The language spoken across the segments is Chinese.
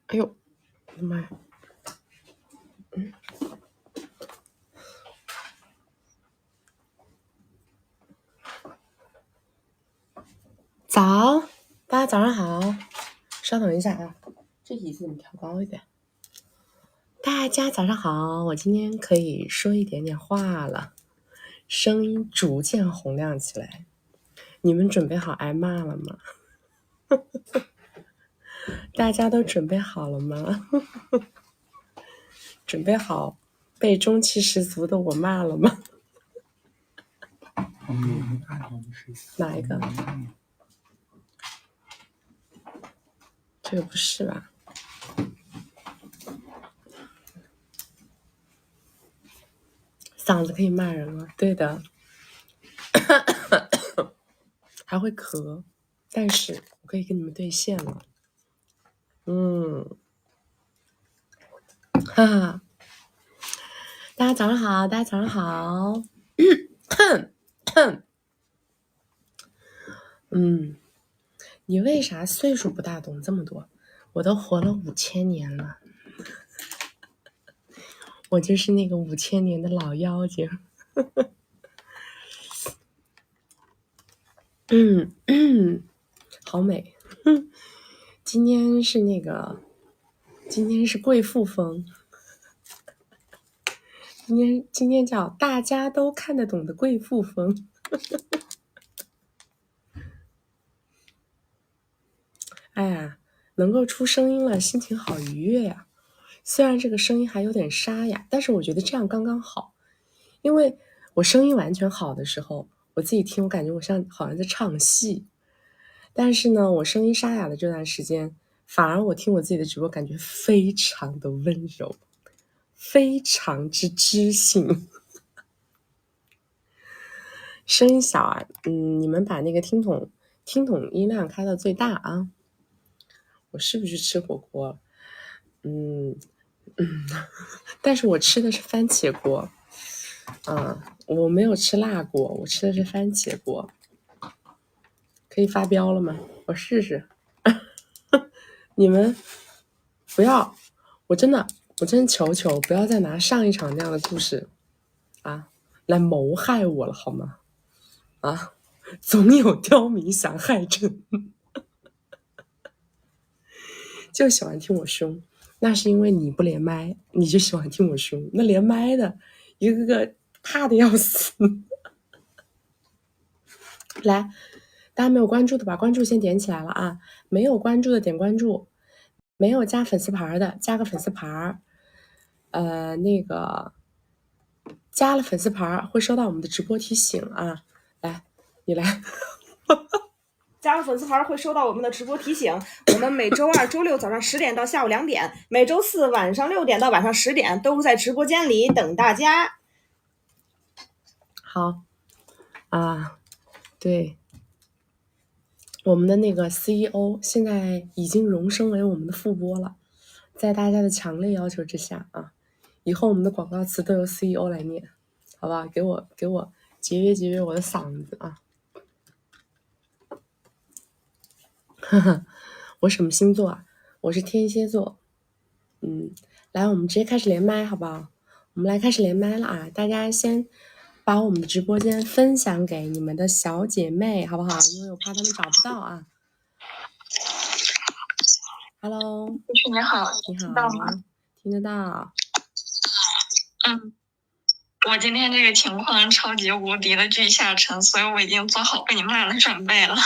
哎呦，我的妈呀！早，大家早上好。稍等一下啊，这椅子怎么调高一点？大家早上好，我今天可以说一点点话了，声音逐渐洪亮起来。你们准备好挨骂了吗？大家都准备好了吗？准备好被中气十足的我骂了吗？哪一个？这个不是吧？嗓子可以骂人了，对的，还会咳，但是我可以跟你们兑现了。哈哈，大家早上好，大家早上好。你为啥岁数不大懂这么多？我都活了5000年了，我就是那个5000年的老妖精。好美。今天是贵妇风，今天叫大家都看得懂的贵妇风。哎呀，能够出声音了，心情好愉悦呀。虽然这个声音还有点沙哑，但是我觉得这样刚刚好。因为我声音完全好的时候，我自己听，我感觉我好像在唱戏。但是呢，我声音沙哑的这段时间，反而我听我自己的直播，感觉非常的温柔，非常之知性。声音小啊，你们把那个听筒音量开到最大啊。我是不是吃火锅？但是我吃的是番茄锅。我没有吃辣锅，我吃的是番茄锅。可以发飙了吗？我试试。你们不要，我真的求不要再拿上一场那样的故事啊来谋害我了好吗？啊，总有刁民想害朕。就喜欢听我凶，那是因为你不连麦，你就喜欢听我凶。那连麦的一个个怕的要死。来，大家没有关注的把关注先点起来了啊！没有关注的点关注，没有加粉丝牌的加个粉丝牌。那个加了粉丝牌会收到我们的直播提醒啊！来，你来。加了粉丝牌会收到我们的直播提醒。我们每周二、周六早上10点到下午2点，每周四晚上6点到晚上10点都在直播间里等大家。好啊，对，我们的那个 CEO 现在已经荣升为我们的副播了，在大家的强烈要求之下啊，以后我们的广告词都由 CEO 来念，好吧？给我节约我的嗓子啊！我什么星座啊？我是天蝎座。来，我们直接开始连麦好不好？我们来开始连麦了啊！大家先把我们的直播间分享给你们的小姐妹好不好？因为我怕她们找不到啊。Hello， 你好，你好，听到吗？听得到。我今天这个情况超级无敌的巨下沉，所以我已经做好被你骂的准备了。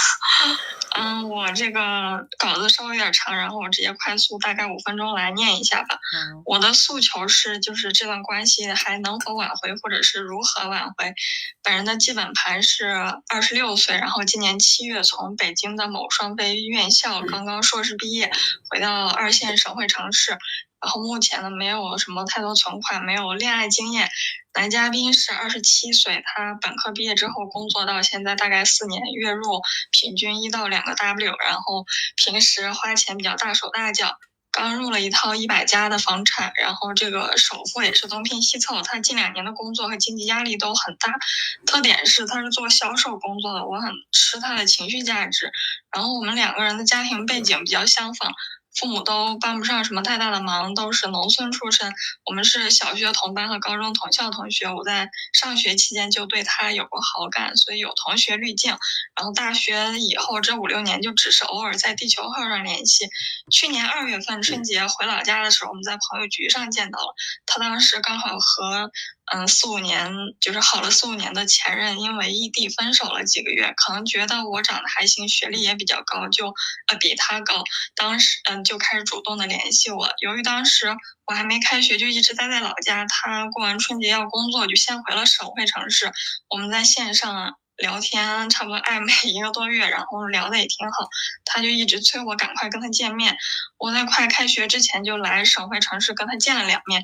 我这个稿子稍微有点长，然后我直接快速大概5分钟来念一下吧。我的诉求是，就是这段关系还能否挽回，或者是如何挽回。本人的基本盘是26岁，然后今年7月从北京的某双非院校刚刚硕士毕业，回到2线省会城市。然后目前呢，没有什么太多存款，没有恋爱经验。男嘉宾是27岁，他本科毕业之后工作到现在大概4年，月入平均1到2个 W， 然后平时花钱比较大手大脚。刚入了一套100加的房产，然后这个首付也是东拼西凑。他近2年的工作和经济压力都很大，特点是他是做销售工作的，我很吃他的情绪价值。然后我们2个人的家庭背景比较相仿。父母都帮不上什么太大的忙，都是农村出身。我们是小学同班和高中同校同学，我在上学期间就对他有过好感，所以有同学滤镜。然后大学以后这5、6年就只是偶尔在地球号上联系。去年2月份春节回老家的时候，我们在朋友局上见到了他，当时刚好和4、5年就是好了4、5年的前任因为异地分手了几个月，可能觉得我长得还行，学历也比较高，就比他高，当时就开始主动的联系我。由于当时我还没开学，就一直待在老家，他过完春节要工作，就先回了省会城市。我们在线上聊天，差不多暧昧1个多月，然后聊得也挺好，他就一直催我赶快跟他见面。我在快开学之前就来省会城市跟他见了2面。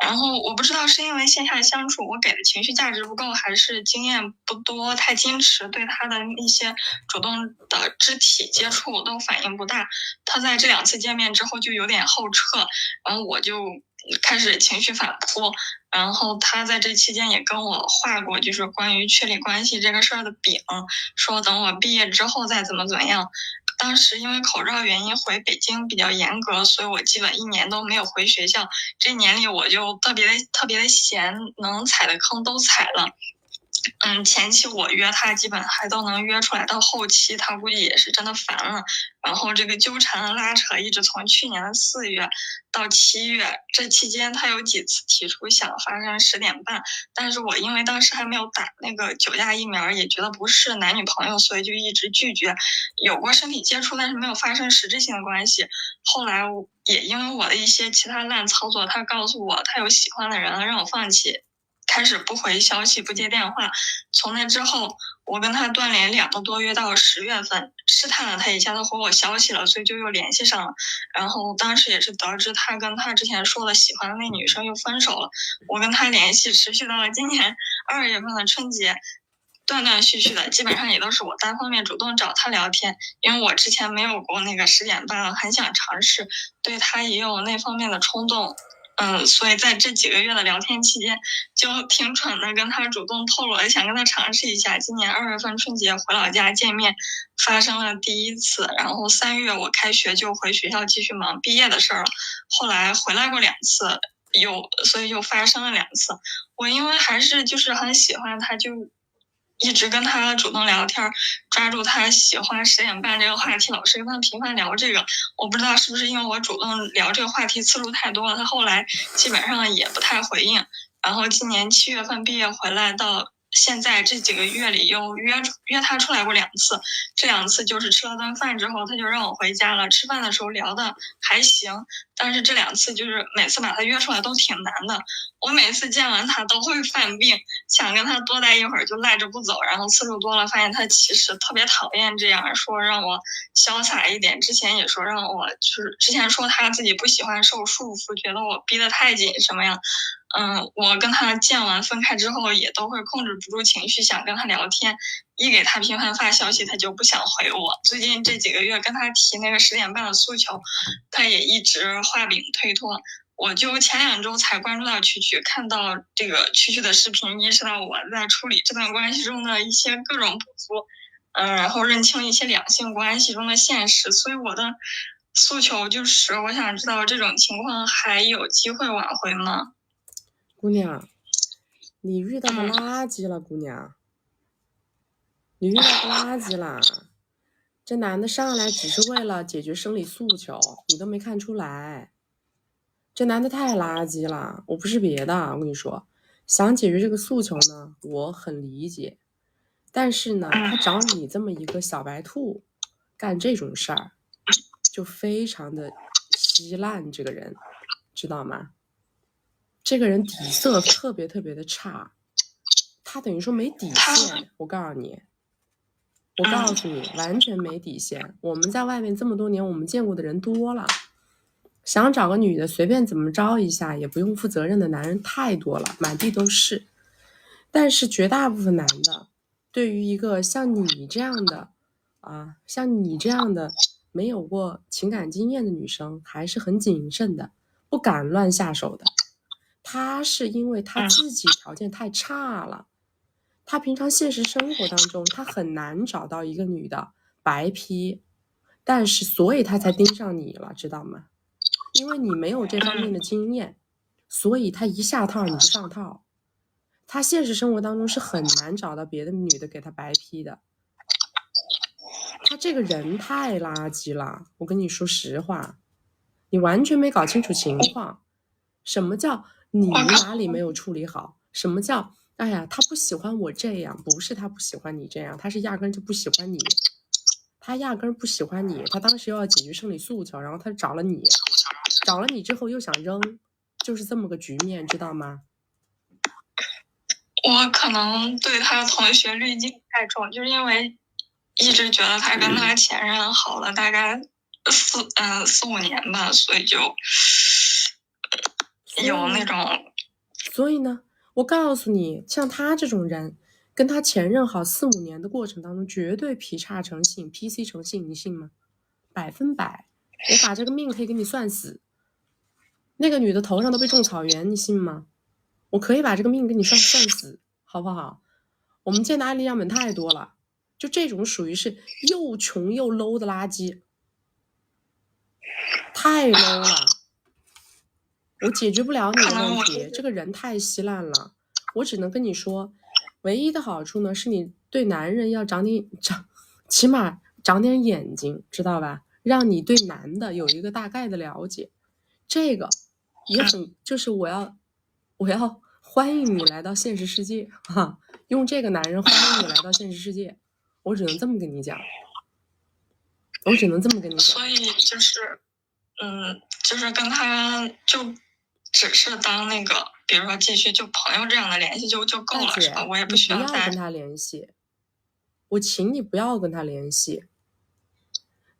然后我不知道是因为线下相处我给的情绪价值不够，还是经验不多，太矜持，对他的一些主动的肢体接触我都反应不大。他在这2次见面之后就有点后撤，然后我就开始情绪反扑。然后他在这期间也跟我画过就是关于确立关系这个事儿的饼，说等我毕业之后再怎么样。当时因为口罩原因回北京比较严格，所以我基本1年都没有回学校。这1年里我就特别的闲，能踩的坑都踩了。前期我约他基本还都能约出来，到后期他估计也是真的烦了，然后这个纠缠拉扯一直从去年的4月到7月，这期间他有几次提出想发生10点半，但是我因为当时还没有打那个9价疫苗，也觉得不是男女朋友，所以就一直拒绝。有过身体接触，但是没有发生实质性的关系。后来也因为我的一些其他烂操作，他告诉我他有喜欢的人了，让我放弃。开始不回消息，不接电话。从那之后，我跟他断联2个多月，到10月份试探了他一下，他回我消息了，所以就又联系上了。然后当时也是得知他跟他之前说的喜欢的那女生又分手了。我跟他联系持续到了今年2月份的春节，断断续续的，基本上也都是我单方面主动找他聊天，因为我之前没有过那个10点半了，很想尝试，对他也有那方面的冲动。所以在这几个月的聊天期间，就挺蠢的，跟他主动透露了想跟他尝试一下。今年2月份春节回老家见面，发生了第1次，然后3月我开学就回学校继续忙毕业的事儿了。后来回来过2次，所以就发生了2次。我因为还是就是很喜欢他，就一直跟他主动聊天，抓住他喜欢10点半这个话题，老是跟他频繁聊这个。我不知道是不是因为我主动聊这个话题次数太多了，他后来基本上也不太回应。然后今年7月份毕业回来，到现在这几个月里又约他出来过2次，这2次就是吃了顿饭之后他就让我回家了。吃饭的时候聊的还行，但是这2次就是每次把他约出来都挺难的。我每次见完他都会犯病，想跟他多待一会儿就赖着不走，然后次数多了发现他其实特别讨厌这样，说让我潇洒一点。之前也说让我就是之前说他自己不喜欢受束缚，觉得我逼得太紧什么样。我跟他见完分开之后也都会控制不住情绪想跟他聊天，一给他频繁发消息他就不想回我。最近这几个月跟他提那个10点半的诉求，他也一直画饼推脱。我就前2周才关注到曲曲，看到这个曲曲的视频，意识到我在处理这段关系中的一些各种不足，然后认清一些两性关系中的现实。所以我的诉求就是我想知道这种情况还有机会挽回吗？姑娘，你遇到个垃圾了，姑娘，你遇到个垃圾啦！这男的上来只是为了解决生理诉求，你都没看出来。这男的太垃圾了，我不是别的，我跟你说，想解决这个诉求呢，我很理解。但是呢，他找你这么一个小白兔干这种事儿，就非常的稀烂。这个人知道吗？这个人底色特别的差，他等于说没底线。我告诉你，完全没底线。我们在外面这么多年，我们见过的人多了，想找个女的随便怎么着一下也不用负责任的男人太多了，满地都是。但是绝大部分男的对于一个像你这样的没有过情感经验的女生还是很谨慎的，不敢乱下手的。他是因为他自己条件太差了，他平常现实生活当中他很难找到一个女的白批，但是所以他才盯上你了，知道吗？因为你没有这方面的经验，所以他一下套你就上套。他现实生活当中是很难找到别的女的给他白批的。他这个人太垃圾了，我跟你说实话，你完全没搞清楚情况。什么叫你哪里没有处理好？什么叫哎呀他不喜欢我这样？不是他不喜欢你这样，他是压根就不喜欢你。他压根不喜欢你，他当时又要解决生理诉求，然后他找了你，找了你之后又想扔，就是这么个局面，知道吗？我可能对他同学滤镜太重，就是因为一直觉得他跟他前任好了大概4-5年吧，所以就有那种。所以呢，我告诉你，像他这种人，跟他前任好4-5年的过程当中，绝对劈叉成性 ，PC 成性，你信吗？100%，我把这个命可以给你算死。那个女的头上都被种草原，你信吗？我可以把这个命给你算死，好不好？我们见的案例样本太多了，就这种属于是又穷又 low 的垃圾，太 low 了。我解决不了你的问题，这个人太稀烂了。我只能跟你说，唯一的好处呢，是你对男人要起码长点眼睛，知道吧？让你对男的有一个大概的了解。这个也很，就是我要欢迎你来到现实世界哈，用这个男人欢迎你来到现实世界，我只能这么跟你讲，我只能这么跟你讲。所以就是跟他就只是当那个，比如说继续就朋友这样的联系就够了，是吧？我也不需要再跟他联系，我请你不要跟他联系。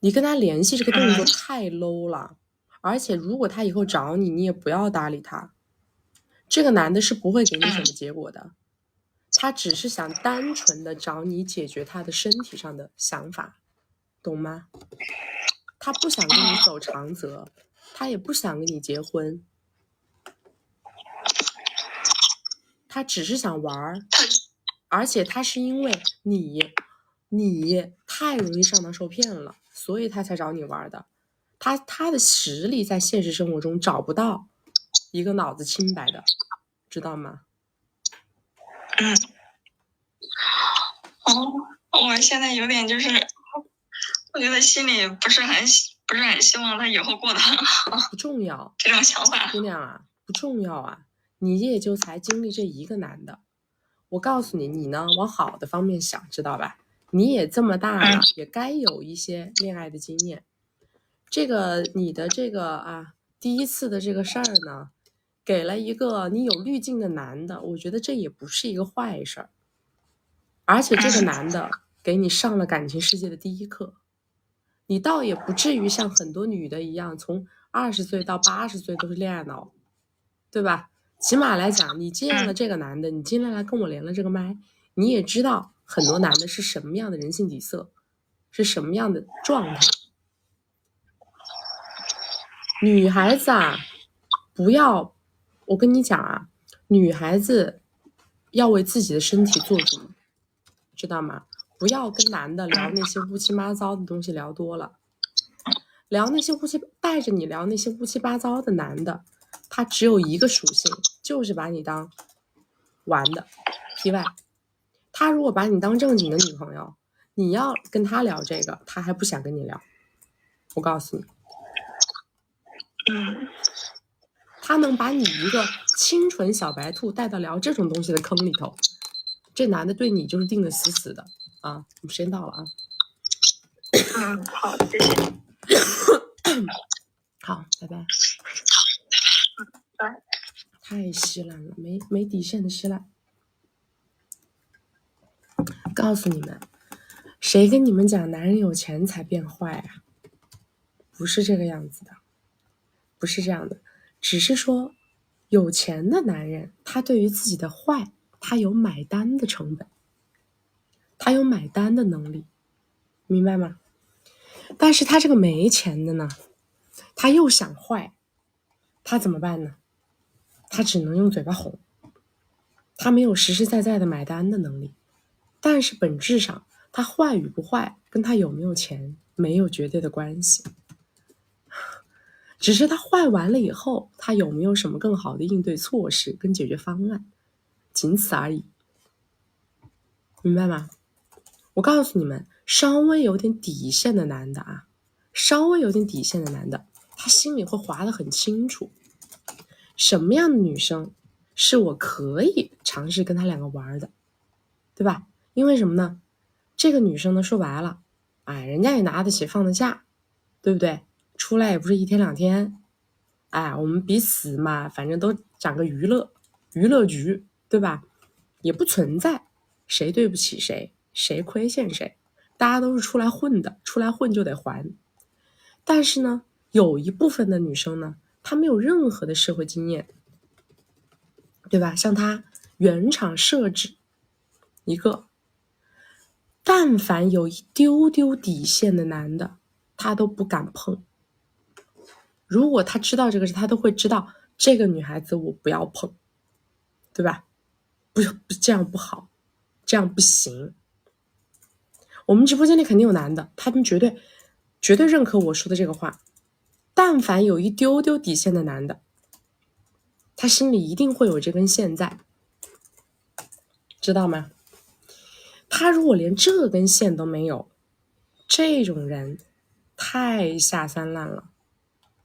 你跟他联系这个动作太 low 了，而且如果他以后找你，你也不要搭理他。这个男的是不会给你什么结果的，他只是想单纯的找你解决他的身体上的想法，懂吗？他不想跟你走长则，他也不想跟你结婚，他只是想玩，而且他是因为你太容易上当受骗了，所以他才找你玩的。他的实力在现实生活中找不到一个脑子清白的，知道吗？我现在有点就是，我觉得心里不是很希望他以后过得很好。不重要，这种想法，姑娘啊，不重要啊，你也就才经历这一个男的。我告诉你，你呢往好的方面想，知道吧？你也这么大了，也该有一些恋爱的经验。这个你的这个第一次的这个事儿呢，给了一个你有滤镜的男的，我觉得这也不是一个坏事儿。而且这个男的给你上了感情世界的第一课，你倒也不至于像很多女的一样，从20岁到80岁都是恋爱脑，对吧？起码来讲，你见了这个男的，你今天来跟我连了这个麦，你也知道很多男的是什么样的人性底色，是什么样的状态。女孩子啊，不要，我跟你讲啊，女孩子要为自己的身体做主，知道吗？不要跟男的聊那些乌七八糟的东西聊多了，聊那些带着你聊那些乌七八糟的男的，他只有一个属性，就是把你当玩的 PY。他如果把你当正经的女朋友，你要跟他聊这个，他还不想跟你聊。我告诉你，他能把你一个清纯小白兔带到聊这种东西的坑里头，这男的对你就是定的死死的啊！我们时间到了啊。好，谢谢。好，拜拜。拜。太稀烂了，没底线的稀烂。告诉你们，谁跟你们讲男人有钱才变坏啊？不是这个样子的，不是这样的，只是说有钱的男人，他对于自己的坏，他有买单的成本，他有买单的能力，明白吗？但是他这个没钱的呢，他又想坏，他怎么办呢？他只能用嘴巴哄，他没有实实在在的买单的能力。但是本质上他坏与不坏跟他有没有钱没有绝对的关系，只是他坏完了以后，他有没有什么更好的应对措施跟解决方案，仅此而已，明白吗？我告诉你们，稍微有点底线的男的啊，稍微有点底线的男的，他心里会划得很清楚，什么样的女生是我可以尝试跟他两个玩的，对吧？因为什么呢？这个女生呢，说白了，哎，人家也拿得起放得下，对不对？出来也不是一天两天，哎，我们彼此嘛，反正都长个娱乐局，对吧？也不存在谁对不起谁，谁亏欠谁，大家都是出来混的，出来混就得还。但是呢，有一部分的女生呢，她没有任何的社会经验，对吧？像她原厂设置一个，但凡有一丢丢底线的男的，她都不敢碰。如果他知道这个事，他都会知道这个女孩子我不要碰，对吧？不这样不好，这样不行。我们直播间里肯定有男的，他们绝对认可我说的这个话。但凡有一丢丢底线的男的，他心里一定会有这根线在，知道吗？他如果连这根线都没有，这种人太下三滥了。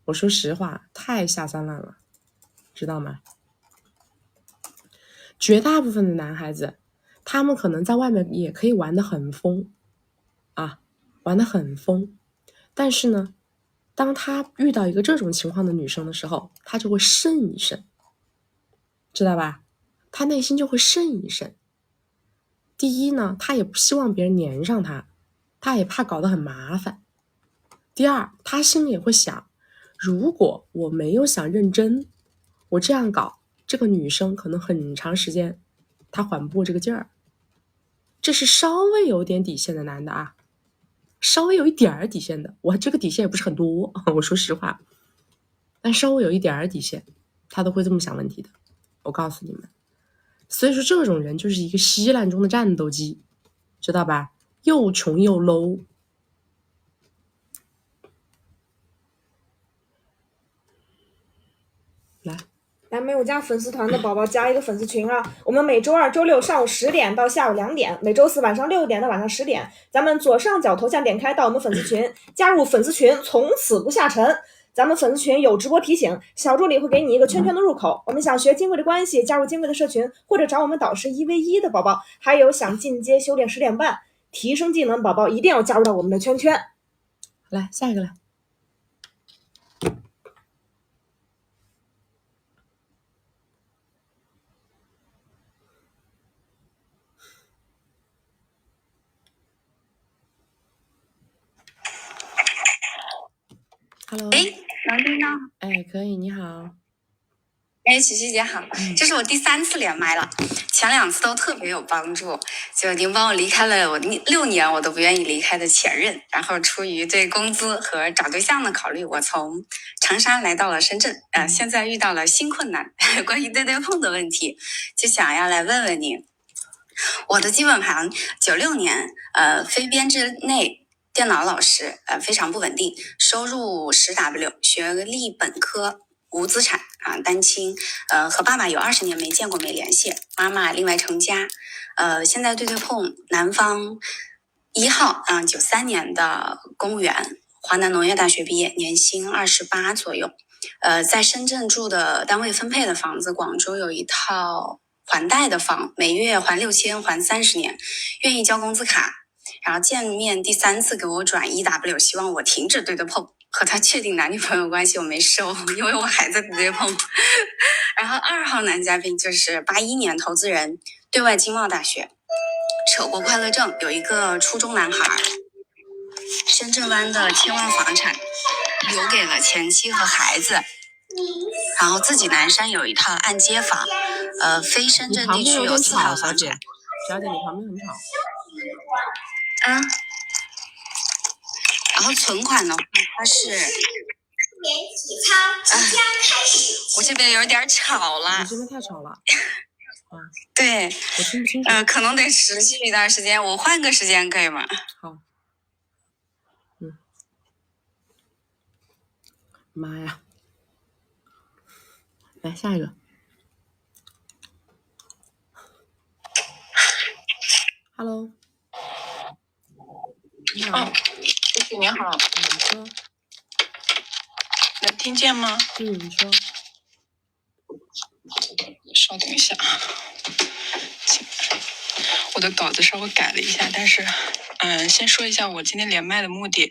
我说实话，太下三滥了，知道吗？绝大部分的男孩子，他们可能在外面也可以玩得很疯啊，玩得很疯，但是呢，当他遇到一个这种情况的女生的时候，他就会慎一慎，知道吧？他内心就会慎一慎。第一呢，他也不希望别人黏上他，他也怕搞得很麻烦。第二，他心里也会想，如果我没有想认真，我这样搞，这个女生可能很长时间她缓不过这个劲儿。这是稍微有点底线的男的啊，稍微有一点儿底线的，我这个底线也不是很多，我说实话，但稍微有一点儿底线，他都会这么想问题的，我告诉你们。所以说这种人就是一个稀烂中的战斗机，知道吧？又穷又 low。来，没有加粉丝团的宝宝加一个粉丝群啊！我们每周二、周六上午10点到下午2点，每周四晚上6点到晚上10点，咱们左上角头像点开到我们粉丝群，加入粉丝群，从此不下沉。咱们粉丝群有直播提醒，小助理会给你一个圈圈的入口。我们想学金贵的关系，加入金贵的社群，或者找我们导师1v1的宝宝，还有想进阶修炼10点半提升技能宝宝，一定要加入到我们的圈圈。来，下一个来。Hello， 哎，能听到？哎，可以，你好。哎，琪琪姐好，这是我第3次连麦了，前2次都特别有帮助，就您帮我离开了我6年我都不愿意离开的前任，然后出于对工资和找对象的考虑，我从长沙来到了深圳，现在遇到了新困难，关于对对碰的问题，就想要来问问您。我的基本盘96年，非编制内电脑老师，非常不稳定，收入10W，学历本科，无资产啊，单亲，和爸爸有20年没见过没联系，妈妈另外成家，现在对对碰南方1号93年的公务员，华南农业大学毕业，年薪28左右，在深圳住的单位分配的房子，广州有一套还贷的房，每月还6000，还30年，愿意交工资卡。然后见面第3次给我转1W，希望我停止对对碰，和他确定男女朋友关系，我没收，因为我还在对对碰。然后2号男嘉宾就是81年投资人，对外经贸大学，扯过快乐证，有一个初中男孩，深圳湾的1000万房产留给了前妻和孩子，然后自己南山有一套按揭房，非深圳地区有4套房产。小姐，你旁边很吵。然后存款的话，它是体操即将开始。我这边有点吵了。你这边太吵了。对，我听不清楚。可能得持续一段时间，我换个时间可以吗？好。妈呀！来下一个。Hello。你好。谢谢，你好。你说。能听见吗？你说。稍等一下，我的稿子稍微改了一下，但是，先说一下我今天连麦的目的。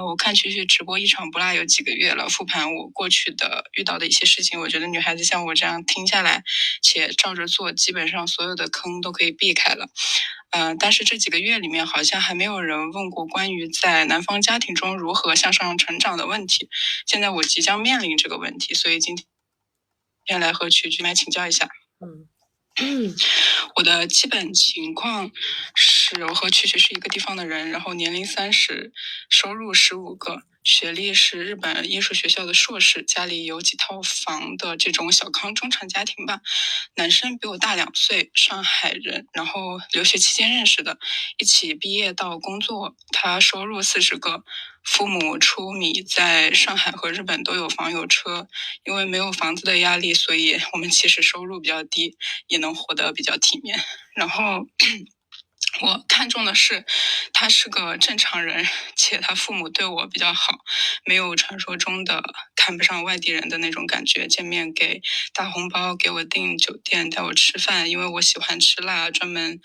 我看曲曲直播一场不落有几个月了，复盘我过去的遇到的一些事情，我觉得女孩子像我这样听下来且照着做，基本上所有的坑都可以避开了。但是这几个月里面好像还没有人问过关于在男方家庭中如何向上成长的问题。现在我即将面临这个问题，所以今天来和曲曲来请教一下。我的基本情况是我和曲曲是一个地方的人，然后年龄30，收入15个，学历是日本艺术学校的硕士，家里有几套房的这种小康中产家庭吧。男生比我大2岁，上海人，然后留学期间认识的，一起毕业到工作，他收入40个，父母出米，在上海和日本都有房有车，因为没有房子的压力，所以我们其实收入比较低，也能活得比较体面。然后我看重的是他是个正常人，且他父母对我比较好，没有传说中的看不上外地人的那种感觉，见面给大红包，给我订酒店，带我吃饭，因为我喜欢吃辣，专门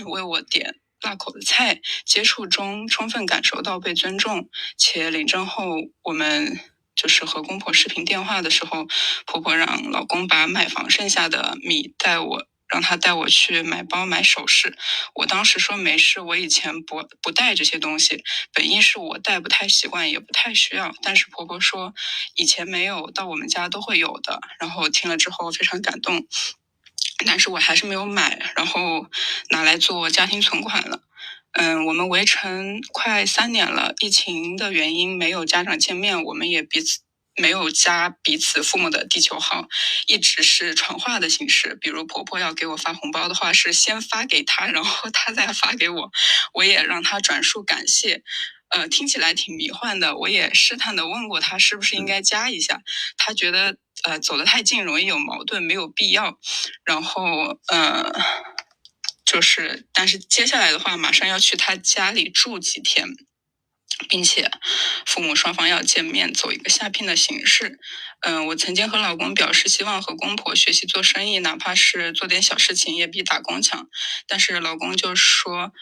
为我点辣口的菜，接触中充分感受到被尊重，且领证后我们就是和公婆视频电话的时候，婆婆让老公把买房剩下的米让他带我去买包买首饰。我当时说没事，我以前不带这些东西，本意是我带不太习惯，也不太需要，但是婆婆说以前没有，到我们家都会有的。然后听了之后非常感动，但是我还是没有买，然后拿来做家庭存款了。我们围城快3年了，疫情的原因没有家长见面，我们也没有加彼此父母的地球号，一直是传话的形式。比如婆婆要给我发红包的话，是先发给她，然后她再发给我，我也让她转述感谢。听起来挺迷幻的，我也试探的问过她是不是应该加一下，她觉得走得太近容易有矛盾，没有必要。然后但是接下来的话，马上要去她家里住几天。并且父母双方要见面，走一个下聘的形式。我曾经和老公表示希望和公婆学习做生意，哪怕是做点小事情也比打工强。但是老公就说，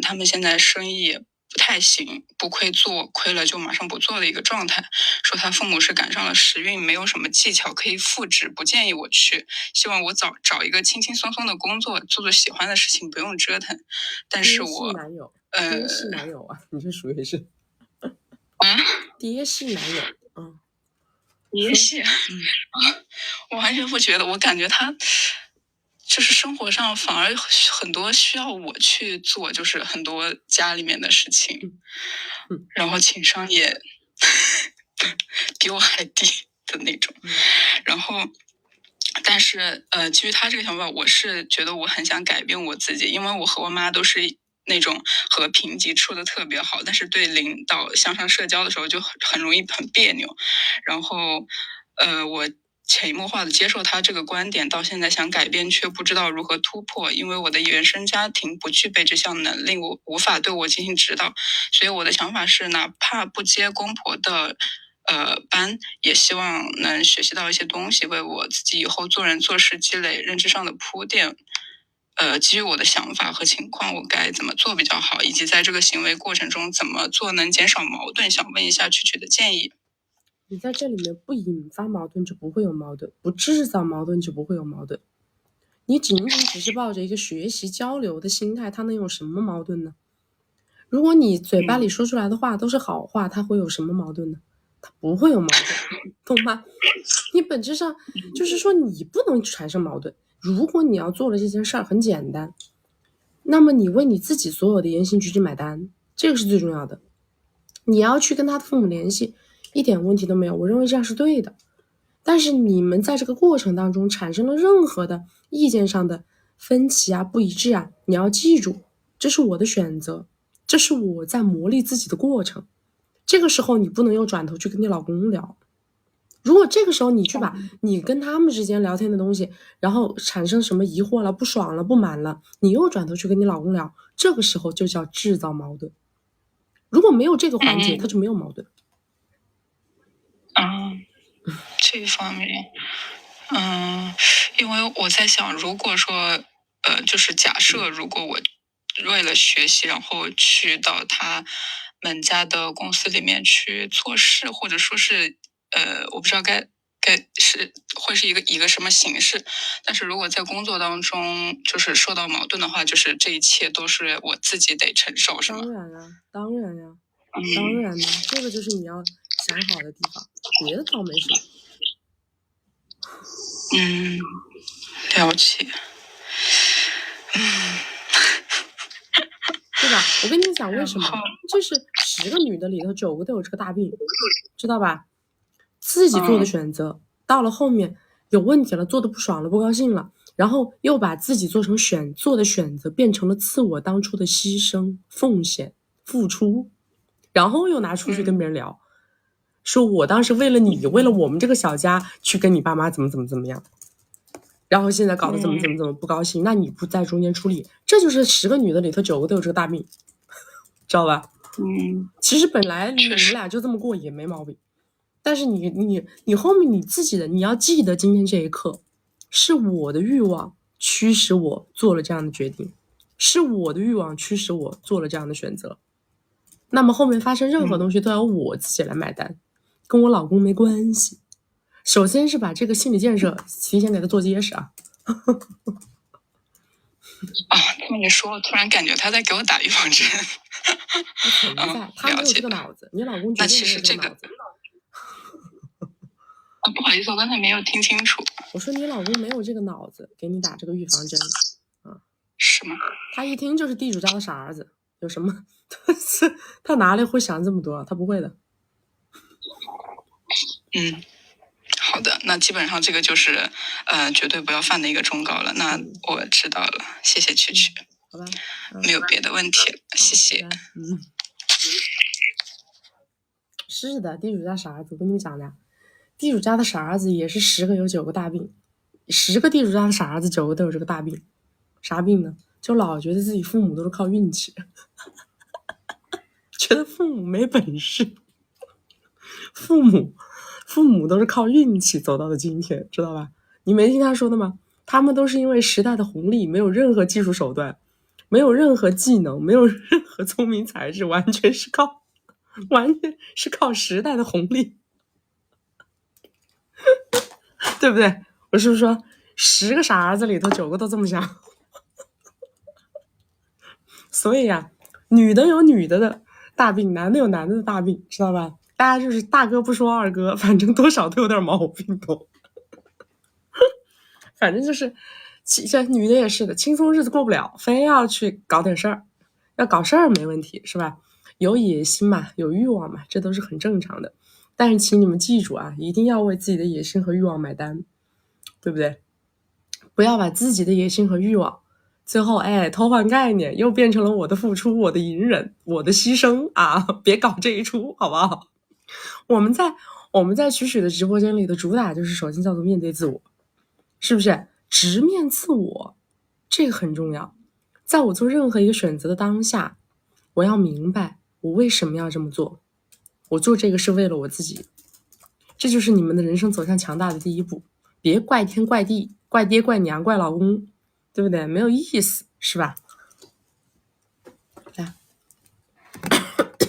他们现在生意也不太行，不亏做，亏了就马上不做的一个状态。说他父母是赶上了时运，没有什么技巧可以复制，不建议我去，希望我找一个轻轻松松的工作，做做喜欢的事情，不用折腾。但是我爹系男友啊，你这属于是爹系男友，爹系，我完全不觉得，我感觉他就是生活上反而很多需要我去做，就是很多家里面的事情，然后情商也比我还低的那种，然后。但是基于他这个想法，我是觉得我很想改变我自己，因为我和我妈都是那种和平级处的特别好，但是对领导向上社交的时候就很容易很别扭。然后我潜移默化的接受他这个观点，到现在想改变却不知道如何突破，因为我的原生家庭不具备这项能力，我无法对我进行指导。所以我的想法是，哪怕不接公婆的班，也希望能学习到一些东西，为我自己以后做人做事积累认知上的铺垫。基于我的想法和情况，我该怎么做比较好，以及在这个行为过程中怎么做能减少矛盾，想问一下曲曲的建议。你在这里面不引发矛盾就不会有矛盾，不制造矛盾就不会有矛盾。你仅是抱着一个学习交流的心态，它能有什么矛盾呢？如果你嘴巴里说出来的话都是好话，它会有什么矛盾呢？它不会有矛盾，懂吗？你本质上就是说你不能产生矛盾。如果你要做的这件事儿很简单，那么你为你自己所有的言行举止买单，这个是最重要的。你要去跟他的父母联系，一点问题都没有，我认为这样是对的。但是你们在这个过程当中产生了任何的意见上的分歧啊、不一致啊，你要记住，这是我的选择，这是我在磨砺自己的过程。这个时候你不能又转头去跟你老公聊。如果这个时候你去把你跟他们之间聊天的东西，然后产生什么疑惑了、不爽了、不满了，你又转头去跟你老公聊，这个时候就叫制造矛盾。如果没有这个环节，它就没有矛盾。这一方面，因为我在想，如果说，就是假设，如果我为了学习，然后去到他们家的公司里面去做事，或者说是，我不知道该是会是一个什么形式，但是如果在工作当中就是受到矛盾的话，就是这一切都是我自己得承受，是吗？当然啊，当然呀，当然呢，这个就是你要想好的地方，别的倒没什么。了解。对吧？我跟你讲为什么，就是10个女的里头9个都有这个大病，知道吧？自己做的选择，到了后面有问题了，做的不爽了，不高兴了，然后又把自己做的选择变成了自我当初的牺牲、奉献、付出，然后又拿出去跟别人聊，说我当时为了你，为了我们这个小家去跟你爸妈怎么样，然后现在搞得怎么不高兴，那你不在中间出力，这就是10个女的里头9个都有这个大病，知道吧？其实本来你们俩就这么过也没毛病，但是你后面你自己的，你要记得今天这一刻是我的欲望驱使我做了这样的决定，是我的欲望驱使我做了这样的选择，那么后面发生任何东西都要我自己来买单，跟我老公没关系。首先是把这个心理建设提前给他做结实啊。这么一说，我突然感觉他在给我打预防针。他存在，他没有这个脑子，你老公绝对没有这个脑子。不好意思，我刚才没有听清楚。我说你老公没有这个脑子给你打这个预防针啊？是吗？他一听就是地主家的傻儿子，有什么？他哪里会想这么多？他不会的。好的，那基本上这个就是绝对不要犯的一个忠告了。那我知道了，谢谢曲曲。好吧，没有别的问题了，谢谢。是的，地主家傻儿子，我跟你们讲的，地主家的傻儿子也是10个有9个大病，10个地主家的傻儿子9个都有这个大病，啥病呢？就老觉得自己父母都是靠运气，觉得父母没本事，父母都是靠运气走到的今天，知道吧？你没听他说的吗？他们都是因为时代的红利，没有任何技术手段，没有任何技能，没有任何聪明才智，完全是靠时代的红利，对不对？我是不是说10个傻儿子里头9个都这么想？所以啊，女的有女的大病，男的有男的大病，知道吧？大家就是大哥不说二哥，反正多少都有点毛病都。反正就是这女的也是的，轻松日子过不了，非要去搞点事儿。要搞事儿没问题，是吧？有野心嘛，有欲望嘛，这都是很正常的。但是请你们记住啊，一定要为自己的野心和欲望买单，对不对？不要把自己的野心和欲望最后偷换概念，又变成了我的付出、我的隐忍、我的牺牲啊！别搞这一出，好不好？我们在曲曲的直播间里的主打就是首先叫做面对自我，是不是？直面自我，这个很重要。在我做任何一个选择的当下，我要明白我为什么要这么做，我做这个是为了我自己。这就是你们的人生走向强大的第一步。别怪天怪地，怪爹怪娘怪老公，对不对？没有意思，是吧？来，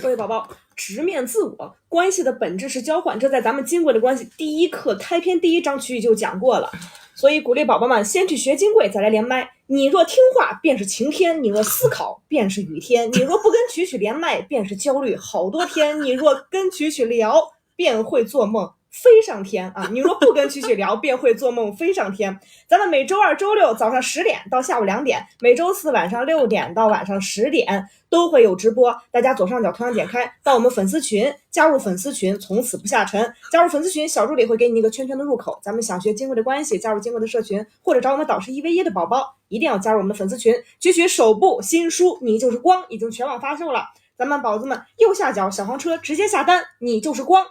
各位宝宝，直面自我，关系的本质是交换，这在咱们金贵的关系第一课开篇第1章曲语就讲过了。所以鼓励宝宝们先去学金贵，再来连麦。你若听话，便是晴天；你若思考，便是雨天；你若不跟曲曲连麦，便是焦虑好多天；你若跟曲曲聊，便会做梦飞上天啊！你若不跟曲曲聊，便会做梦飞上天。咱们每周二、周六早上10点到下午2点，每周四晚上6点到晚上10点都会有直播。大家左上角图像点开，到我们粉丝群，加入粉丝群，从此不下沉。加入粉丝群，小助理会给你一个圈圈的入口。咱们想学金贵的关系，加入金贵的社群，或者找我们导师1v1的宝宝，一定要加入我们的粉丝群。曲曲首部新书《你就是光》已经全网发售了，咱们宝子们右下角小黄车直接下单，你就是光。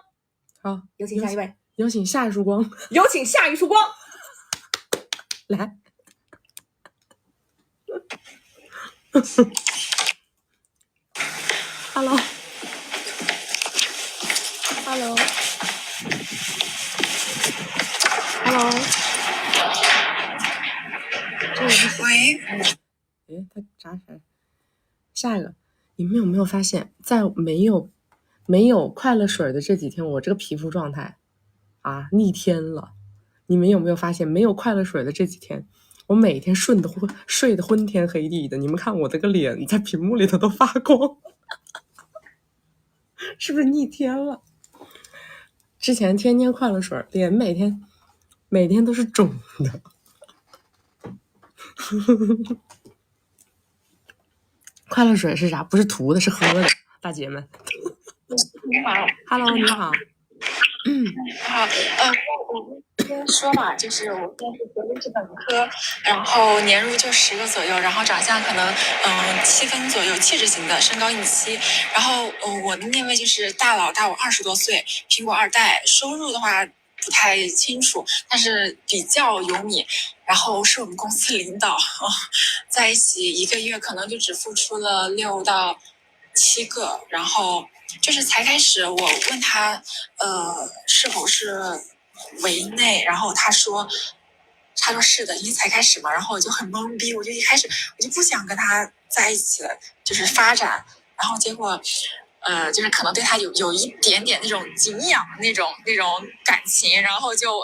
好，有请下一位，有请夏一束光，有请夏一束光来。Hello， 这个是喂，他啥？下一个，你们有没有发现，在没有快乐水的这几天，我这个皮肤状态啊逆天了。你们有没有发现，没有快乐水的这几天，我每天睡得昏天黑地的。你们看我这个脸在屏幕里头都发光，是不是逆天了？之前天天快乐水，脸每天都是肿的。快乐水是啥？不是涂的，是喝的，大姐们。你好 ，Hello， 你好。好，我先说嘛，就是我现在是学历史本科，然后年入就10个左右，然后长相可能7分左右，气质型的，身高1.7米。然后我的那位就是大佬，大我20多岁，苹果2代，收入的话不太清楚，但是比较有米。然后是我们公司领导，在一起1个月可能就只付出了6到7个，然后就是才开始，我问他是否是围内，然后他说是的，因为才开始嘛，然后我就很懵逼，我就一开始我就不想跟他在一起了，就是发展，然后结果就是可能对他有一点点那种敬仰那种感情，然后就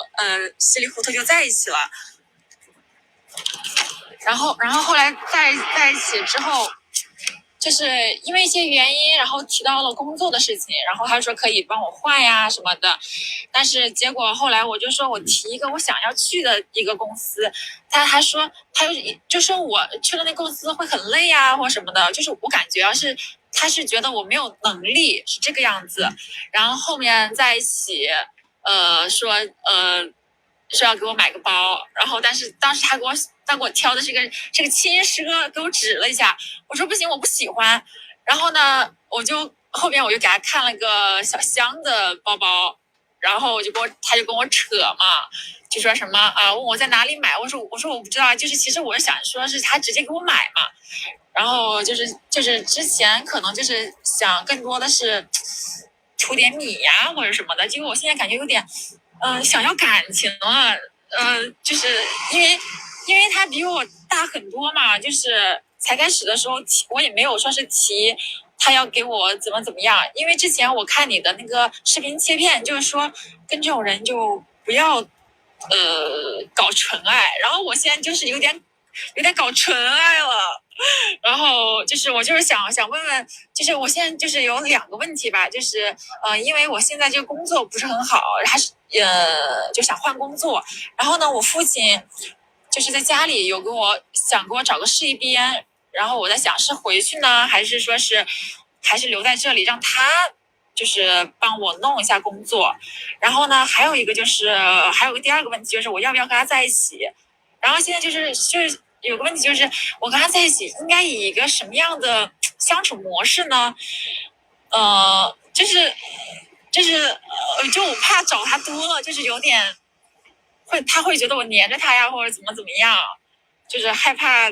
稀里糊涂就在一起了。然后后来在一起之后，就是因为一些原因，然后提到了工作的事情，然后他说可以帮我换呀什么的，但是结果后来我就说我提一个我想要去的一个公司，他还说就说我去了那公司会很累啊或什么的，就是我感觉他是觉得我没有能力是这个样子，然后后面在一起说要给我买个包，然后但是当时他给我挑的是这个轻奢，给我指了一下，我说不行，我不喜欢。然后呢，后边我就给他看了个小香的包包，然后他就跟我扯嘛，就说什么啊，问我在哪里买，我说我不知道，就是其实我是想说是他直接给我买嘛，然后就是之前可能就是想更多的是图点米呀或者什么的，结果我现在感觉有点想要感情了，就是因为他比我大很多嘛，就是才开始的时候我也没有说是提他要给我怎么样，因为之前我看你的那个视频切片，就是说跟这种人就不要搞纯爱，然后我现在就是有点搞纯爱了。然后就是我就是想问问，就是我现在就是有2个问题吧，就是因为我现在这个工作不是很好，还是就想换工作。然后呢，我父亲就是在家里想给我找个事业编，然后我在想是回去呢，还是说是还是留在这里让他就是帮我弄一下工作。然后呢，还有个第2个问题就是我要不要跟他在一起。然后现在就是有个问题就是我跟他在一起应该以一个什么样的相处模式呢？就我怕找他多了，就是有点他会觉得我黏着他呀，或者怎么样，就是害怕，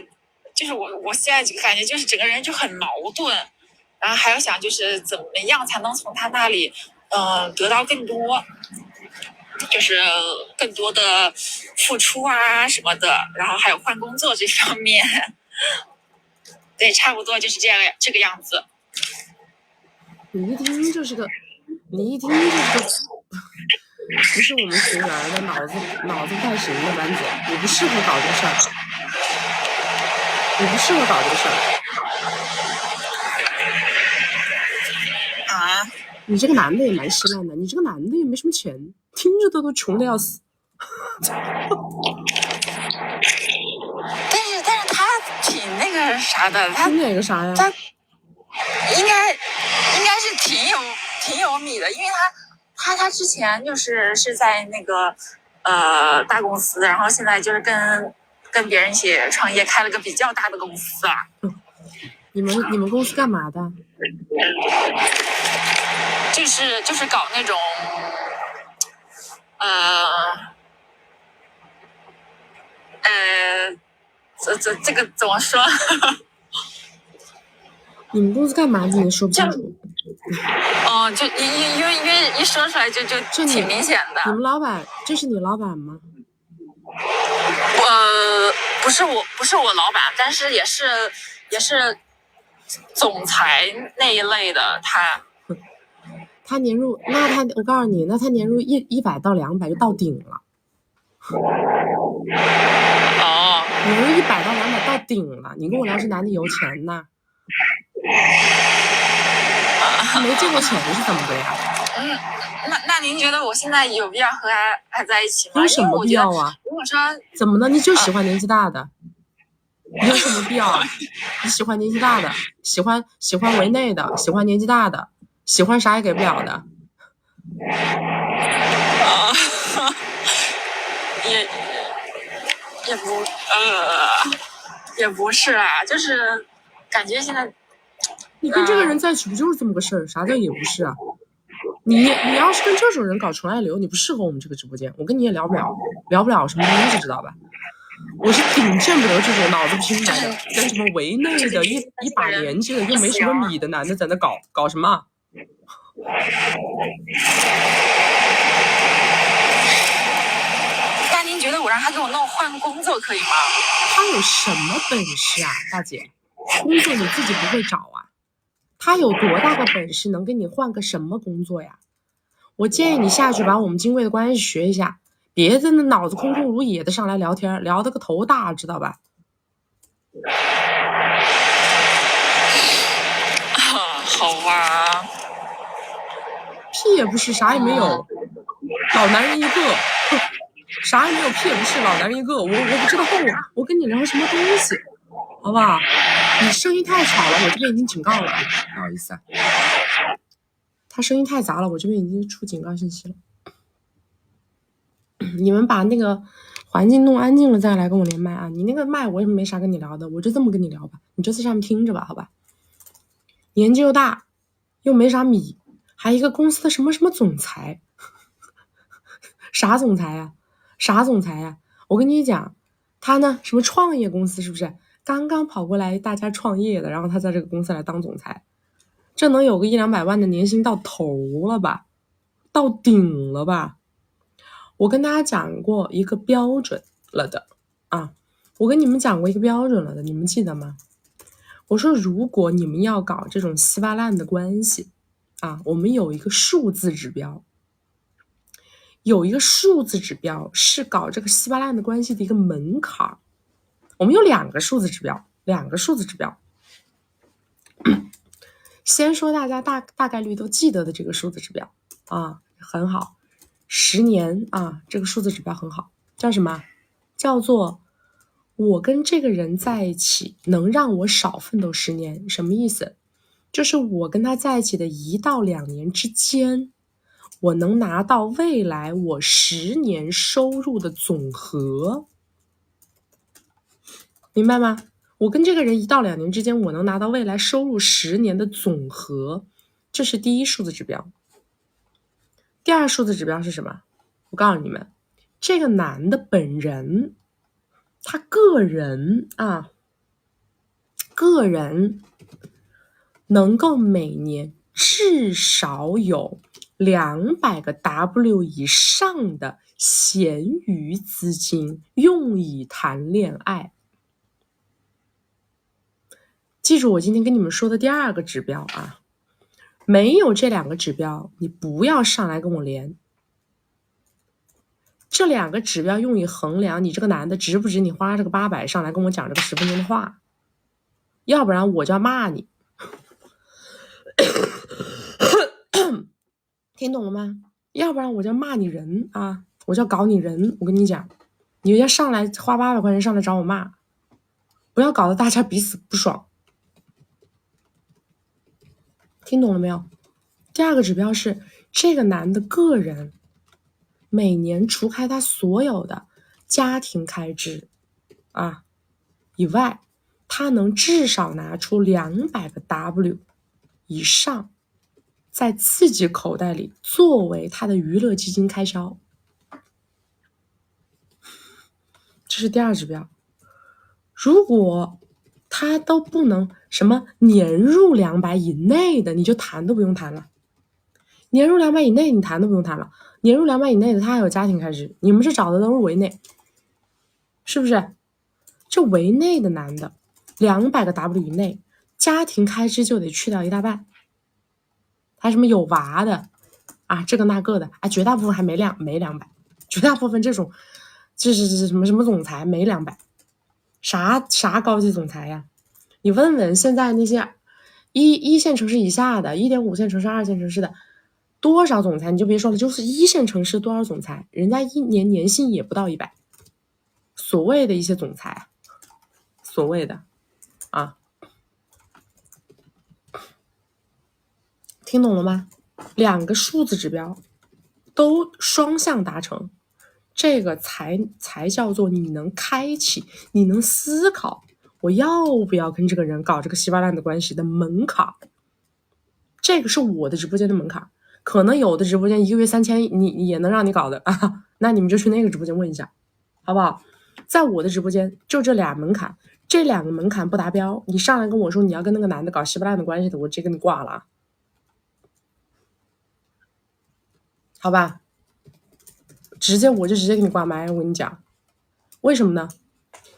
就是我现在就感觉就是整个人就很矛盾，然后还要想就是怎么样才能从他那里得到更多，就是更多的付出啊什么的，然后还有换工作这方面，对，差不多就是这个样子。你一听就是个不是我们学员的脑子不太行的班子，你不适合搞这个事儿，啊！你这个男的也蛮稀烂的，你这个男的也没什么钱。听着都穷的要死。但是他挺那个啥的，他哪个啥呀？他应该是挺有米的，因为他之前是在那个大公司，然后现在就是跟别人一起创业，开了个比较大的公司啊。你们公司干嘛的？就是搞那种这个怎么说？你们公司干嘛的？你说不清楚。就因为一说出来就挺明显的。你们老板，这是你老板吗？不是我老板，但是也是总裁那一类的。他年入，我告诉你，那他年入100到200就到顶了。年入100到200到顶了，你跟我聊这男的有钱呐？他没见过钱是怎么的呀？那您觉得我现在有必要和他在一起吗？有什么必要啊？如果说怎么呢？你就喜欢年纪大的，有什么必要啊？你喜欢年纪大的，喜欢围内的，喜欢年纪大的，喜欢啥也给不了的。也不是啦，就是感觉现在你跟这个人在一起不就是这么个事儿？啥叫也不是啊？你要是跟这种人搞纯爱流，你不适合我们这个直播间，我跟你也聊不了什么东西，知道吧？我是顶见不得这种脑子拼来的，跟什么围内的一把年纪的又没什么米的男的在那搞什么？那您觉得我让他给我换工作可以吗？他有什么本事啊，大姐？工作你自己不会找啊？他有多大个本事能给你换个什么工作呀？我建议你下去把我们金贵的关系学一下，别在那脑子空空如也的上来聊天，聊得个头大，知道吧？好吧，屁也不是，啥也没有，老男人一个，啥也没有，屁也不是，老男人一个。我不知道我跟你聊什么东西，好不好？你声音太吵了，我这边已经警告了，不好意思啊。他声音太杂了，我这边已经出警告信息了。你们把那个环境弄安静了再来跟我连麦啊！你那个麦我也没啥跟你聊的，我就这么跟你聊吧，你就在上面听着吧，好吧？年纪又大，又没啥米，还一个公司的什么总裁，啥总裁呀？啥总裁呀？我跟你讲，他呢什么创业公司是不是？刚刚跑过来大家创业的，然后他在这个公司来当总裁，这能有个100-200万的年薪到头了吧？到顶了吧？我跟大家讲过一个标准了的啊，我跟你们讲过一个标准了的，你们记得吗？我说如果你们要搞这种稀巴烂的关系啊，我们有一个数字指标，是搞这个稀巴烂的关系的一个门槛。我们有两个数字指标。先说大家大概率都记得的这个数字指标啊，很好，10年啊，这个数字指标很好，叫什么？叫做我跟这个人在一起能让我少奋斗10年。什么意思？就是我跟他在一起的1到2年之间，我能拿到未来我10年收入的总和，明白吗？我跟这个人1到2年之间，我能拿到未来收入10年的总和，这是第一数字指标。第二数字指标是什么？我告诉你们，这个男的本人，他个人能够每年至少有200个 W 以上的闲余资金用以谈恋爱。记住我今天跟你们说的第二个指标啊，没有这2个指标，你不要上来跟我连。这2个指标用以衡量你这个男的值不值你花这个800上来跟我讲这个10分钟的话，要不然我就要骂你。听懂了吗？要不然我就骂你人啊，我就要搞你人。我跟你讲，你要上来花800块钱上来找我骂，不要搞得大家彼此不爽。听懂了没有？第二个指标是这个男的个人每年除开他所有的家庭开支啊以外，他能至少拿出200个 W 以上在自己口袋里作为他的娱乐基金开销。这是第二指标。如果他都不能什么年入200以内的，你就谈都不用谈了。年入200以内你谈都不用谈了，年入200以内的他还有家庭开支，你们这找的都是围内，是不是？这围内的男的200个 W 以内，家庭开支就得去掉一大半。还什么有娃的啊，这个那个的啊，绝大部分还没200，绝大部分这种这是什么总裁没200，啥高级总裁呀？你问问现在那些一线城市以下的1.5线城市、2线城市的多少总裁，你就别说了，就是1线城市多少总裁，人家一年年薪也不到100。所谓的一些总裁，所谓的啊，听懂了吗？2个数字指标都双向达成，这个才叫做你能开启，你能思考我要不要跟这个人搞这个稀巴烂的关系的门槛。这个是我的直播间的门槛，可能有的直播间1个月3000你也能让你搞的啊，那你们就去那个直播间问一下，好不好？在我的直播间就这俩门槛，这2个门槛不达标，你上来跟我说你要跟那个男的搞稀巴烂的关系的，我直接跟你挂了，好吧？我就直接给你挂麦。我跟你讲，为什么呢？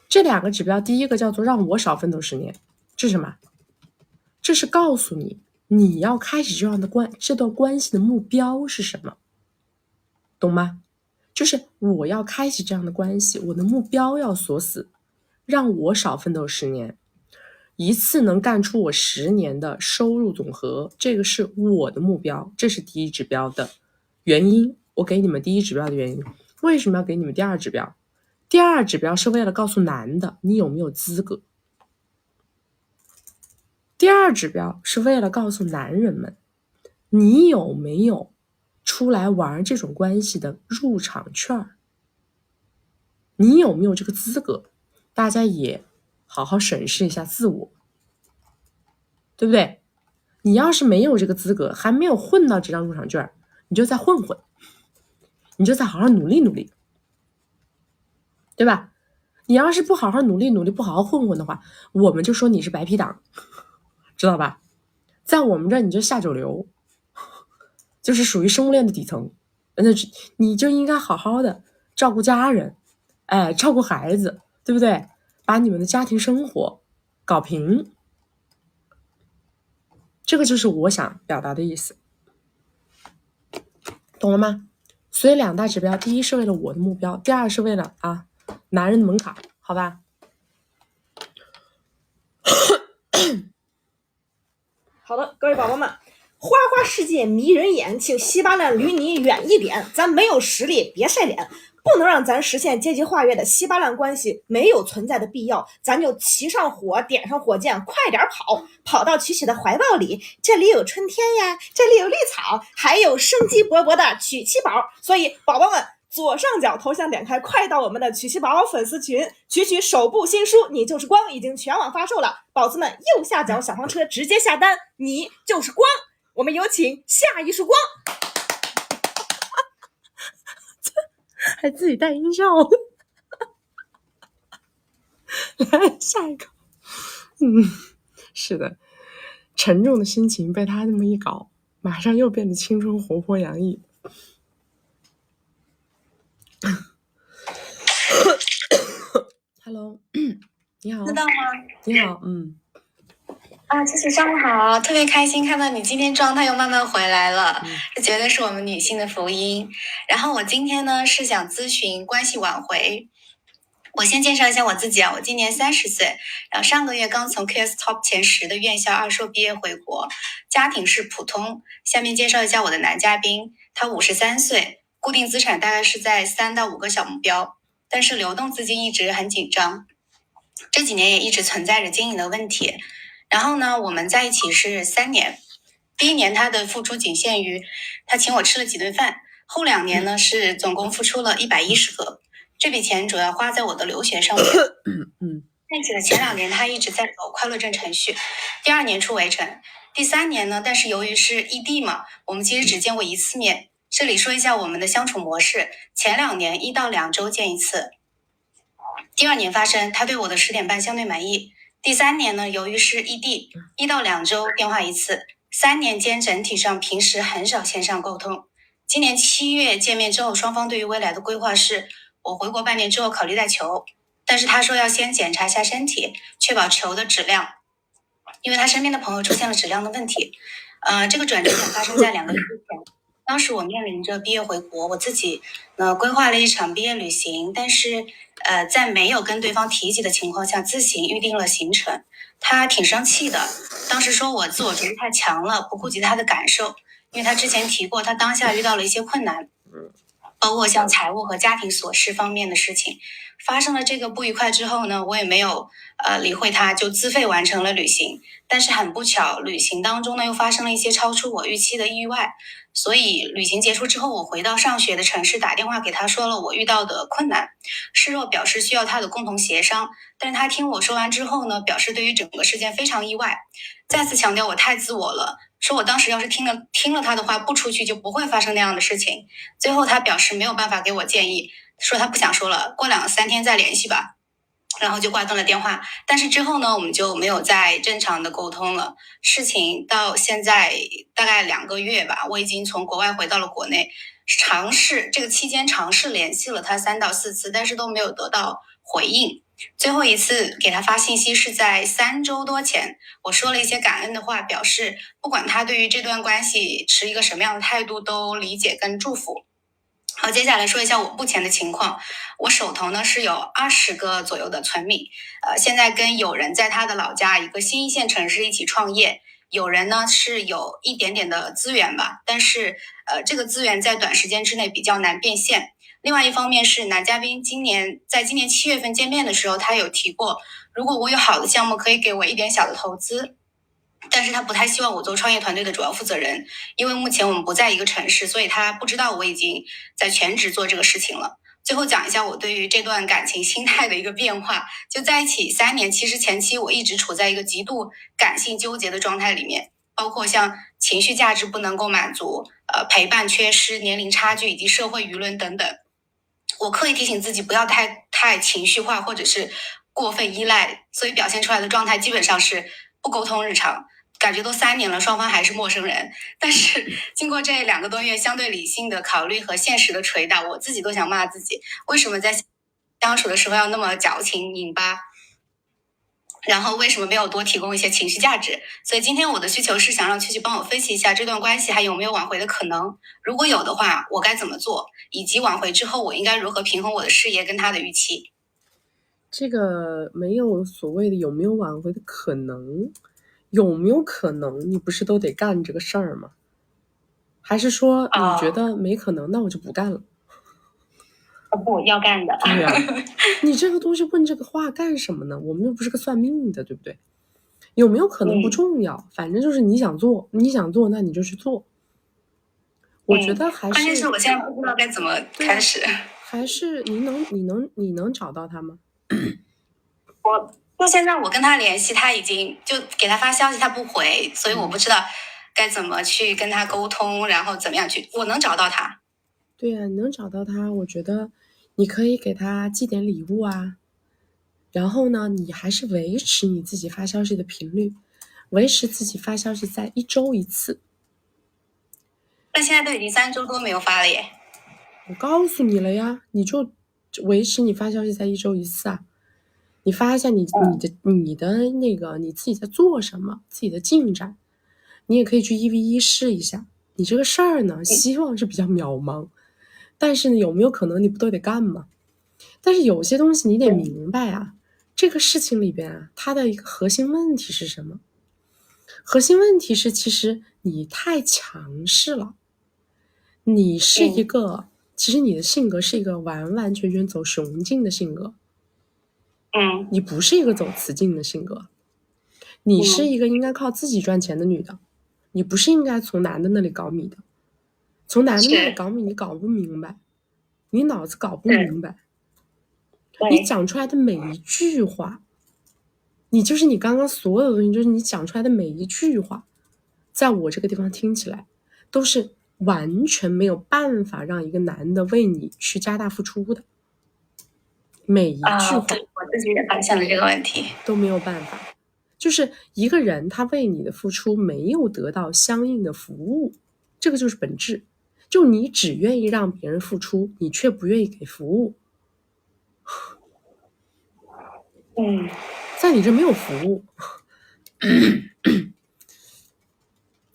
这2个指标，第一个叫做让我少奋斗10年，这是什么？这是告诉你你要开始这段关系的目标是什么，懂吗？就是我要开启这样的关系，我的目标要锁死，让我少奋斗10年，一次能干出我10年的收入总和，这个是我的目标，这是第一指标的原因。我给你们第一指标的原因，为什么要给你们第二指标？第二指标是为了告诉男的你有没有资格，第二指标是为了告诉男人们你有没有出来玩这种关系的入场券，你有没有这个资格？大家也好好审视一下自我，对不对？你要是没有这个资格，还没有混到这张入场券，你就再混混，你就再好好努力努力，对吧？你要是不好好努力努力，不好好混混的话，我们就说你是白皮党，知道吧？在我们这你就下九流，就是属于生物链的底层，那你就应该好好的照顾家人，照顾孩子，对不对？把你们的家庭生活搞平，这个就是我想表达的意思，懂了吗？所以2大指标，第一是为了我的目标，第二是为了男人的门槛，好吧？好的，各位宝宝们，花花世界迷人眼，请稀巴烂离你远一点。咱没有实力，别晒脸，不能让咱实现阶级化月的稀巴烂关系没有存在的必要。咱就骑上火，点上火箭，快点跑到曲曲的怀抱里。这里有春天呀，这里有绿草，还有生机勃勃的曲奇宝。所以，宝宝们，左上角头像点开，快到我们的曲奇宝粉丝群。曲曲首部新书《你就是光》已经全网发售了，宝子们右下角小黄车直接下单，你就是光。我们有请下一束光，还自己带音效。来下一个，是的，沉重的心情被他那么一搞，马上又变得青春活泼洋溢。Hello， 你好，知道吗？你好，其实上午好，特别开心看到你今天状态又慢慢回来了，这绝对是我们女性的福音。然后我今天呢是想咨询关系挽回。我先介绍一下我自己啊，我今年30岁，然后上个月刚从 QS Top 前10的院校2硕毕业回国，家庭是普通。下面介绍一下我的男嘉宾，他53岁，固定资产大概是在3到5个小目标，但是流动资金一直很紧张，这几年也一直存在着经营的问题。然后呢，我们在一起是3年，第1年他的付出仅限于他请我吃了几顿饭，后2年呢是总共付出了110个，这笔钱主要花在我的留学上面。在一起的前2年他一直在走快乐证程序，第2年出围城，第3年呢，但是由于是异地嘛，我们其实只见过1次面。这里说一下我们的相处模式，前2年1到2周见1次，第2年发生他对我的10点半相对满意，第3年呢，由于是异地，1到2周电话1次，3年间整体上平时很少线上沟通。今年7月见面之后，双方对于未来的规划是我回国半年之后考虑再求，但是他说要先检查一下身体，确保球的质量，因为他身边的朋友出现了质量的问题。这个转折点发生在2个月前，当时我面临着毕业回国，我自己呢规划了一场毕业旅行，但是在没有跟对方提及的情况下自行预定了行程。他挺生气的，当时说我自我主义太强了，不顾及他的感受，因为他之前提过他当下遇到了一些困难，包括像财务和家庭琐事方面的事情。发生了这个不愉快之后呢，我也没有理会他，就自费完成了旅行。但是很不巧，旅行当中呢又发生了一些超出我预期的意外，所以旅行结束之后，我回到上学的城市打电话给他，说了我遇到的困难，示弱表示需要他的共同协商。但是他听我说完之后呢，表示对于整个事件非常意外，再次强调我太自我了，说我当时要是听了他的话不出去就不会发生那样的事情。最后他表示没有办法给我建议，说他不想说了，过2-3天再联系吧，然后就挂断了电话。但是之后呢，我们就没有再正常的沟通了。事情到现在大概2个月吧，我已经从国外回到了国内，这个期间尝试联系了他3到4次，但是都没有得到回应。最后一次给他发信息是在3周多前，我说了一些感恩的话，表示不管他对于这段关系持一个什么样的态度，都理解跟祝福。好，接下来说一下我目前的情况。我手头呢是有20个左右的存米，现在跟友人在他的老家一个新1线城市一起创业。友人呢是有一点点的资源吧，但是这个资源在短时间之内比较难变现。另外一方面是男嘉宾在今年7月份见面的时候，他有提过，如果我有好的项目可以给我一点小的投资，但是他不太希望我做创业团队的主要负责人，因为目前我们不在一个城市，所以他不知道我已经在全职做这个事情了。最后讲一下我对于这段感情心态的一个变化。就在一起3年，其实前期我一直处在一个极度感性纠结的状态里面，包括像情绪价值不能够满足，陪伴缺失，年龄差距以及社会舆论等等。我刻意提醒自己不要太情绪化或者是过分依赖，所以表现出来的状态基本上是不沟通日常，感觉都3年了，双方还是陌生人。但是经过这2个多月相对理性的考虑和现实的捶打，我自己都想骂自己，为什么在相处的时候要那么矫情拧巴，然后为什么没有多提供一些情绪价值。所以今天我的需求是想让曲曲帮我分析一下这段关系还有没有挽回的可能，如果有的话我该怎么做，以及挽回之后我应该如何平衡我的事业跟他的预期。这个没有所谓的有没有挽回的可能，有没有可能你不是都得干这个事儿吗？还是说你觉得没可能，那我就不干了？不要干的。对呀，你这个东西问这个话干什么呢？我们又不是个算命的，对不对？有没有可能不重要，反正就是你想做那你就去做。我觉得还是关键是我现在不知道该怎么开始。还是你能找到他吗？就现在我跟他联系，他已经就给他发消息他不回，所以我不知道该怎么去跟他沟通，然后怎么样去我能找到他。对啊，你能找到他，我觉得你可以给他寄点礼物啊，然后呢你还是维持你自己发消息的频率，维持自己发消息在1周1次。但现在都已经3周多没有发了耶。我告诉你了呀，你就维持你发消息在1周1次啊，你发一下你的那个你自己在做什么，自己的进展，你也可以去1v1试一下。你这个事儿呢，希望是比较渺茫，但是呢，有没有可能你不都得干吗？但是有些东西你得明白啊，这个事情里边啊，它的一个核心问题是什么？核心问题是，其实你太强势了。你是一个，其实你的性格是一个完完全全走雄竞的性格。你不是一个走雌竞的性格，你是一个应该靠自己赚钱的女的，你不是应该从男的那里搞米的。从男的那里搞米，你搞不明白，你脑子搞不明白，你讲出来的每一句话，你刚刚所有的东西，就是你讲出来的每一句话，在我这个地方听起来都是完全没有办法让一个男的为你去加大付出的，每一句话，对，我自己也发现了这个问题，都没有办法。就是一个人他为你的付出没有得到相应的服务，这个就是本质。就你只愿意让别人付出，你却不愿意给服务。在你这没有服务。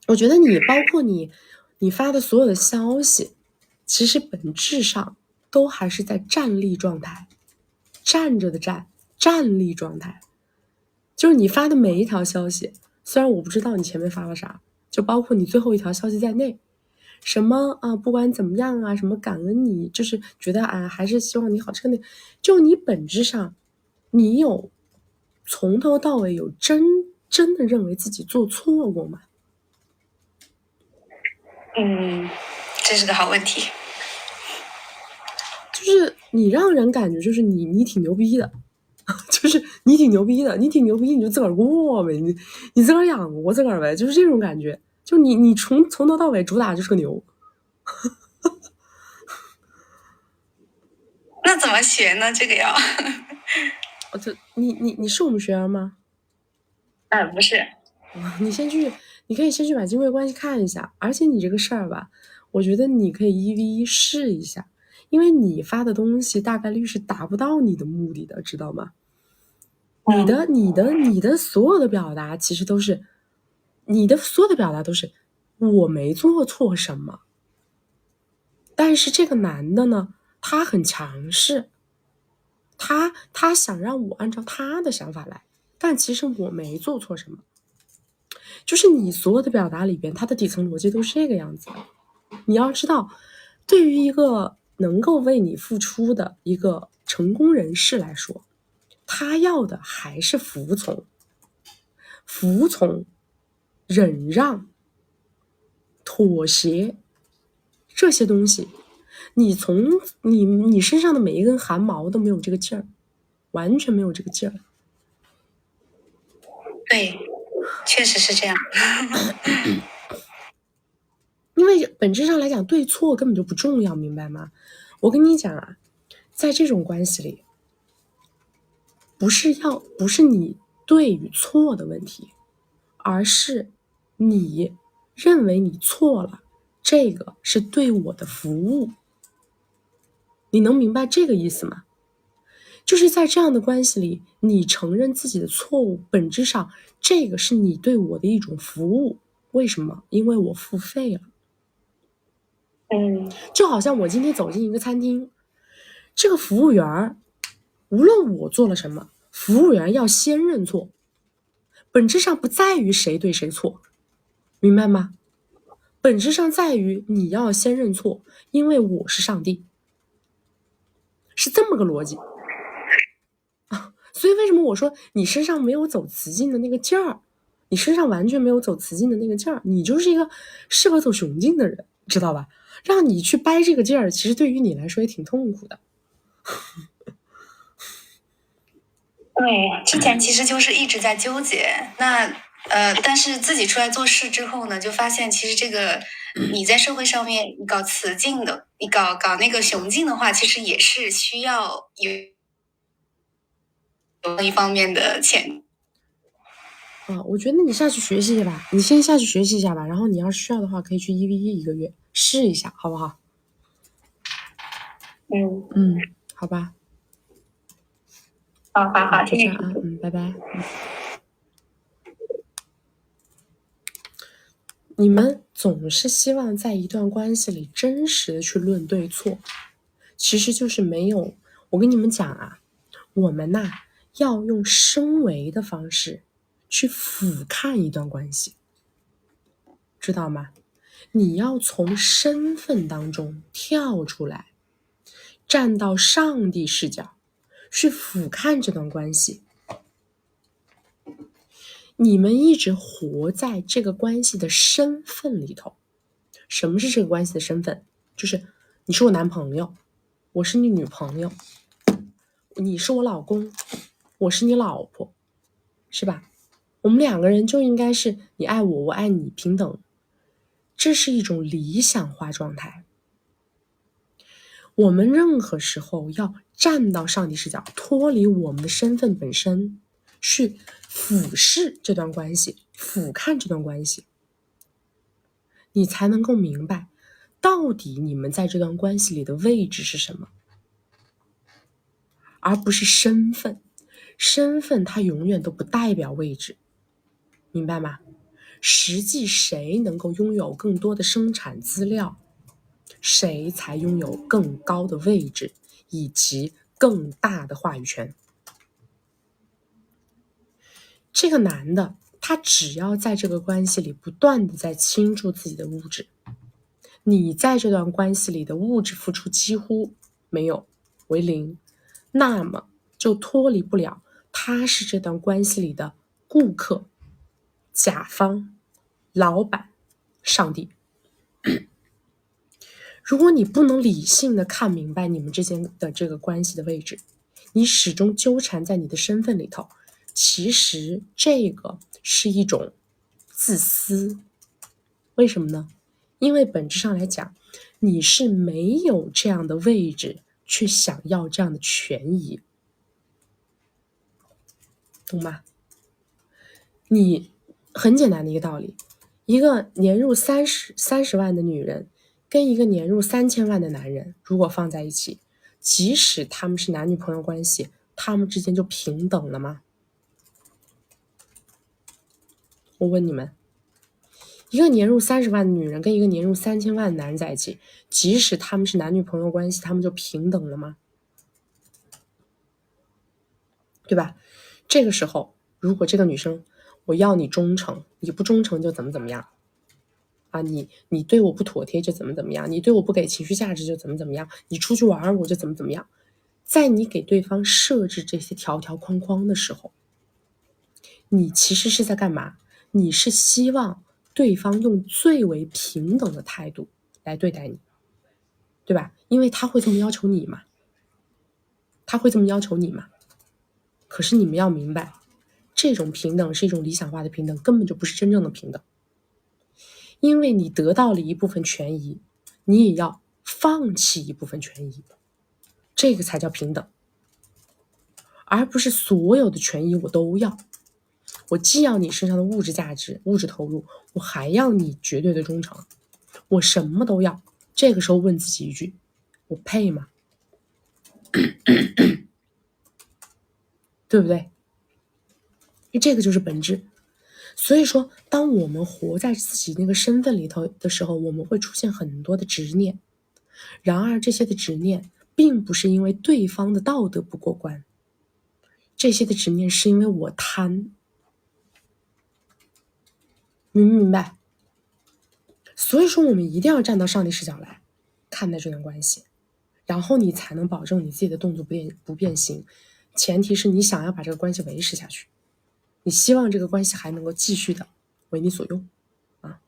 我觉得你包括你发的所有的消息，其实本质上都还是在站立状态，站着的站立状态。就是你发的每一条消息，虽然我不知道你前面发了啥，就包括你最后一条消息在内，什么啊，不管怎么样啊，什么感恩你，就是觉得啊，还是希望你好，这个就你本质上，你有从头到尾有真的认为自己做错过吗？这是个好问题。就是你让人感觉就是你挺牛逼的，就是你挺牛逼的，你就自个儿过呗，你自个儿养活自个儿呗，就是这种感觉。就你从头到尾主打就是个牛。那怎么学呢？这个要你是我们学员吗？不是。你可以先去把金贵关系看一下，而且你这个事儿吧，我觉得你可以1v1试一下，因为你发的东西大概率是达不到你的目的的，知道吗？你的所有的表达其实都是，我没做错什么，但是这个男的呢，他很强势，他想让我按照他的想法来，但其实我没做错什么。就是你所有的表达里边，它的底层逻辑都是这个样子的。你要知道，对于一个能够为你付出的一个成功人士来说，他要的还是服从、忍让、妥协这些东西。你从你身上的每一根汗毛都没有这个劲儿，完全没有这个劲儿。对，确实是这样。因为本质上来讲，对错根本就不重要，明白吗？我跟你讲啊，在这种关系里，不是你对与错的问题，而是你认为你错了，这个是对我的服务。你能明白这个意思吗？就是在这样的关系里，你承认自己的错误，本质上这个是你对我的一种服务。为什么？因为我付费了。就好像我今天走进一个餐厅，这个服务员无论我做了什么，服务员要先认错，本质上不在于谁对谁错，明白吗？本质上在于你要先认错，因为我是上帝，是这么个逻辑。所以为什么我说你身上没有走雌竞的那个劲儿，你身上完全没有走雌竞的那个劲儿，你就是一个适合走雄竞的人，知道吧？让你去掰这个劲儿，其实对于你来说也挺痛苦的。对，之前其实就是一直在纠结。但是自己出来做事之后呢，就发现其实这个你在社会上面你搞雌竞的，你搞那个雄竞的话，其实也是需要有一方面的潜。我觉得你下去学习吧，你先下去学习一下吧，然后你要是需要的话，可以去1v1一个月试一下，好不好？好吧。好，就这样啊，拜拜。你们总是希望在一段关系里真实的去论对错，其实就是没有。我跟你们讲啊，我们要用升维的方式去俯瞰一段关系，知道吗？你要从身份当中跳出来，站到上帝视角去俯瞰这段关系。你们一直活在这个关系的身份里头。什么是这个关系的身份？就是你是我男朋友，我是你女朋友，你是我老公，我是你老婆，是吧？我们两个人就应该是你爱我，我爱你，平等。这是一种理想化状态。我们任何时候要站到上帝视角，脱离我们的身份本身，去俯视这段关系，俯瞰这段关系，你才能够明白到底你们在这段关系里的位置是什么，而不是身份。身份它永远都不代表位置，明白吗？实际谁能够拥有更多的生产资料，谁才拥有更高的位置以及更大的话语权。这个男的他只要在这个关系里不断的在倾注自己的物质，你在这段关系里的物质付出几乎没有为零，那么就脱离不了他是这段关系里的顾客、甲方、老板、上帝。如果你不能理性的看明白你们之间的这个关系的位置，你始终纠缠在你的身份里头，其实这个是一种自私。为什么呢？因为本质上来讲，你是没有这样的位置去想要这样的权益，懂吗？你很简单的一个道理，一个年入30万的女人跟一个年入3000万的男人如果放在一起，即使他们是男女朋友关系，他们之间就平等了吗？我问你们，一个年入30万的女人跟一个年入3000万的男人在一起，即使他们是男女朋友关系，他们就平等了吗？对吧？这个时候如果这个女生，我要你忠诚，你不忠诚就怎么样啊，你对我不妥帖就怎么样，你对我不给情绪价值就怎么样，你出去玩我就怎么样。在你给对方设置这些条条框框的时候，你其实是在干嘛？你是希望对方用最为平等的态度来对待你，对吧？因为他会这么要求你嘛，可是你们要明白，这种平等是一种理想化的平等，根本就不是真正的平等。因为你得到了一部分权益，你也要放弃一部分权益，这个才叫平等，而不是所有的权益我都要。我既要你身上的物质价值、物质投入，我还要你绝对的忠诚，我什么都要。这个时候问自己一句，我配吗？对不对？这个就是本质。所以说当我们活在自己那个身份里头的时候，我们会出现很多的执念。然而这些的执念并不是因为对方的道德不过关，这些的执念是因为我贪。明不明白？所以说我们一定要站到上帝视角来看待这段关系，然后你才能保证你自己的动作不变形。前提是你想要把这个关系维持下去，你希望这个关系还能够继续的为你所用啊。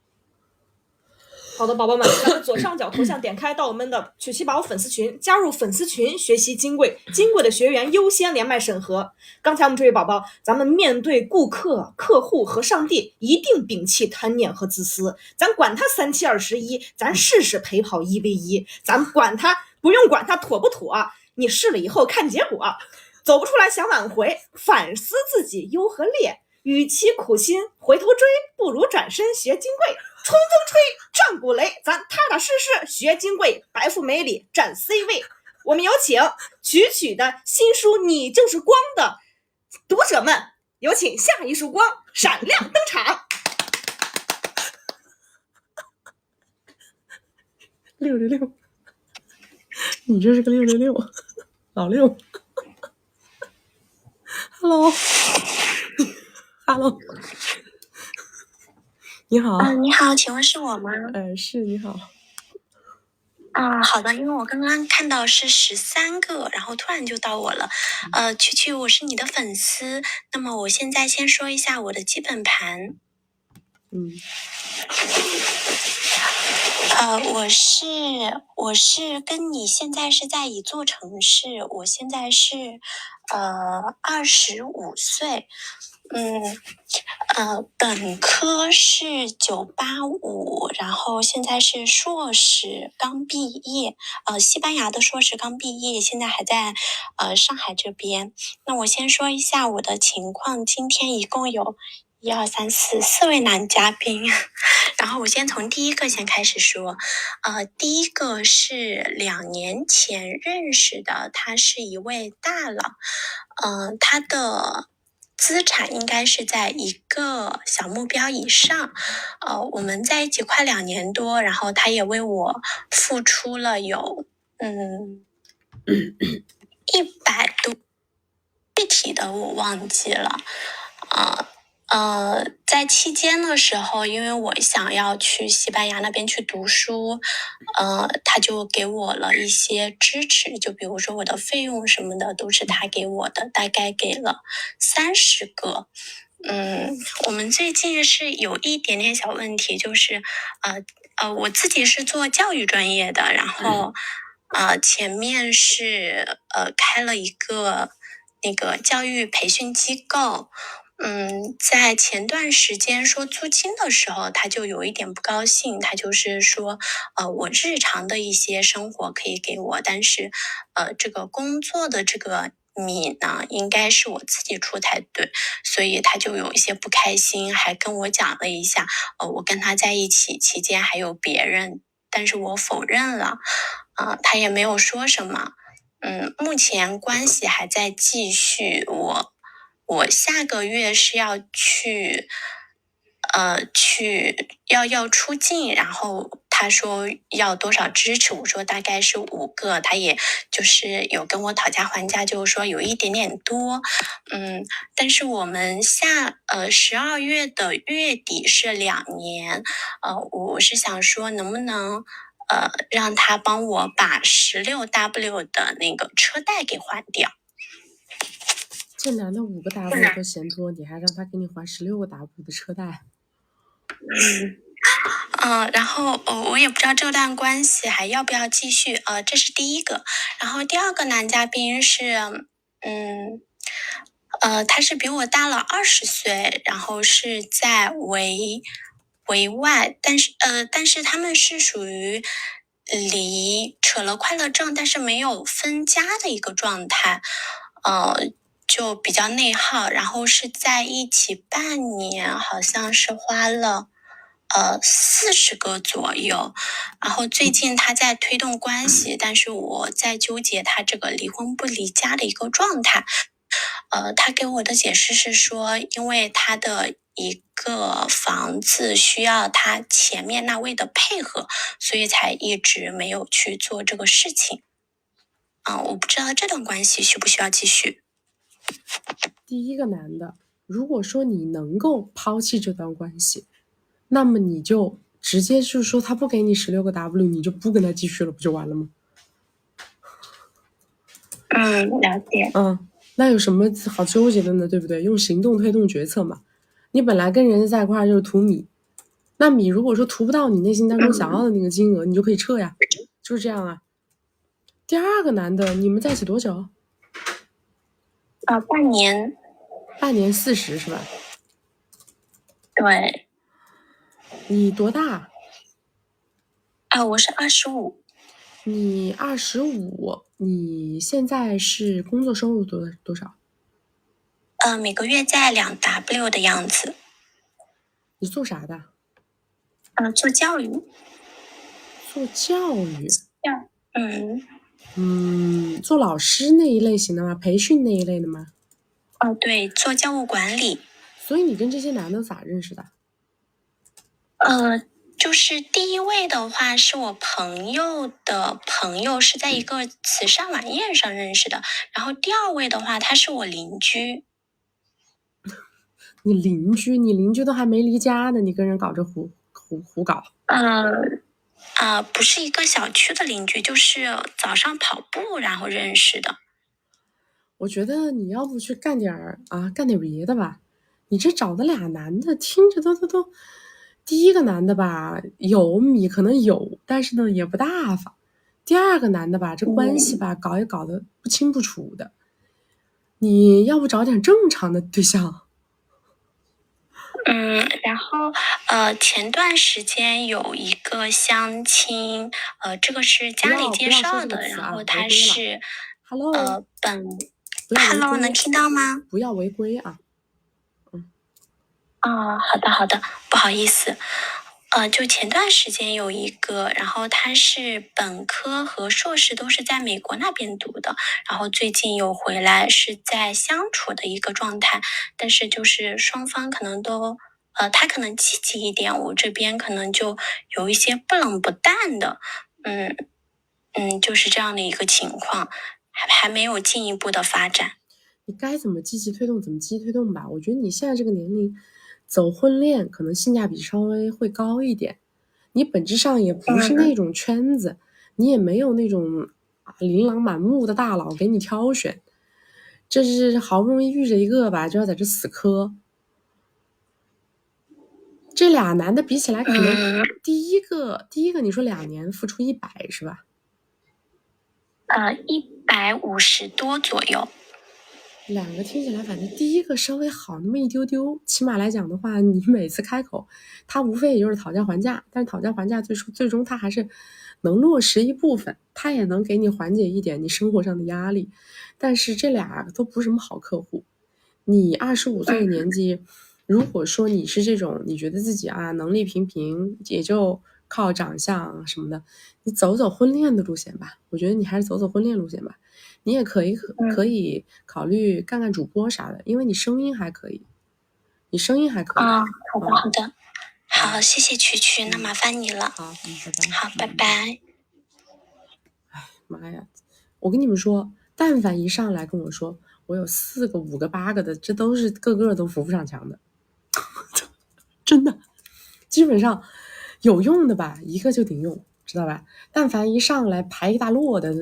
好的，宝宝们，咱们左上角头像点开到我们的曲奇宝粉丝群，加入粉丝群学习金贵的学员优先连麦审核。刚才我们这位宝宝，咱们面对顾客、客户和上帝，一定摒弃贪念和自私。咱管他3721，咱试试陪跑1v1，咱不用管他妥不妥，你试了以后看结果，走不出来想挽回，反思自己优和劣。与其苦心回头追，不如转身学金贵。冲锋吹，战鼓擂，咱踏踏实实学金贵，白富美里占 C 位。我们有请曲的新书《你就是光》的读者们，有请下一束光闪亮登场。666，你这是个666，老六。Hello， Hello， 你好。你好，请问是我吗？是你好。好的，因为我刚刚看到是13个，然后突然就到我了。曲曲，我是你的粉丝，那么我现在先说一下我的基本盘。我是跟你现在是在一座城市，我现在是25岁，本科是985，然后现在是硕士刚毕业，西班牙的硕士刚毕业，现在还在上海这边。那我先说一下我的情况，今天一共有1、2、3、4位男嘉宾，然后我先从第一个先开始说，第一个是2年前认识的，他是一位大佬，他的资产应该是在1个小目标以上，我们在一起快2年多，然后他也为我付出了有100多，具体的我忘记了，在期间的时候，因为我想要去西班牙那边去读书，他就给我了一些支持，就比如说我的费用什么的都是他给我的，大概给了30个。我们最近是有一点点小问题，就是我自己是做教育专业的，然后前面是开了一个那个教育培训机构。在前段时间说租金的时候，他就有一点不高兴，他就是说，我日常的一些生活可以给我，但是，这个工作的这个米呢，应该是我自己出才对，所以他就有一些不开心，还跟我讲了一下，我跟他在一起期间还有别人，但是我否认了，他也没有说什么，目前关系还在继续，我下个月是要去要出境，然后他说要多少支持，我说大概是5个，他也就是有跟我讨价还价，就是说有一点点多，但是我们12月的月底是2年，我是想说能不能让他帮我把16W 的那个车贷给还掉。这男的5个 W 都嫌多，你还让他给你还16个 W 的车贷？然后我也不知道这段关系还要不要继续，这是第一个。然后第二个男嘉宾是，他是比我大了20岁，然后是在维外，但是他们是属于离扯了快乐证，但是没有分家的一个状态，就比较内耗，然后是在一起半年，好像是花了40个左右，然后最近他在推动关系，但是我在纠结他这个离婚不离家的一个状态。他给我的解释是说，因为他的一个房子需要他前面那位的配合，所以才一直没有去做这个事情。我不知道这段关系需不需要继续。第一个男的，如果说你能够抛弃这段关系，那么你就直接就是说他不给你16个 W， 你就不跟他继续了，不就完了吗？了解。那有什么好纠结的呢？对不对？用行动推动决策嘛。你本来跟人家在一块儿就是图米，那米如果说图不到你内心当中想要的那个金额，你就可以撤呀，就是这样啊。第二个男的，你们在一起多久？半年。半年40是吧？对。你多大？我是25。你25，你现在是工作收入多少？每个月在2W 的样子。你做啥的？做教育。做教育？做老师那一类型的吗？培训那一类的吗？对，做教务管理。所以你跟这些男的咋认识的？就是第一位的话是我朋友的朋友，是在一个慈善晚宴上认识的，然后第二位的话他是我邻居。你邻居都还没离家呢，你跟人搞这胡搞。不是一个小区的邻居，就是早上跑步然后认识的。我觉得你要不去干点别的吧。你这找的俩男的，听着都，第一个男的吧有米可能有，但是呢也不大方。第二个男的吧，这关系吧搞也搞得不清不楚的。你要不找点正常的对象？然后前段时间有一个相亲，这个是家里介绍的，然后他是Hello， Hello 能听到吗？不要违规啊。好的，不好意思。就前段时间有一个，然后他是本科和硕士都是在美国那边读的，然后最近有回来，是在相处的一个状态，但是就是双方可能都，他可能积极一点，我这边可能就有一些不冷不淡的，就是这样的一个情况，还没有进一步的发展。你该怎么积极推动怎么积极推动吧。我觉得你现在这个年龄走婚恋可能性价比稍微会高一点，你本质上也不是那种圈子，你也没有那种琳琅满目的大佬给你挑选，这是好不容易遇着一个吧，就要在这死磕。这俩男的比起来，可能第一个你说2年付出100是吧？150多左右。两个听起来，反正第一个稍微好那么一丢丢。起码来讲的话，你每次开口，他无非也就是讨价还价，但是讨价还价最终他还是能落实一部分，他也能给你缓解一点你生活上的压力。但是这俩都不是什么好客户。你25岁的年纪，如果说你是这种，你觉得自己能力平平，也就靠长相什么的，你走婚恋的路线吧。我觉得你还是走婚恋路线吧。你也可以考虑干主播啥的，因为你声音还可以，好的，好，谢谢曲，那麻烦你了。好，拜拜。好，拜拜。哎妈呀，我跟你们说，但凡一上来跟我说我有4个、5个、8个的，这都是个个都扶不上墙的，真的，基本上有用的吧，一个就顶用。知道吧？但凡一上来排一大摞的，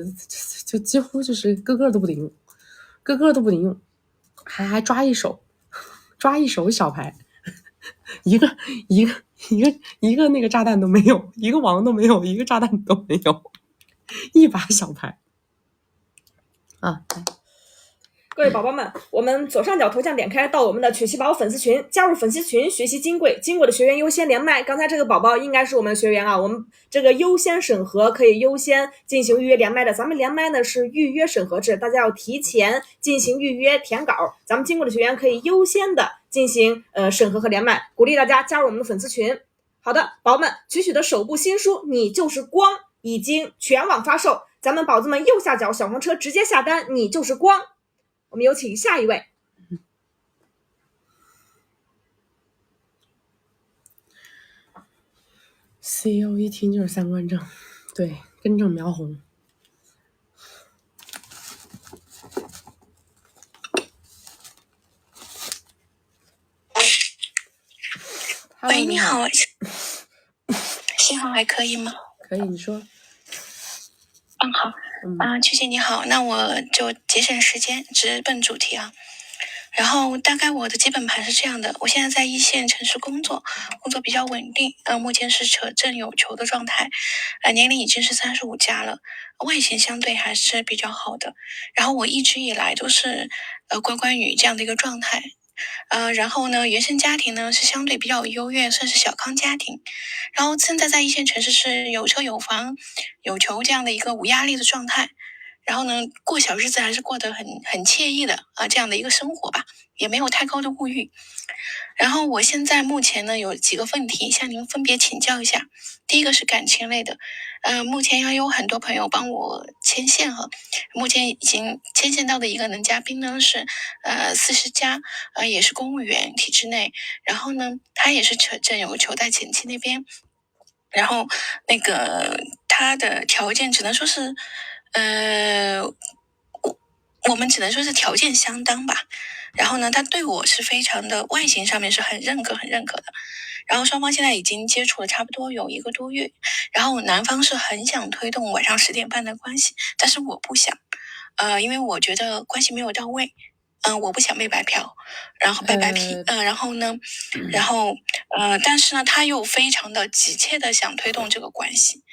就几乎就是个个都不顶用，个个都不顶用，还抓一手小牌，一个那个炸弹都没有，一个王都没有，一个炸弹都没有，一把小牌啊！各位宝宝们，我们左上角头像点开到我们的曲奇宝粉丝群，加入粉丝群学习金贵的学员优先连麦。刚才这个宝宝应该是我们的学员啊，我们这个优先审核可以优先进行预约连麦的。咱们连麦呢是预约审核制，大家要提前进行预约填稿，咱们金贵的学员可以优先的进行审核和连麦，鼓励大家加入我们的粉丝群。好的，宝宝们，曲的首部新书《你就是光》已经全网发售，咱们宝子们右下角小黄车直接下单，你就是光。我们有请下一位。CEO 一听就是3观正，对，根正苗红。喂，你好，信号还可以吗？可以，你说。好。曲姐你好，那我就节省时间，直奔主题啊。然后大概我的基本盘是这样的，我现在在1线城市工作比较稳定，目前是扯正有球的状态，年龄已经是35加了，外形相对还是比较好的。然后我一直以来都是乖乖女这样的一个状态。然后呢，原生家庭呢是相对比较优越，算是小康家庭。然后现在在1线城市是有车有房有球这样的一个无压力的状态。然后呢，过小日子还是过得很惬意的这样的一个生活吧，也没有太高的物欲。然后我现在目前呢有几个问题向您分别请教一下。第一个是感情类的，目前也有很多朋友帮我牵线哈，目前已经牵线到的一个男嘉宾呢是40加，也是公务员体制内，然后呢他也是扯正有球在前期那边，然后那个他的条件只能说是我们只能说是条件相当吧。然后呢，他对我是非常的外形上面是很认可的。然后双方现在已经接触了差不多有1个多月，然后男方是很想推动晚上10点半的关系，但是我不想，因为我觉得关系没有到位，我不想被白嫖，然后白嫖，但是呢，他又非常的急切的想推动这个关系。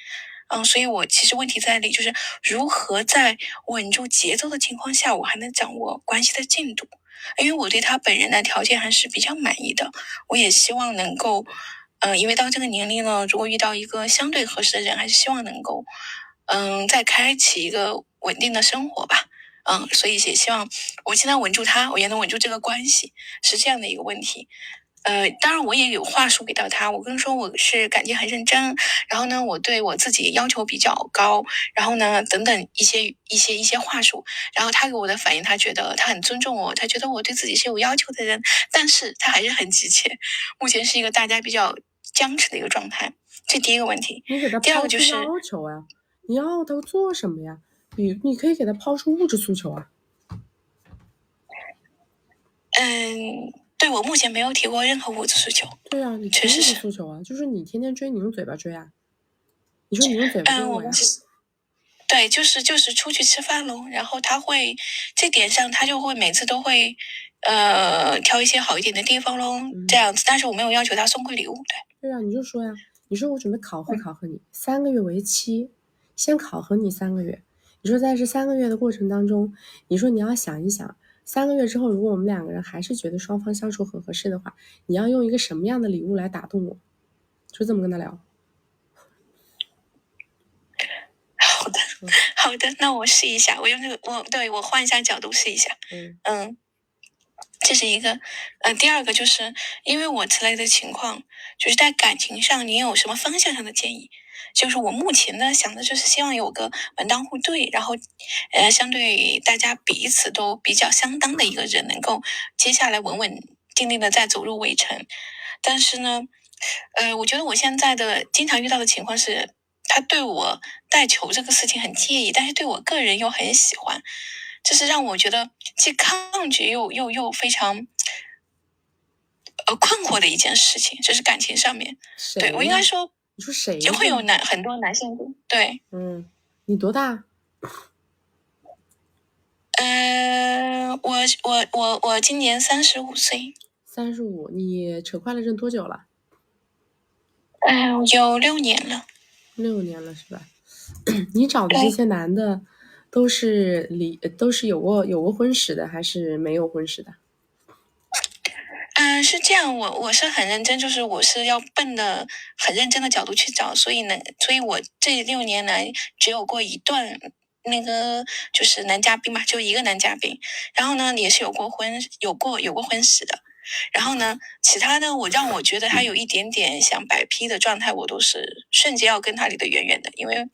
所以我其实问题在这里，就是如何在稳住节奏的情况下，我还能掌握关系的进度。因为我对他本人的条件还是比较满意的，我也希望能够，因为到这个年龄了，如果遇到一个相对合适的人，还是希望能够，再开启一个稳定的生活吧。所以也希望我现在稳住他，我也能稳住这个关系，是这样的一个问题。当然我也有话术给到他，我跟他说我是感情很认真，然后呢，我对我自己要求比较高，然后呢，等等一些话术，然后他给我的反应，他觉得他很尊重我，他觉得我对自己是有要求的人，但是他还是很急切，目前是一个大家比较僵持的一个状态，这第一个问题。你给他抛出要求啊，你要他做什么呀？你可以给他抛出物质诉求啊。对，我目前没有提过任何物质诉求。对啊，你提物质诉求啊，就是你天天追，你用嘴巴追啊。你说你用嘴巴追我呀？对，就是出去吃饭喽，然后他会这点上，他就会每次都会挑一些好一点的地方喽，这样子。但是我没有要求他送回礼物，对啊，你就说呀，你说我准备考核你，3个月为期，先考核你3个月。你说在这3个月的过程当中，你说你要想一想，3个月之后，如果我们2个人还是觉得双方相处很合适的话，你要用一个什么样的礼物来打动我？就这么跟他聊。好的，那我试一下，我用这个，我换一下角度试一下。这是一个，第二个就是因为我之类的情况，就是在感情上你有什么方向上的建议？就是我目前呢想的就是希望有个门当户对，然后相对大家彼此都比较相当的一个人，能够接下来稳稳定定的再走入围城。但是呢，我觉得我现在的经常遇到的情况是，他对我带球这个事情很介意，但是对我个人又很喜欢。这是让我觉得既抗拒又非常困惑的一件事情，这是感情上面。对，我应该说，你说谁就会有很多男性对。你多大？我今年35岁。35，你扯快乐证多久了？有6年了。6年了是吧？你找的这些男的都是有过婚史的，还是没有婚史的？是这样，我是很认真，就是我是要奔的很认真的角度去找，所以我这6年来只有过一段那个就是男嘉宾嘛，就一个男嘉宾，然后呢也是有过婚史的，然后呢其他的让我觉得他有一点点想摆劈的状态，我都是瞬间要跟他离得远远的，因为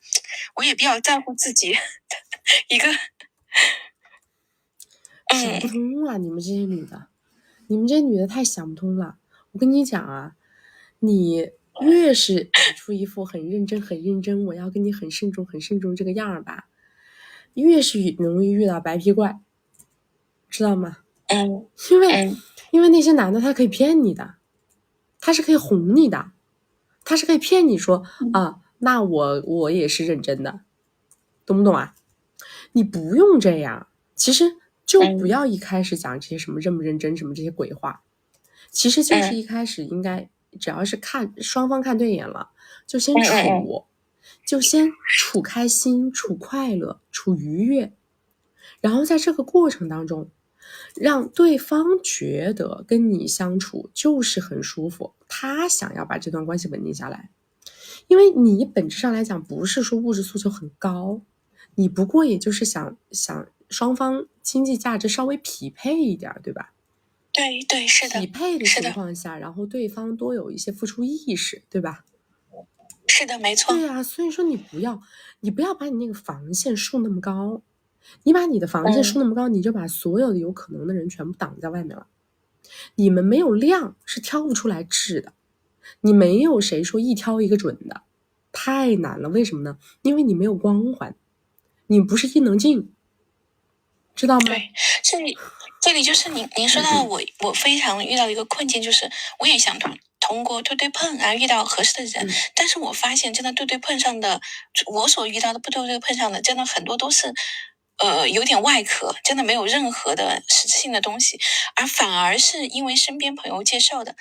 我也比较在乎自己一个想不通啊，你们这些女的太想不通了。我跟你讲啊，你越是摆出一副很认真，我要跟你很慎重这个样儿吧，越是容易遇到白皮怪，知道吗？因为那些男的他可以骗你的，他是可以哄你的，他是可以骗你说啊，那我也是认真的，懂不懂啊？你不用这样，其实就不要一开始讲这些什么认不认真什么这些鬼话，其实就是一开始应该只要是双方看对眼了，就先处开心，处快乐，处愉悦，然后在这个过程当中让对方觉得跟你相处就是很舒服，他想要把这段关系稳定下来。因为你本质上来讲不是说物质诉求很高，你不过也就是想双方经济价值稍微匹配一点，对吧？对，是的。匹配的情况下，然后对方多有一些付出意识，对吧？是的，没错。对啊，所以说你不要把你那个防线竖那么高，你把你的防线竖那么高，你就把所有的有可能的人全部挡在外面了。你们没有量是挑不出来质的，你没有谁说一挑一个准的，太难了。为什么呢？因为你没有光环，你不是伊能静，知道吗？对，这里就是您说到我非常遇到一个困境，就是我也想通过对碰，然后遇到合适的人，但是我发现真的对碰上的，我所遇到的不对碰上的，真的很多都是有点外壳，真的没有任何的实质性的东西，而反而是因为身边朋友介绍的，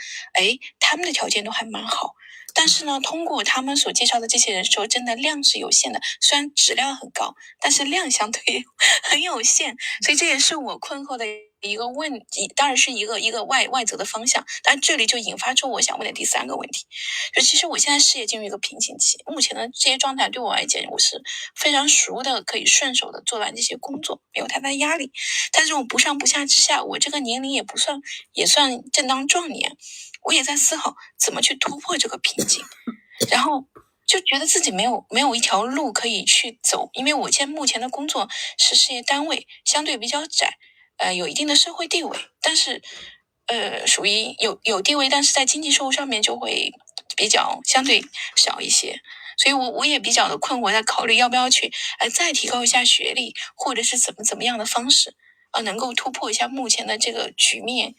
他们的条件都还蛮好。但是呢，通过他们所介绍的这些人说，真的量是有限的，虽然质量很高，但是量相对很有限，所以这也是我困惑的一个问题，当然是一个外则的方向，但这里就引发出我想问的第三个问题，就其实我现在事业进入一个瓶颈期，目前的这些状态对我来讲，我是非常熟的，可以顺手的做完这些工作，没有太大压力，但是这种不上不下之下，我这个年龄也算正当壮年。我也在思考怎么去突破这个瓶颈，然后就觉得自己没有一条路可以去走，因为我现在目前的工作是事业单位，相对比较窄，有一定的社会地位，但是属于有地位，但是在经济收入上面就会比较相对少一些，所以我也比较的困惑，在考虑要不要去再提高一下学历，或者是怎么样的方式能够突破一下目前的这个局面。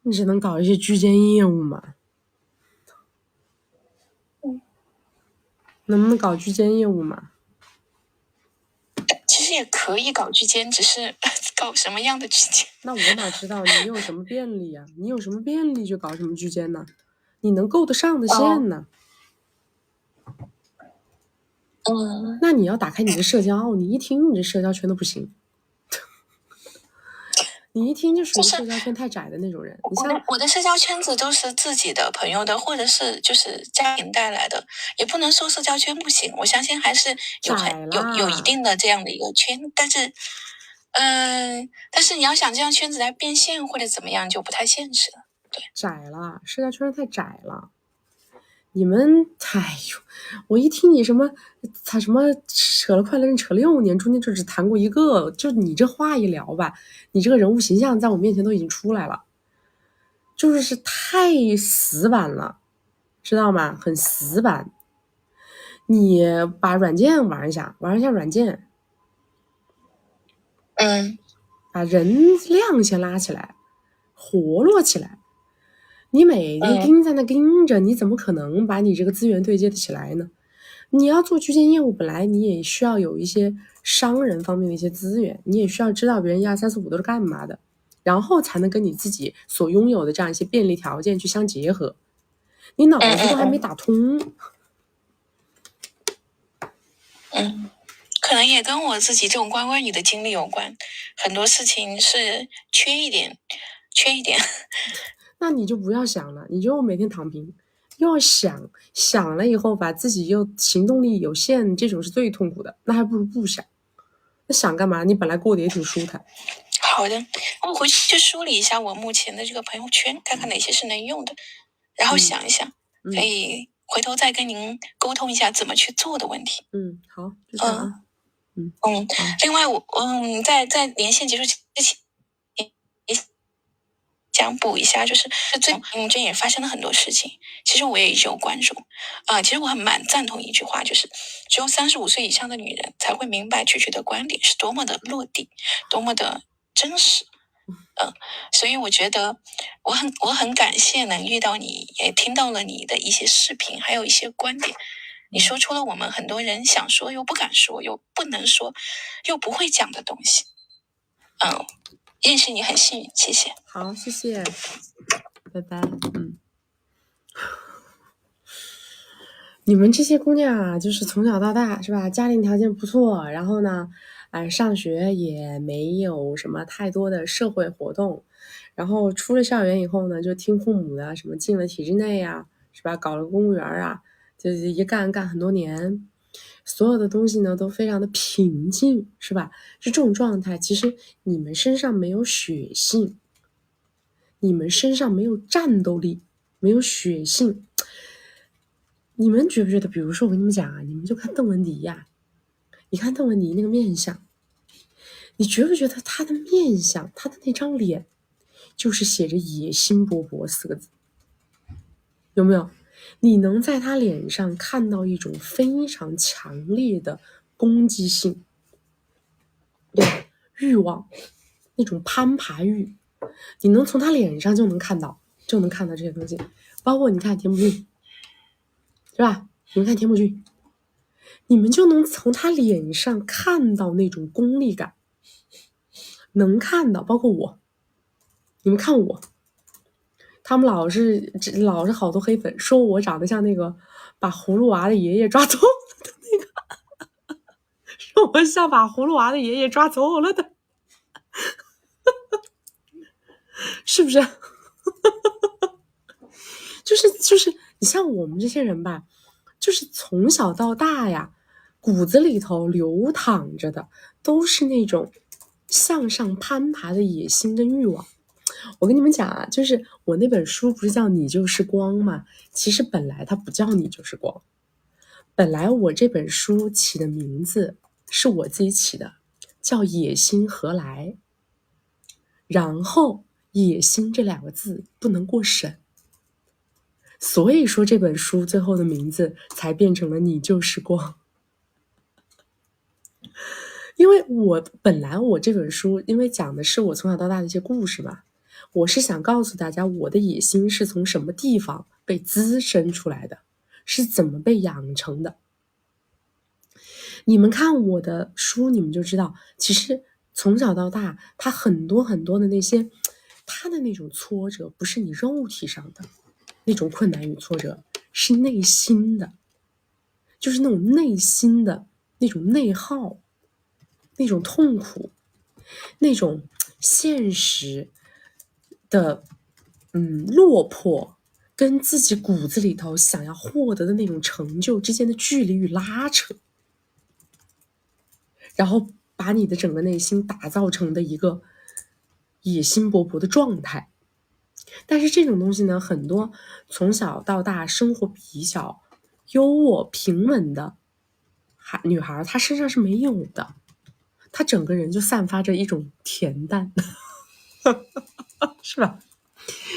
你只能搞一些居间业务嘛？能不能搞居间业务嘛？其实也可以搞居间，只是搞什么样的居间？那我哪知道你有什么便利呀？你有什么便利就搞什么居间呢？你能够得上的线呢？那你要打开你的社交，你一听你这社交圈都不行。你一听就属于社交圈太窄的那种人。你像我的社交圈子都是自己的朋友的，或者是就是家庭带来的，也不能说社交圈不行，我相信还是有一定的这样的一个圈，但是你要想这样圈子来变现或者怎么样，就不太现实了。对，窄了，社交圈太窄了。你们，哎呦，我一听你什么扯了快乐人扯6年，中间就只谈过一个，就你这话一聊吧，你这个人物形象在我面前都已经出来了，就是太死板了，知道吗？很死板。你把软件玩一下软件，把人量先拉起来，活络起来。你每天盯在那盯着，你怎么可能把你这个资源对接的起来呢？你要做居间业务，本来你也需要有一些商人方面的一些资源，你也需要知道别人1、2、3、4、5都是干嘛的，然后才能跟你自己所拥有的这样一些便利条件去相结合。你脑子都还没打通。可能也跟我自己这种乖乖女的经历有关，很多事情是缺一点。那你就不要想了，你就每天躺平，又要想了以后把自己又行动力有限，这种是最痛苦的，那还不如不想。那想干嘛？你本来过得也挺舒坦。好的，我回去梳理一下我目前的这个朋友圈，看看哪些是能用的，然后想一想，可以回头再跟您沟通一下怎么去做的问题。好，就这样啊。另外在连线结束之前，想补一下，就是最近这也发生了很多事情，其实我也一直有关注其实我蛮赞同一句话，就是只有35岁以上的女人才会明白曲曲的观点是多么的落地，多么的真实。所以我觉得我很感谢能遇到你，也听到了你的一些视频，还有一些观点。你说出了我们很多人想说又不敢说，又不能说，又不会讲的东西。认识你很幸运，谢谢。好，谢谢，拜拜。你们这些姑娘啊，就是从小到大是吧，家庭条件不错，然后呢上学也没有什么太多的社会活动，然后出了校园以后呢，就听父母的，什么进了体制内啊，是吧，搞了公务员啊，就一干很多年，所有的东西呢都非常的平静，是吧？是这种状态。其实你们身上没有血性，你们身上没有战斗力，没有血性。你们觉不觉得，比如说我跟你们讲啊，你们就看邓文迪呀，你看邓文迪那个面相，你觉不觉得他的面相，他的那张脸就是写着野心勃勃4个字？有没有？你能在他脸上看到一种非常强烈的攻击性，对，欲望，那种攀爬欲，你能从他脸上就能看到这些东西。包括你看田朴珺，是吧？你们看田朴珺，你们就能从他脸上看到那种功利感，能看到。包括我，你们看我，他们老是好多黑粉说我长得像那个把葫芦娃的爷爷抓走了的那个，说我像把葫芦娃的爷爷抓走了的，是不是？就是你像我们这些人吧，就是从小到大呀，骨子里头流淌着的都是那种向上攀爬的野心跟欲望。我跟你们讲啊，就是我那本书不是叫你就是光吗？其实本来它不叫你就是光，本来我这本书起的名字是我自己起的，叫野心何来，然后野心这2个字不能过审，所以说这本书最后的名字才变成了你就是光。因为本来我这本书因为讲的是我从小到大的一些故事嘛，我是想告诉大家我的野心是从什么地方被滋生出来的，是怎么被养成的。你们看我的书你们就知道，其实从小到大他很多很多的那些他的那种挫折不是你肉体上的那种困难与挫折，是内心的，就是那种内心的那种内耗，那种痛苦，那种现实的落魄，跟自己骨子里头想要获得的那种成就之间的距离与拉扯，然后把你的整个内心打造成的一个野心勃勃的状态。但是这种东西呢，很多从小到大生活比较优渥平稳的女孩她身上是没有的，她整个人就散发着一种恬淡是吧？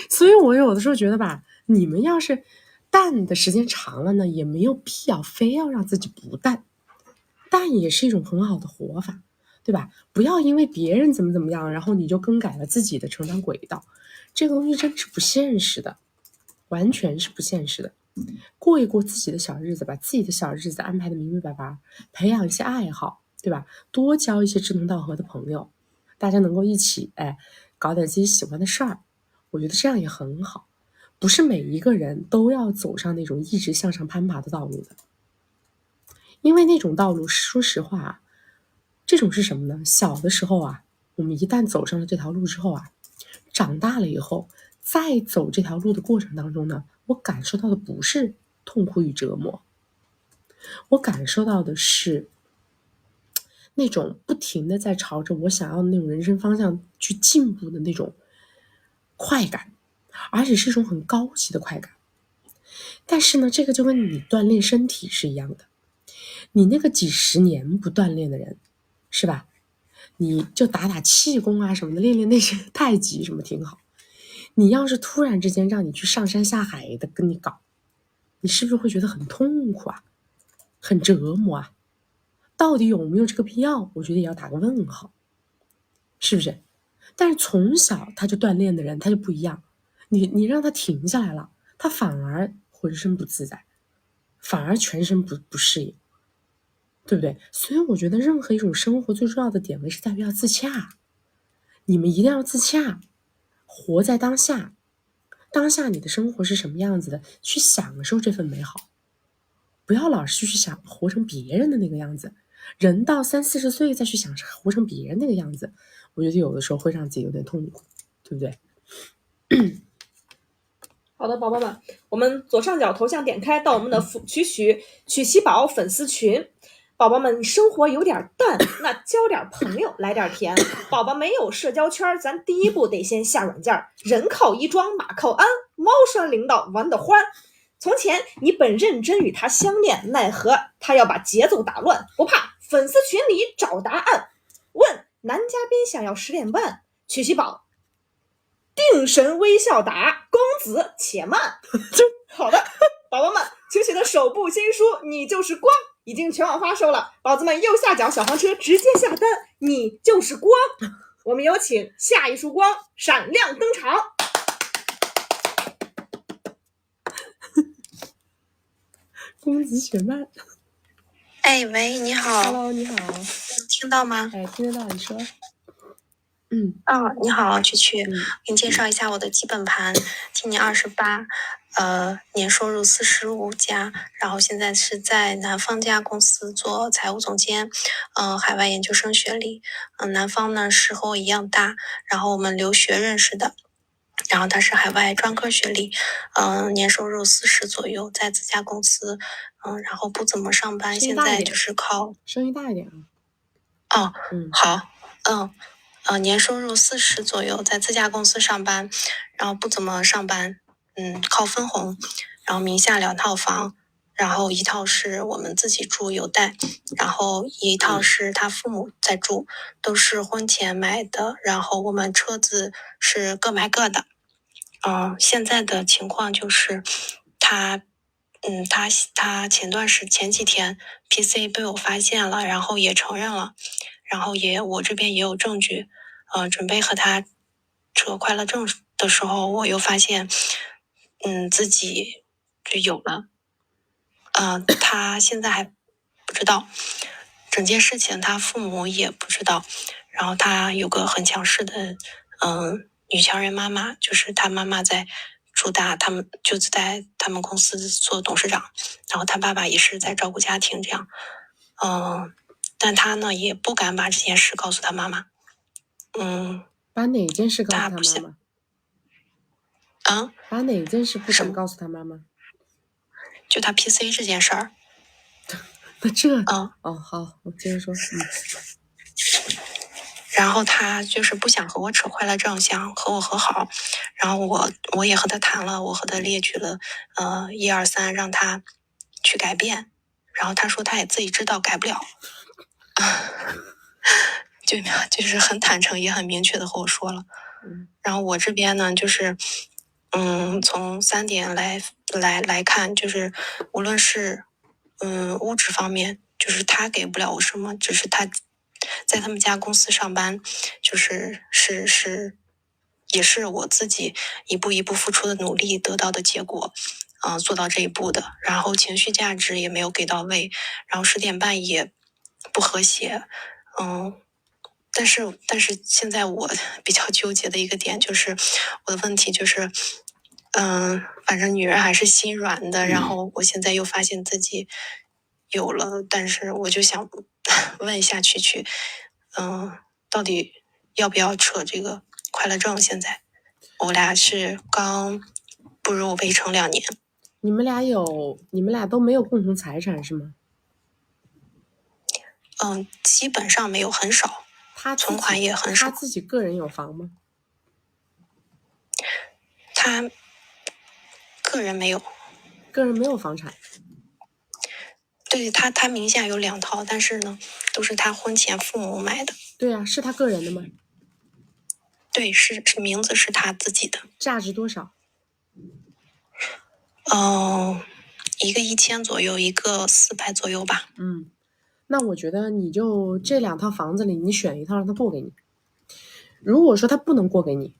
所以我有的时候觉得吧，你们要是淡的时间长了呢，也没有必要非要让自己不淡，淡也是一种很好的活法，对吧？不要因为别人怎么样，然后你就更改了自己的成长轨道，这个东西真是不现实的，完全是不现实的。过一过自己的小日子，把自己的小日子安排的明明白白，培养一些爱好，对吧？多交一些志同道合的朋友，大家能够一起搞点自己喜欢的事儿，我觉得这样也很好。不是每一个人都要走上那种一直向上攀爬的道路的，因为那种道路说实话啊，这种是什么呢？小的时候啊，我们一旦走上了这条路之后啊，长大了以后再走这条路的过程当中呢，我感受到的不是痛苦与折磨，我感受到的是那种不停的在朝着我想要的那种人生方向去进步的那种快感，而且是一种很高级的快感。但是呢，这个就跟你锻炼身体是一样的，你那个几十年不锻炼的人，是吧？你就打打气功啊什么的，练练那些太极什么挺好。你要是突然之间让你去上山下海的跟你搞，你是不是会觉得很痛苦啊，很折磨啊？到底有没有这个必要？我觉得也要打个问号，是不是？但是从小他就锻炼的人，他就不一样。你让他停下来了，他反而浑身不自在，反而全身不适应，对不对？所以我觉得任何一种生活最重要的点位是在于要自洽。你们一定要自洽，活在当下，当下你的生活是什么样子的，去享受这份美好，不要老是去想活成别人的那个样子。人到30-40岁再去想活成别人那个样子，我觉得有的时候会让自己有点痛苦，对不对？好的，宝宝们，我们左上角头像点开到我们的曲奇宝粉丝群。宝宝们，你生活有点淡，那交点朋友来点甜。宝宝没有社交圈，咱第一步得先下软件，人靠衣装，马靠鞍，猫拴领导玩得欢。从前你本认真与他相恋，奈何他要把节奏打乱，不怕，粉丝群里找答案。问男嘉宾想要10点半，曲奇宝定神微笑答，公子且慢。好的，宝宝们，曲曲的首部新书《你就是光》已经全网发售了，宝子们右下角小黄车直接下单，你就是光。我们有请下一束光闪亮登场。公子雪漫哎，喂，你好，Hello，你好，能听到吗？哎，听得到，你说，你好，曲曲，嗯给你介绍一下我的基本盘，今年28，年收入45加，然后现在是在南方这家公司做财务总监，海外研究生学历，南方呢是和我一样大，然后我们留学认识的。然后他是海外专科学历，年收入40左右，在这家公司，然后不怎么上班，现在就是靠声音大一点哦，嗯，好，年收入40左右，在这家公司上班，然后不怎么上班，靠分红，然后名下2套房，然后一套是我们自己住有贷，然后一套是他父母在住，都是婚前买的，然后我们车子是各买各的。现在的情况就是他前几天 PC 被我发现了，然后也承认了，然后我这边也有证据，准备和他扯快乐证的时候，我又发现，自己就有了，他现在还不知道，整件事情他父母也不知道，然后他有个很强势的，女强人妈妈，就是他妈妈在驻大，他们就在他们公司做董事长，然后他爸爸也是在照顾家庭这样，但他呢也不敢把这件事告诉他妈妈，把哪件事告诉他妈妈？把哪件事不敢告诉他妈妈？就他 PC 这件事儿。那这，好，我接着说，然后他就是不想和我扯坏了账，想和我和好。然后我也和他谈了，我和他列举了1、2、3，让他去改变。然后他说他也自己知道改不了，就是很坦诚也很明确的和我说了。然后我这边呢，就是从3点来看，就是无论是物质方面，就是他给不了我什么，只是他在他们家公司上班，就是也是我自己一步一步付出的努力得到的结果，做到这一步的。然后情绪价值也没有给到位，然后10点半也不和谐，但是现在我比较纠结的一个点就是我的问题就是，反正女人还是心软的，然后我现在又发现自己有了，但是我就想问一下曲曲，到底要不要扯这个快乐证？现在我俩是刚步入围城2年。你们俩都没有共同财产是吗？基本上没有，很少。他存款也很少。他自己个人有房吗？他个人没有。个人没有房产。对，他名下有2套，但是呢，都是他婚前父母买的。对啊，是他个人的吗？对，是名字是他自己的。价值多少？一个1000左右，一个400左右吧。那我觉得你就这2套房子里，你选一套让他过给你。如果说他不能过给你，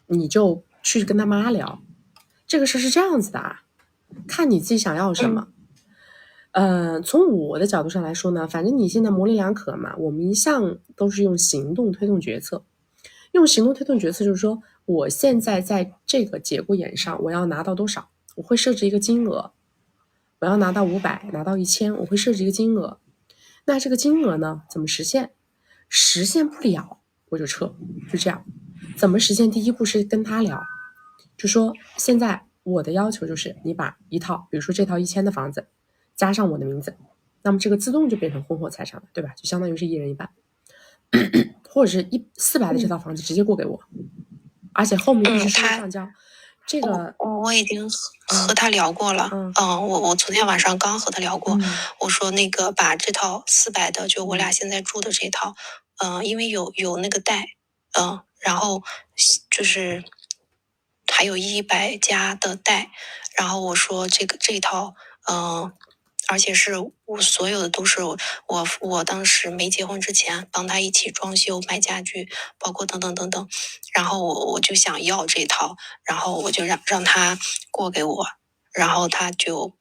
你就去跟他妈聊。这个事是这样子的啊，看你自己想要什么。从我的角度上来说呢，反正你现在模棱两可嘛，我们一向都是用行动推动决策。用行动推动决策就是说，我现在在这个节骨眼上，我要拿到多少，我会设置一个金额。我要拿到500，拿到1000，我会设置一个金额。那这个金额呢，怎么实现？实现不了我就撤，就这样。怎么实现？第一步是跟他聊，就说现在我的要求就是你把一套，比如说这套1000的房子加上我的名字，那么这个自动就变成婚后财产了，对吧？就相当于是1人1半，或者是400的这套房子直接过给我，而且后面必须收入上交。这个我已经和他聊过了，我昨天晚上刚和他聊过，我说那个把这套400的，就我俩现在住的这套，因为有那个贷，然后就是还有100加的贷，然后我说这一套，而且是我所有的都是我当时没结婚之前帮他一起装修买家具，包括等等等等，然后我就想要这套，然后我就让他过给我，然后他就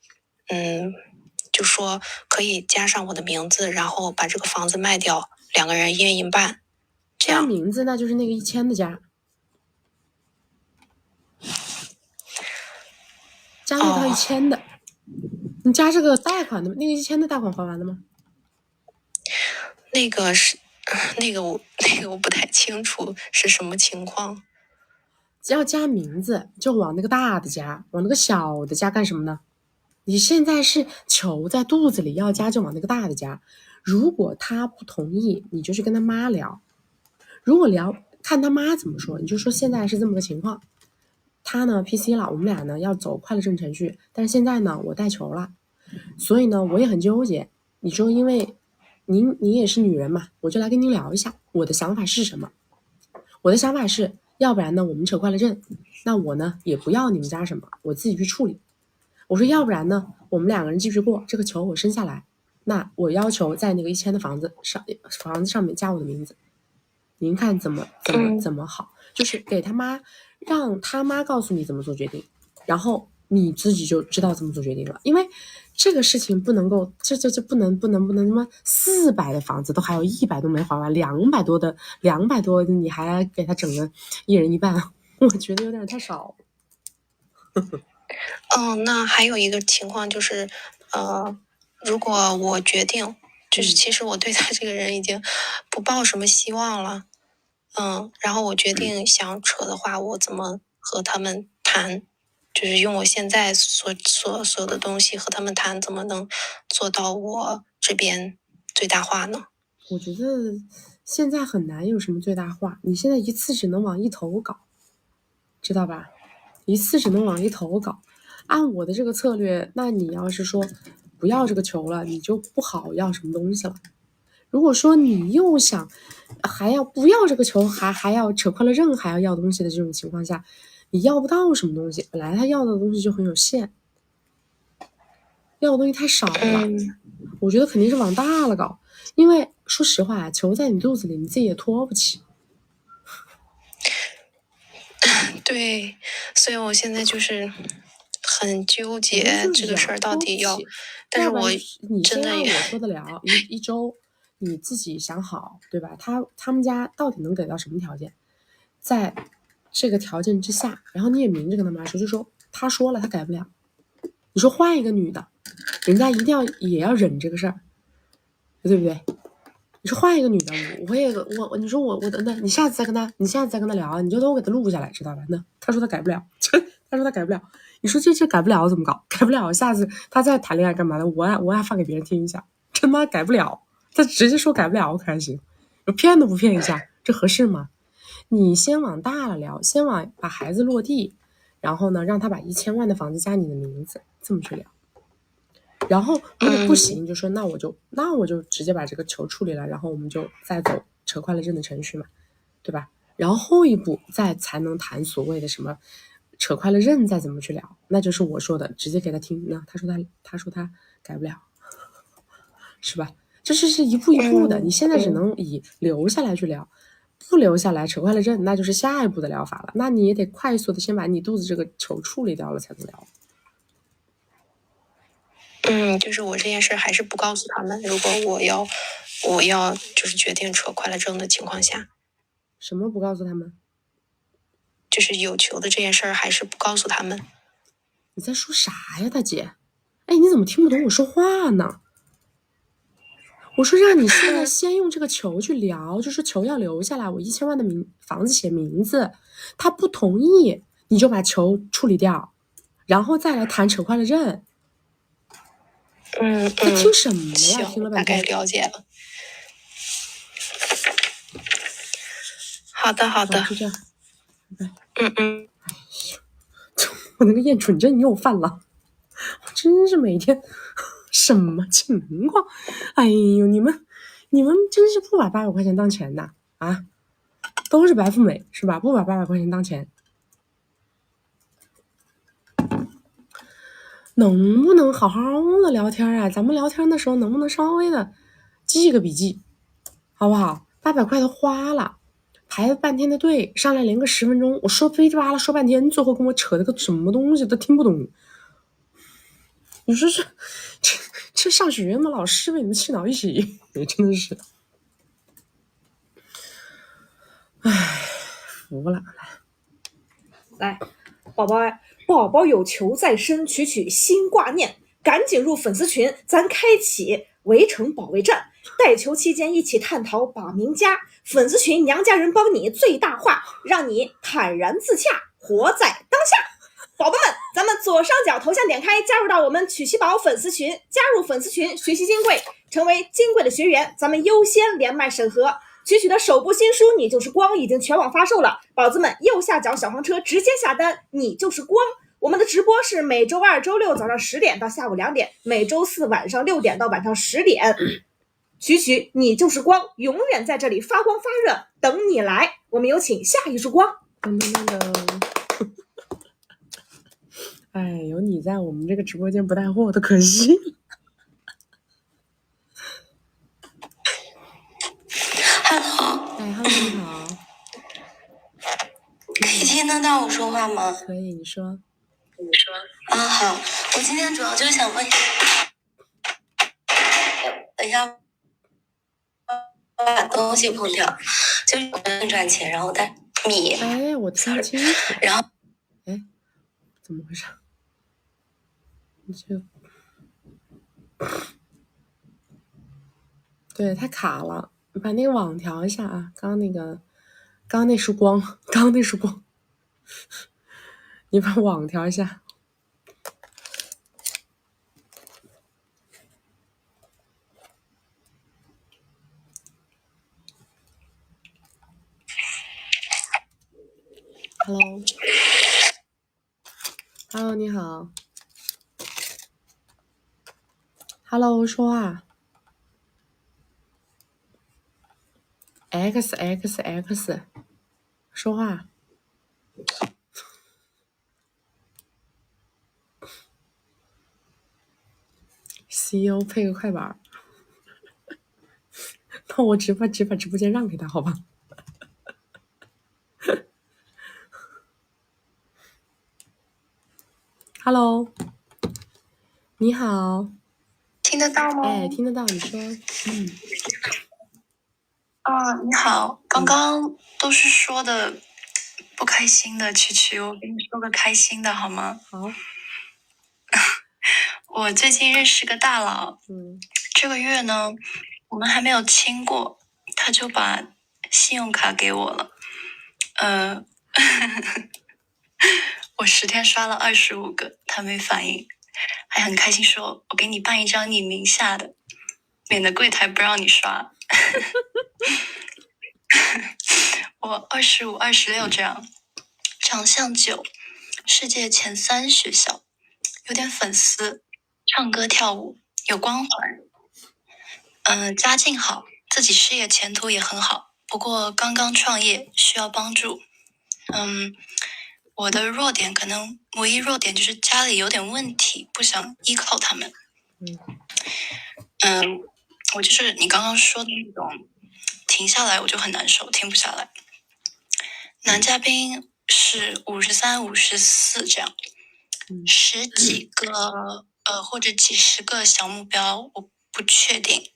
就说可以加上我的名字，然后把这个房子卖掉，2个人一人一半，这加样。名字那就是那个1000的加，加那套1000的。你加这个贷款的那个1000的贷款还完了吗？那个我不太清楚是什么情况。要加名字就往那个大的加，往那个小的加干什么呢？你现在是球在肚子里，要加就往那个大的加。如果他不同意，你就去跟他妈聊。如果聊看他妈怎么说，你就说现在是这么个情况，他呢 PC 了，我们俩呢要走快乐正程序，但是现在呢我带球了，所以呢我也很纠结。你说因为您也是女人嘛，我就来跟您聊一下我的想法是什么。我的想法是，要不然呢我们扯快乐证，那我呢也不要你们家什么，我自己去处理。我说要不然呢我们2个人继续过，这个球我生下来，那我要求在那个1000的房子上面加我的名字，您看怎么好，就是给他妈，让他妈告诉你怎么做决定，然后你自己就知道怎么做决定了。因为这个事情不能够，这不能什么400的房子都还有100都没还完，200多你还给他整个一人一半，我觉得有点太少。那还有一个情况就是，如果我决定，就是其实我对他这个人已经不抱什么希望了，然后我决定想扯的话，我怎么和他们谈？就是用我现在所有的东西和他们谈，怎么能做到我这边最大化呢？我觉得现在很难有什么最大化，你现在一次只能往一头搞，知道吧？一次只能往一头搞。按我的这个策略，那你要是说不要这个球了，你就不好要什么东西了。如果说你又想还要不要这个球，还要扯快乐证，还要东西的这种情况下，你要不到什么东西，本来他要的东西就很有限，要的东西太少了。我觉得肯定是往大了搞，因为说实话，球在你肚子里，你自己也拖不起。对，所以我现在就是很纠结这个事儿到底要，但是我你先让真的也我说得了一周，你自己想好，对吧？他们家到底能给到什么条件，在这个条件之下，然后你也明着跟他妈说，就说他说了他改不了，你说换一个女的，人家一定也要忍这个事儿，对不对？你说换一个女的，你说我那你下次再跟他聊，你就都给他录下来，知道吧？那他说他改不了，他说他改不了，你说这改不了怎么搞？改不了，下次他再谈恋爱干嘛的？我还发给别人听一下，他妈改不了，他直接说改不了可还行？骗都不骗一下，这合适吗？你先往大了聊，先往把孩子落地，然后呢，让他把1000万的房子加你的名字，这么去聊。然后如果不行，就说那我就直接把这个球处理了，然后我们就再走扯快乐证的程序嘛，对吧？然后后一步才能谈所谓的什么扯快乐证，再怎么去聊，那就是我说的，直接给他听。那他说他改不了，是吧？这是一步一步的，你现在只能以留下来去聊，不留下来扯快乐证，那就是下一步的疗法了。那你也得快速的先把你肚子这个球处理掉了才能聊。就是我这件事还是不告诉他们。如果我要就是决定扯快乐证的情况下，什么不告诉他们？就是有球的这件事还是不告诉他们。你在说啥呀，大姐？哎，你怎么听不懂我说话呢？我说让你现在先用这个球去聊，就是球要留下来，我1000万的房子写名字，他不同意，你就把球处理掉，然后再来谈扯快乐证。他听什么呀？听了半天，大概了解了。好的，就这样。我那个厌蠢症又犯了，我真是每天什么情况？哎呦，你们真是不把800块钱当钱呐啊！都是白富美是吧？不把800块钱当钱。能不能好好的聊天啊？咱们聊天的时候能不能稍微的记个笔记，好不好？800块都花了，排半天的队，上来连个10分钟，我说飞巴拉说半天，最后跟我扯了个什么东西都听不懂。你说这上学院吗？老师为你们气恼一起，真的是，唉，服了。来，宝宝有求在身，曲心挂念，赶紧入粉丝群，咱开启围城保卫战。带球期间一起探讨把名家，粉丝群娘家人帮你最大化，让你坦然自洽，活在当下。宝宝们，咱们左上角头像点开，加入到我们曲奇宝粉丝群，加入粉丝群学习金贵，成为金贵的学员，咱们优先连麦审核。曲的首部新书《你就是光》已经全网发售了，宝子们右下角小黄车直接下单，你就是光。我们的直播是每周2、周6早上10点到下午2点，每周4晚上6点到晚上10点。曲你就是光，永远在这里发光发热，等你来。我们有请下一束光。噔噔噔噔。哎，有你在我们这个直播间不带货的可惜。Hello， 哎 ，Hello， 你好。可以听得到我说话吗？可以，你说。啊，好，我今天主要就是想问，等一下，把东西碰掉，就是我能赚钱，然后带米。哎，我听不清楚。然后，哎，怎么回事？你这，对，它卡了，你把那个网调一下啊。刚刚那束光，你把网调一下。Hello， 你好。Hello， 说话。XX， 说话。CEO 配个快板。那我只把直播间让给他，好吧？Hello， 你好。听得到吗？哎，听得到，你说。你好，刚刚都是说的不开心的，曲，我跟你说个开心的好吗？好。我最近认识个大佬，这个月呢，我们还没有亲过，他就把信用卡给我了，我10天刷了25个，他没反应，还很开心说，我给你办一张你名下的，免得柜台不让你刷。我25、26这样，长相9，世界前3学校，有点粉丝，唱歌跳舞，有光环，家境好，自己事业前途也很好，不过刚刚创业需要帮助。我的弱点可能唯一弱点就是家里有点问题，不想依靠他们。我就是你刚刚说的那种停下来我就很难受，停不下来。男嘉宾是53、54这样，10几个或者几十个小目标，我不确定。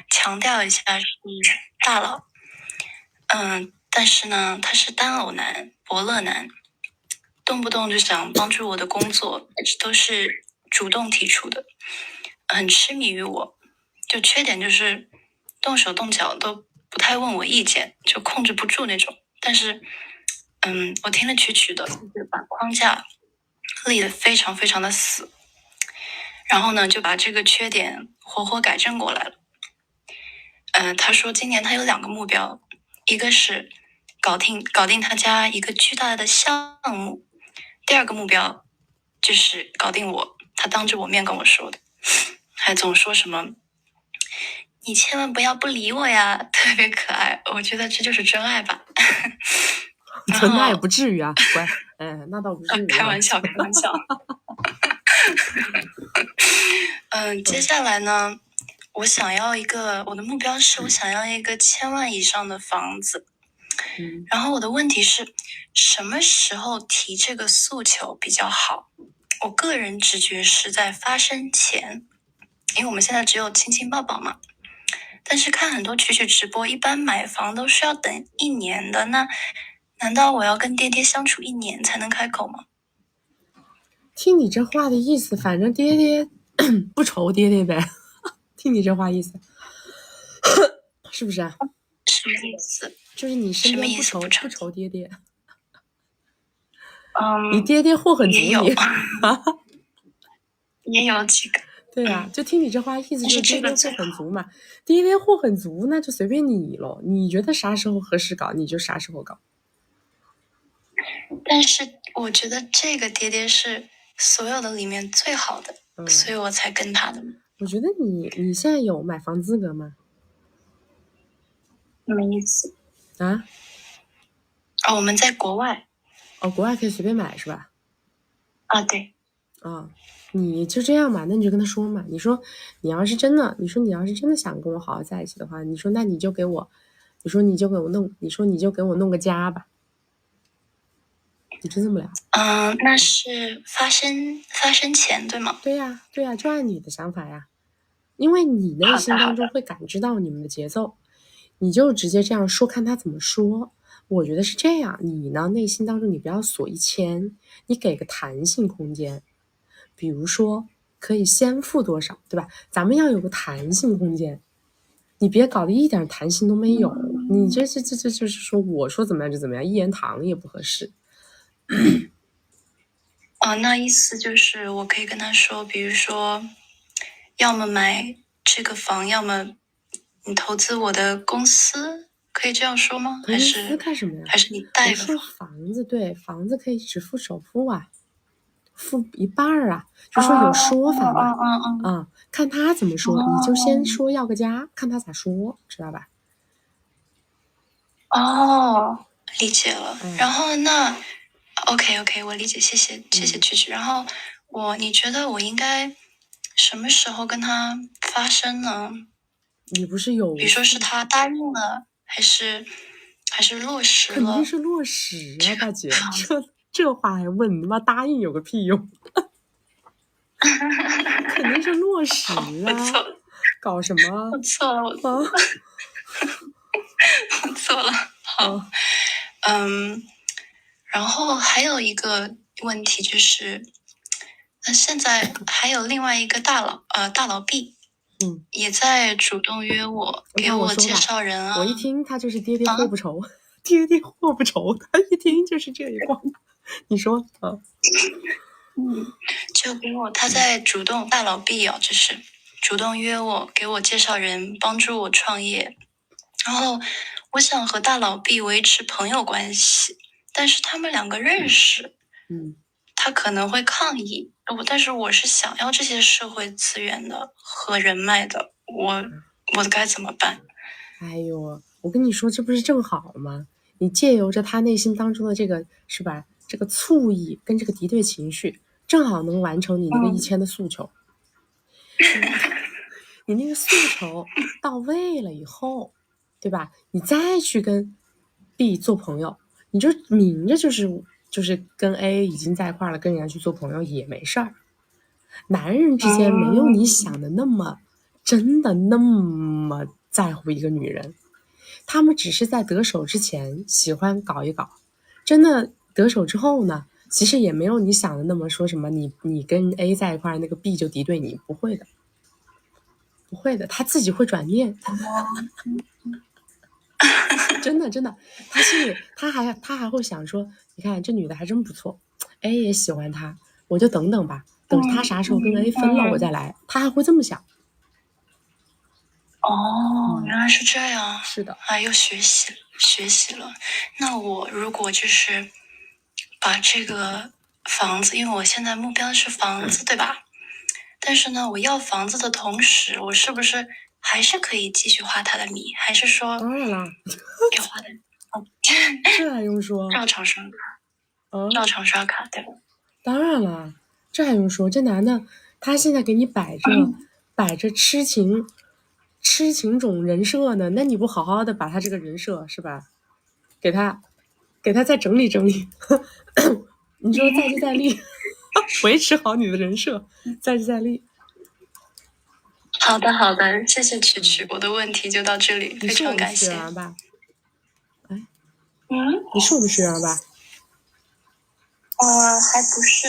强调一下是大佬，但是呢，他是单偶男、伯乐男，动不动就想帮助我的工作，都是主动提出的，很痴迷于我。就缺点就是动手动脚都不太问我意见，就控制不住那种。但是，我听了曲的，就是把框架立得非常非常的死，然后呢，就把这个缺点活活改正过来了。他说今年他有2个目标，一个是搞定他家一个巨大的项目，第2个目标就是搞定我，他当着我面跟我说的，还总说什么你千万不要不理我呀，特别可爱，我觉得这就是真爱吧。那也不至于啊，乖，那倒不至于。开玩笑。接下来呢，我想要我的目标是我想要一个1000万以上的房子。然后我的问题是，什么时候提这个诉求比较好？我个人直觉是在发生前，因为我们现在只有亲亲抱抱嘛。但是看很多曲曲直播，一般买房都是要等1年的，那难道我要跟爹爹相处1年才能开口吗？听你这话的意思，反正爹爹不愁爹爹呗。听你这话意思，是不是啊？什么意思？就是你身边不愁爹爹。你你爹爹货很足，也有你也有几个。对啊，就听你这话意思，就是爹爹货很足嘛。爹爹货很足，那就随便你咯。你觉得啥时候合适搞，你就啥时候搞。但是我觉得这个爹爹是所有的里面最好的，所以我才跟他的。我觉得你现在有买房资格吗？什么意思啊？我们在国外。国外可以随便买是吧？对。你就这样嘛，那你就跟他说嘛。你说你要是真的想跟我好好在一起的话，你说那你就给我弄个家吧。你就这么聊。那是发生前对吗？对呀，就按你的想法呀。因为你内心当中会感知到你们的节奏，你就直接这样说，看他怎么说。我觉得是这样，你呢内心当中你不要锁一千，你给个弹性空间。比如说可以先付多少，对吧？咱们要有个弹性空间，你别搞得一点弹性都没有。你这就是说我说怎么样就怎么样，一言堂也不合适。那意思就是我可以跟他说，比如说要么买这个房，要么你投资我的公司，可以这样说吗？投资干什么呀？还是你贷个房？房子，对，房子可以只付首付啊，付一半啊，就说有说法嘛。看他怎么说，你就先说要个家，看他咋说，知道吧？理解了。然后那 OK， 我理解，谢谢曲曲。然后你觉得我应该什么时候跟他发生呢？你不是有，比如说是他答应了，还是落实了？肯定是落实啊，大姐，这话还问，他妈答应有个屁用？肯定是落实啊！搞什么？我错了，我错了。好，然后还有一个问题就是，现在还有另外一个大佬 B，也在主动约我，给我介绍人啊。我一听他就是爹爹货不愁，爹爹货不愁，他一听就是这一挂。你说啊？就给我，他在大佬 B 就是主动约我，给我介绍人，帮助我创业。然后我想和大佬 B 维持朋友关系，但是他们2个认识，他可能会抗议。但是我是想要这些社会资源的和人脉的，我该怎么办？哎呦，我跟你说，这不是正好吗？你借由着他内心当中的这个是吧？这个醋意跟这个敌对情绪，正好能完成你那个1000的诉求。你那个诉求到位了以后，对吧？你再去跟 B 做朋友，你就明着就是跟 A 已经在一块了，跟人家去做朋友也没事儿。男人之间没有你想的那么真的那么在乎一个女人，他们只是在得手之前喜欢搞一搞，真的得手之后呢，其实也没有你想的那么说什么你跟 A 在一块，那个 B 就敌对你，不会的，不会的，他自己会转念。真的，他心里他还会想说，你看这女的还真不错 ，A 也喜欢她，我就等等吧，等他啥时候跟 A 分了我再来，他还会这么想。原来是这样。是的。又学习了。那我如果就是把这个房子，因为我现在目标是房子，对吧？但是呢，我要房子的同时，我是不是还是可以继续花他的米？还是说当然啦，给花的这还用说？照常刷卡，照常刷卡，对吧？当然啦，这还用说？这男的他现在给你摆着痴情种人设呢，那你不好好的把他这个人设是吧，给他再整理整理，你说再接再厉，维持好你的人设，再接再厉。好的好的，谢谢曲曲，我的问题就到这里，非你是我们常感谢。学员吧？哎，你是我们学员吧？还不是，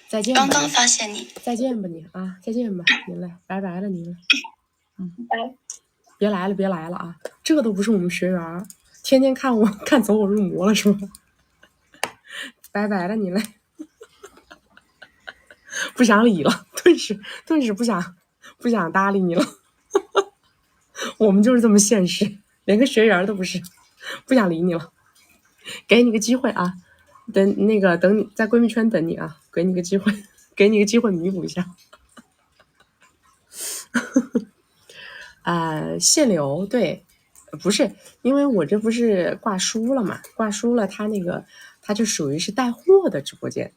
再见吧。刚刚发现你。再见吧你啊，再见吧，您嘞，拜拜了您嘞。拜。别来了啊！这都不是我们学员，天天看我看走火入魔了是吧？拜拜了您嘞，不想理了，顿时不想搭理你了。我们就是这么现实，连个学员都不是，不想理你了。给你个机会啊，等你在闺蜜圈等你啊，给你个机会弥补一下。限流对，不是因为我这不是挂书了嘛？挂书了，它就属于是带货的直播间。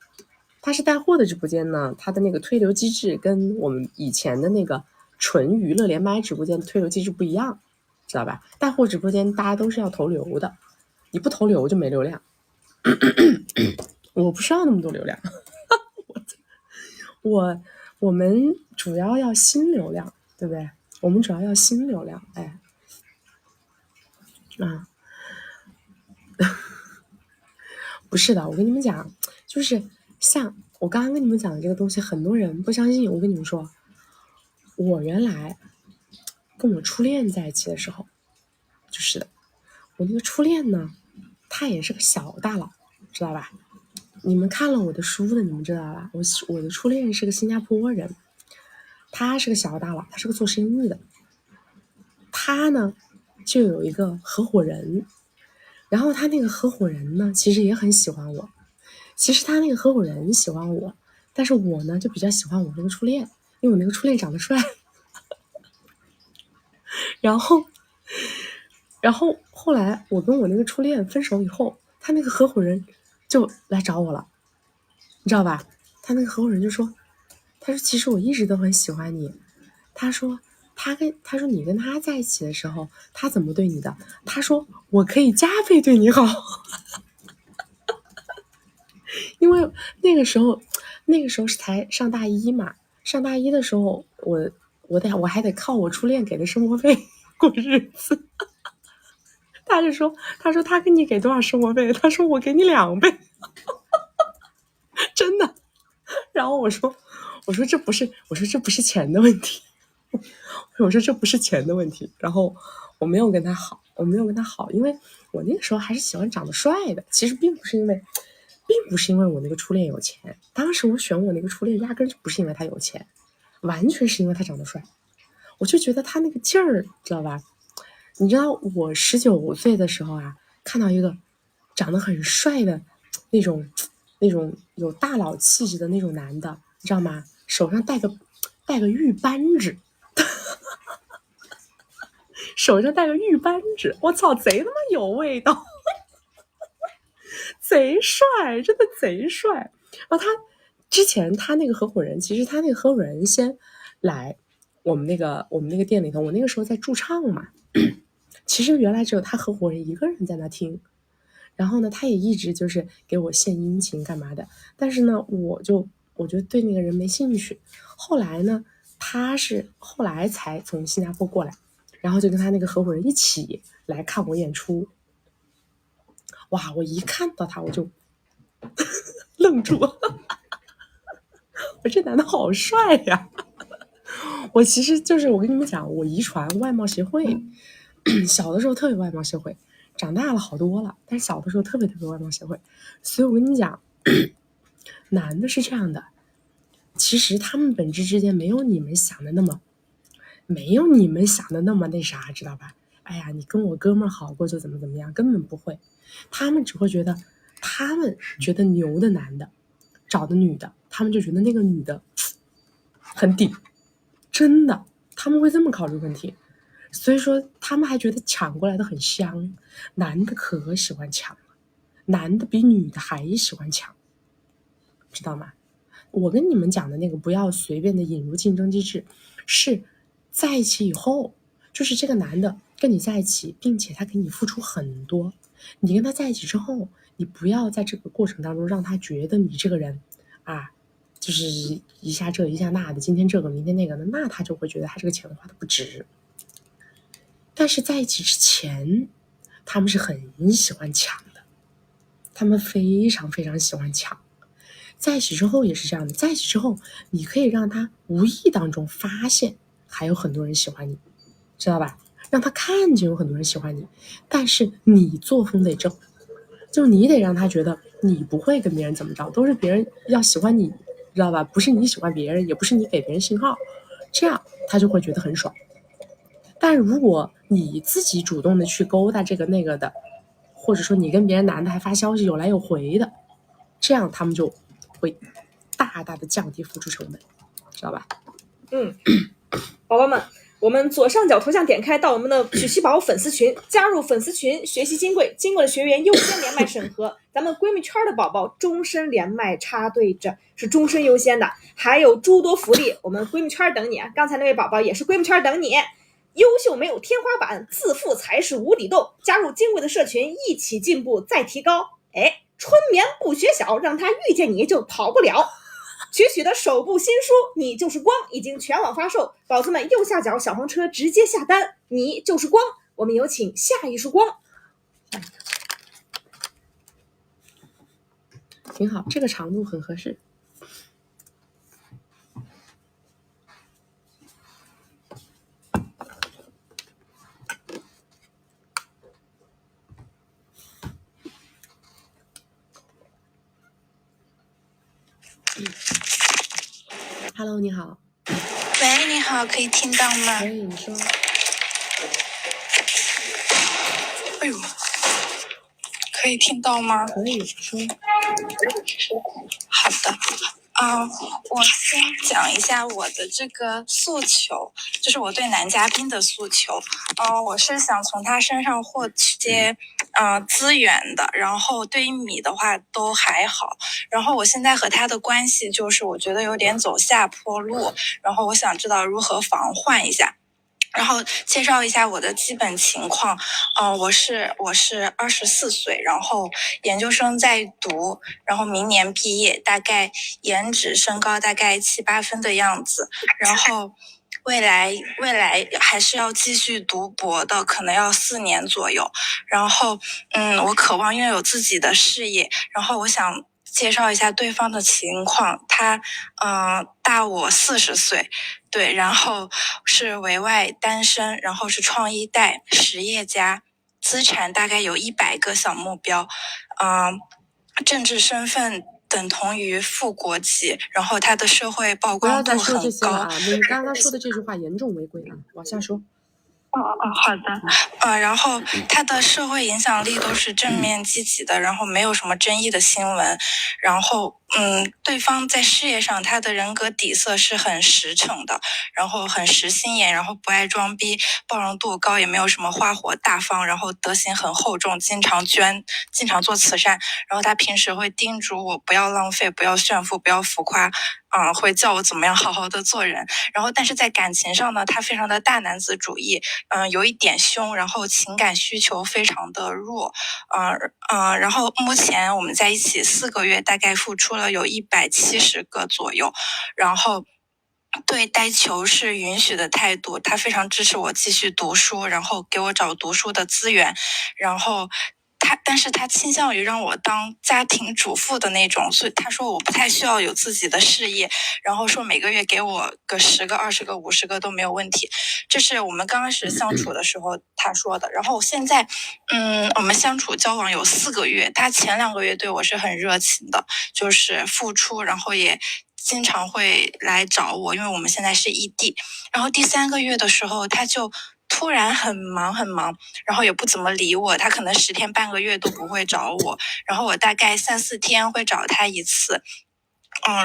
它是带货的直播间呢，它的那个推流机制跟我们以前的那个纯娱乐连麦直播间的推流机制不一样，知道吧？带货直播间大家都是要投流的，你不投流就没流量。我不需要那么多流量，我们主要要新流量，对不对？我们主要要新流量，哎，啊，不是的，我跟你们讲，就是像我刚刚跟你们讲的这个东西，很多人不相信。我跟你们说，我原来跟我初恋在一起的时候，就是的，我那个初恋呢，他也是个小大佬，知道吧？你们看了我的书的，你们知道吧？我的初恋是个新加坡人，他是个小大佬，他是个做生意的。他呢就有一个合伙人，然后他那个合伙人呢其实也很喜欢我。其实他那个合伙人喜欢我，但是我呢就比较喜欢我那个初恋，因为我那个初恋长得帅。然后后来我跟我那个初恋分手以后，他那个合伙人就来找我了，你知道吧？他那个合伙人就说，他说其实我一直都很喜欢你，他说你跟他在一起的时候，他怎么对你的？他说我可以加倍对你好。因为那个时候是才上大一嘛，上大一的时候我还得靠我初恋给的生活费过日子。他说他给你给多少生活费？他说我给你2倍。真的。然后我说这不是钱的问题。我说这不是钱的问题。然后我没有跟他好，因为我那个时候还是喜欢长得帅的。其实并不是因为我那个初恋有钱，当时我选我那个初恋压根就不是因为他有钱，完全是因为他长得帅。我就觉得他那个劲儿，知道吧？你知道我19岁的时候啊，看到一个长得很帅的那种有大佬气质的那种男的，你知道吗？手上带个玉扳指。手上带个玉扳指，我操，贼他妈有味道。贼帅，真的贼帅。然后之前他那个合伙人，其实他那个合伙人先来我们那个店里头，我那个时候在驻唱嘛。其实原来只有他合伙人一个人在那听，然后呢，他也一直就是给我献殷勤干嘛的。但是呢，我就对那个人没兴趣。后来呢，他是后来才从新加坡过来，然后就跟他那个合伙人一起来看我演出。哇！我一看到他我就愣住了。我这男的好帅呀！我其实就是我跟你们讲，我遗传外貌协会，小的时候特别外貌协会，长大了好多了，但是小的时候特别外貌协会。所以我跟你讲，男的是这样的，其实他们本质之间没有你们想的那么那啥，知道吧？哎呀，你跟我哥们儿好过就怎么样，根本不会。他们只会觉得，他们觉得牛的男的找的女的，他们就觉得那个女的很顶，真的，他们会这么考虑问题。所以说他们还觉得抢过来的很香。男的可喜欢抢了，男的比女的还喜欢抢，知道吗？我跟你们讲的那个不要随便的引入竞争机制，是在一起以后，就是这个男的跟你在一起，并且他给你付出很多，你跟他在一起之后，你不要在这个过程当中让他觉得你这个人啊，就是一下这一下那的，今天这个明天那个的，那他就会觉得他这个钱花的不值。但是在一起之前，他们是很喜欢抢的，他们非常非常喜欢抢。在一起之后也是这样的，在一起之后，你可以让他无意当中发现还有很多人喜欢你，知道吧？让他看见有很多人喜欢你，但是你作风得正，就你得让他觉得你不会跟别人怎么着，都是别人要喜欢你，知道吧？不是你喜欢别人，也不是你给别人信号，这样他就会觉得很爽。但如果你自己主动的去勾搭这个那个的，或者说你跟别人男的还发消息有来有回的，这样他们就会大大的降低付出成本，知道吧？宝宝们，我们左上角头像点开到我们的曲奇宝粉丝群，加入粉丝群学习金贵，金贵的学员优先连麦审核，咱们闺蜜圈的宝宝终身连麦插队着，是终身优先的，还有诸多福利，我们闺蜜圈等你。刚才那位宝宝也是闺蜜圈等你。优秀没有天花板，自负才是无底洞。加入金贵的社群，一起进步再提高。春眠不觉晓，让他遇见你就跑不了。曲的首部新书《你就是光》已经全网发售，宝子们右下角小黄车直接下单。你就是光，我们有请下一束光。挺好，这个长度很合适。Hello， 你好。喂，你好，可以听到吗？可以，你说。哎呦，可以听到吗？可以说。好的。我先讲一下我的这个诉求，就是我对男嘉宾的诉求。我是想从他身上获取些资源的，然后对于米的话都还好。然后我现在和他的关系就是我觉得有点走下坡路，然后我想知道如何防患一下。然后介绍一下我的基本情况，我是24岁，然后研究生在读，然后明年毕业，大概颜值身高大概7、8分的样子，然后未来还是要继续读博的，可能要4年左右。然后我渴望拥有自己的事业，然后我想介绍一下对方的情况，他大我40岁。对，然后是委外单身，然后是创一代实业家，资产大概有100个小目标，政治身份等同于副国级，然后他的社会曝光度很高。不要再说这些了啊！你刚刚说的这句话严重违规啊！往下说。好的。然后他的社会影响力都是正面积极的，然后没有什么争议的新闻。然后对方在事业上他的人格底色是很实诚的，然后很实心眼，然后不爱装逼，包容度高，也没有什么花火大方，然后德行很厚重，经常捐，经常做慈善。然后他平时会叮嘱我不要浪费，不要炫富，不要浮夸，会叫我怎么样好好的做人。然后但是在感情上呢，他非常的大男子主义，有一点凶，然后情感需求非常的弱，然后目前我们在一起4个月，大概付出了有170个左右，然后对呆球是允许的态度，他非常支持我继续读书，然后给我找读书的资源，然后但是他倾向于让我当家庭主妇的那种，所以他说我不太需要有自己的事业，然后说每个月给我个10个、20个、50个都没有问题。这是我们刚开始相处的时候他说的。然后现在我们相处交往有4个月，他前2个月对我是很热情的，就是付出，然后也经常会来找我，因为我们现在是异地。然后第3个月的时候他就突然很忙，然后也不怎么理我，他可能10天半个月都不会找我，然后我大概3、4天会找他一次。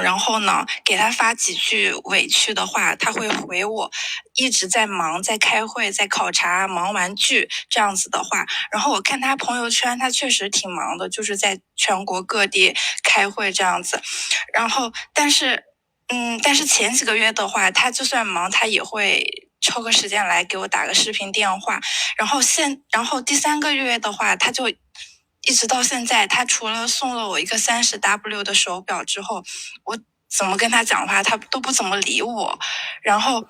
然后呢，给他发几句委屈的话，他会回我，一直在忙，在开会，在考察，忙完剧这样子的话。然后我看他朋友圈，他确实挺忙的，就是在全国各地开会这样子。然后，但是前几个月的话，他就算忙，他也会抽个时间来给我打个视频电话。然后第3个月的话，他就一直到现在，他除了送了我一个30W 的手表之后，我怎么跟他讲话，他都不怎么理我。然后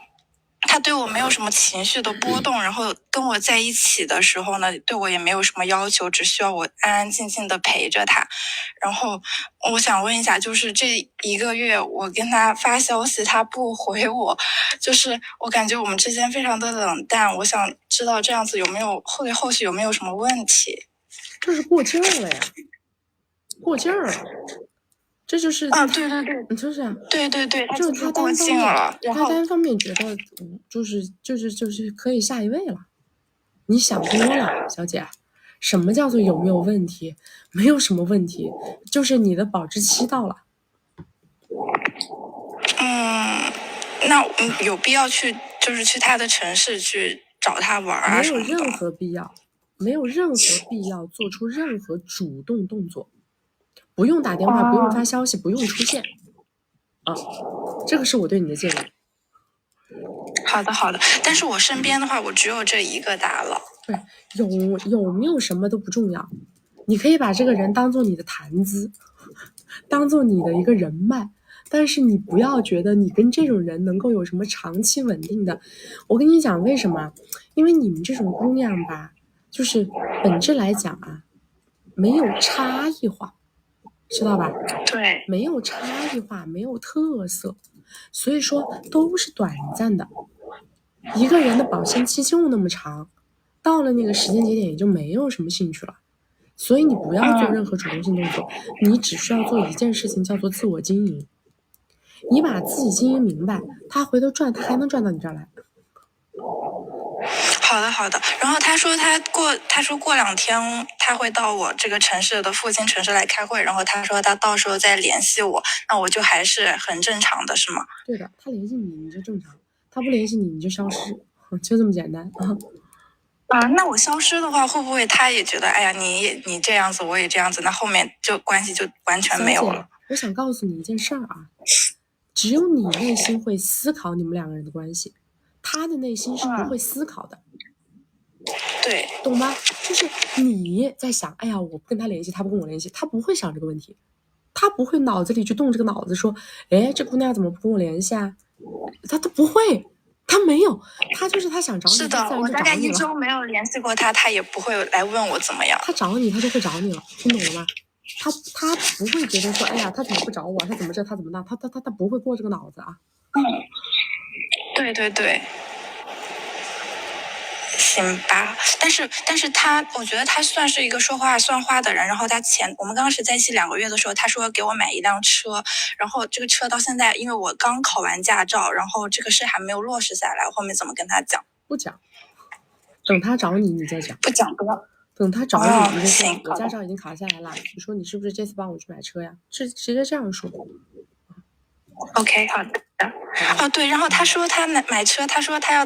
他对我没有什么情绪的波动，然后跟我在一起的时候呢，对我也没有什么要求，只需要我安安静静的陪着他。然后我想问一下，就是这1个月我跟他发消息，他不回我，就是我感觉我们之间非常的冷淡。我想知道这样子后续有没有什么问题？这是过劲儿了呀，过劲儿了，这就是啊，对对对，就是啊，对对对，他就就是过他单方境了，然后他单方面觉得就是可以下一位了，你想多了，小姐。什么叫做有没有问题？没有什么问题，就是你的保质期到了。那有必要去他的城市去找他玩啊什么的？没有任何必要，没有任何必要做出任何主动动作，不用打电话，不用发消息，不用出现。这个是我对你的建议。好的好的，但是我身边的话，我只有这一个打了。对，有没有什么都不重要，你可以把这个人当做你的谈资，当做你的一个人脉，但是你不要觉得你跟这种人能够有什么长期稳定的。我跟你讲为什么？因为你们这种姑娘吧，就是本质来讲啊，没有差异化，知道吧？对，没有差异化，没有特色，所以说都是短暂的。一个人的保鲜期就那么长，到了那个时间节点也就没有什么兴趣了。所以你不要做任何主动性动作，你只需要做一件事情，叫做自我经营。你把自己经营明白，他回头赚，他还能赚到你这儿来。好的好的。然后他说过2天他会到我这个城市的附近城市来开会，然后他说他到时候再联系我，那我就还是很正常的是吗？对的，他联系你你就正常，他不联系你你就消失，就这么简单啊。那我消失的话，会不会他也觉得，哎呀，你这样子，我也这样子，那后面就关系就完全没有了？我想告诉你一件事儿啊，只有你内心会思考你们2个人的关系，他的内心是不会思考的。对，懂吗？就是你在想，哎呀，我不跟他联系，他不跟我联系，他不会想这个问题，他不会脑子里去动这个脑子说，哎，这姑娘怎么不跟我联系啊？他不会，他没有，他就是他想找你，是的，我大概1周没有联系过他，他也不会来问我怎么样。他找你，他就会找你了，听懂了吗？他不会觉得说，哎呀，他怎么不找我？他怎么这？他怎么那？他不会过这个脑子啊。对对对。行吧，但是他，我觉得他算是一个说话算话的人。然后我们刚开始在一起2个月的时候，他说给我买一辆车，然后这个车到现在，因为我刚考完驾照，然后这个事还没有落实下来，我后面怎么跟他讲？不讲，等他找你，你再讲。不讲不要。等他找你，你就说行，我驾照已经考下来了，你说你是不是这次帮我去买车呀？直接这样说。OK， 好的。对，然后他说他买车，他说他要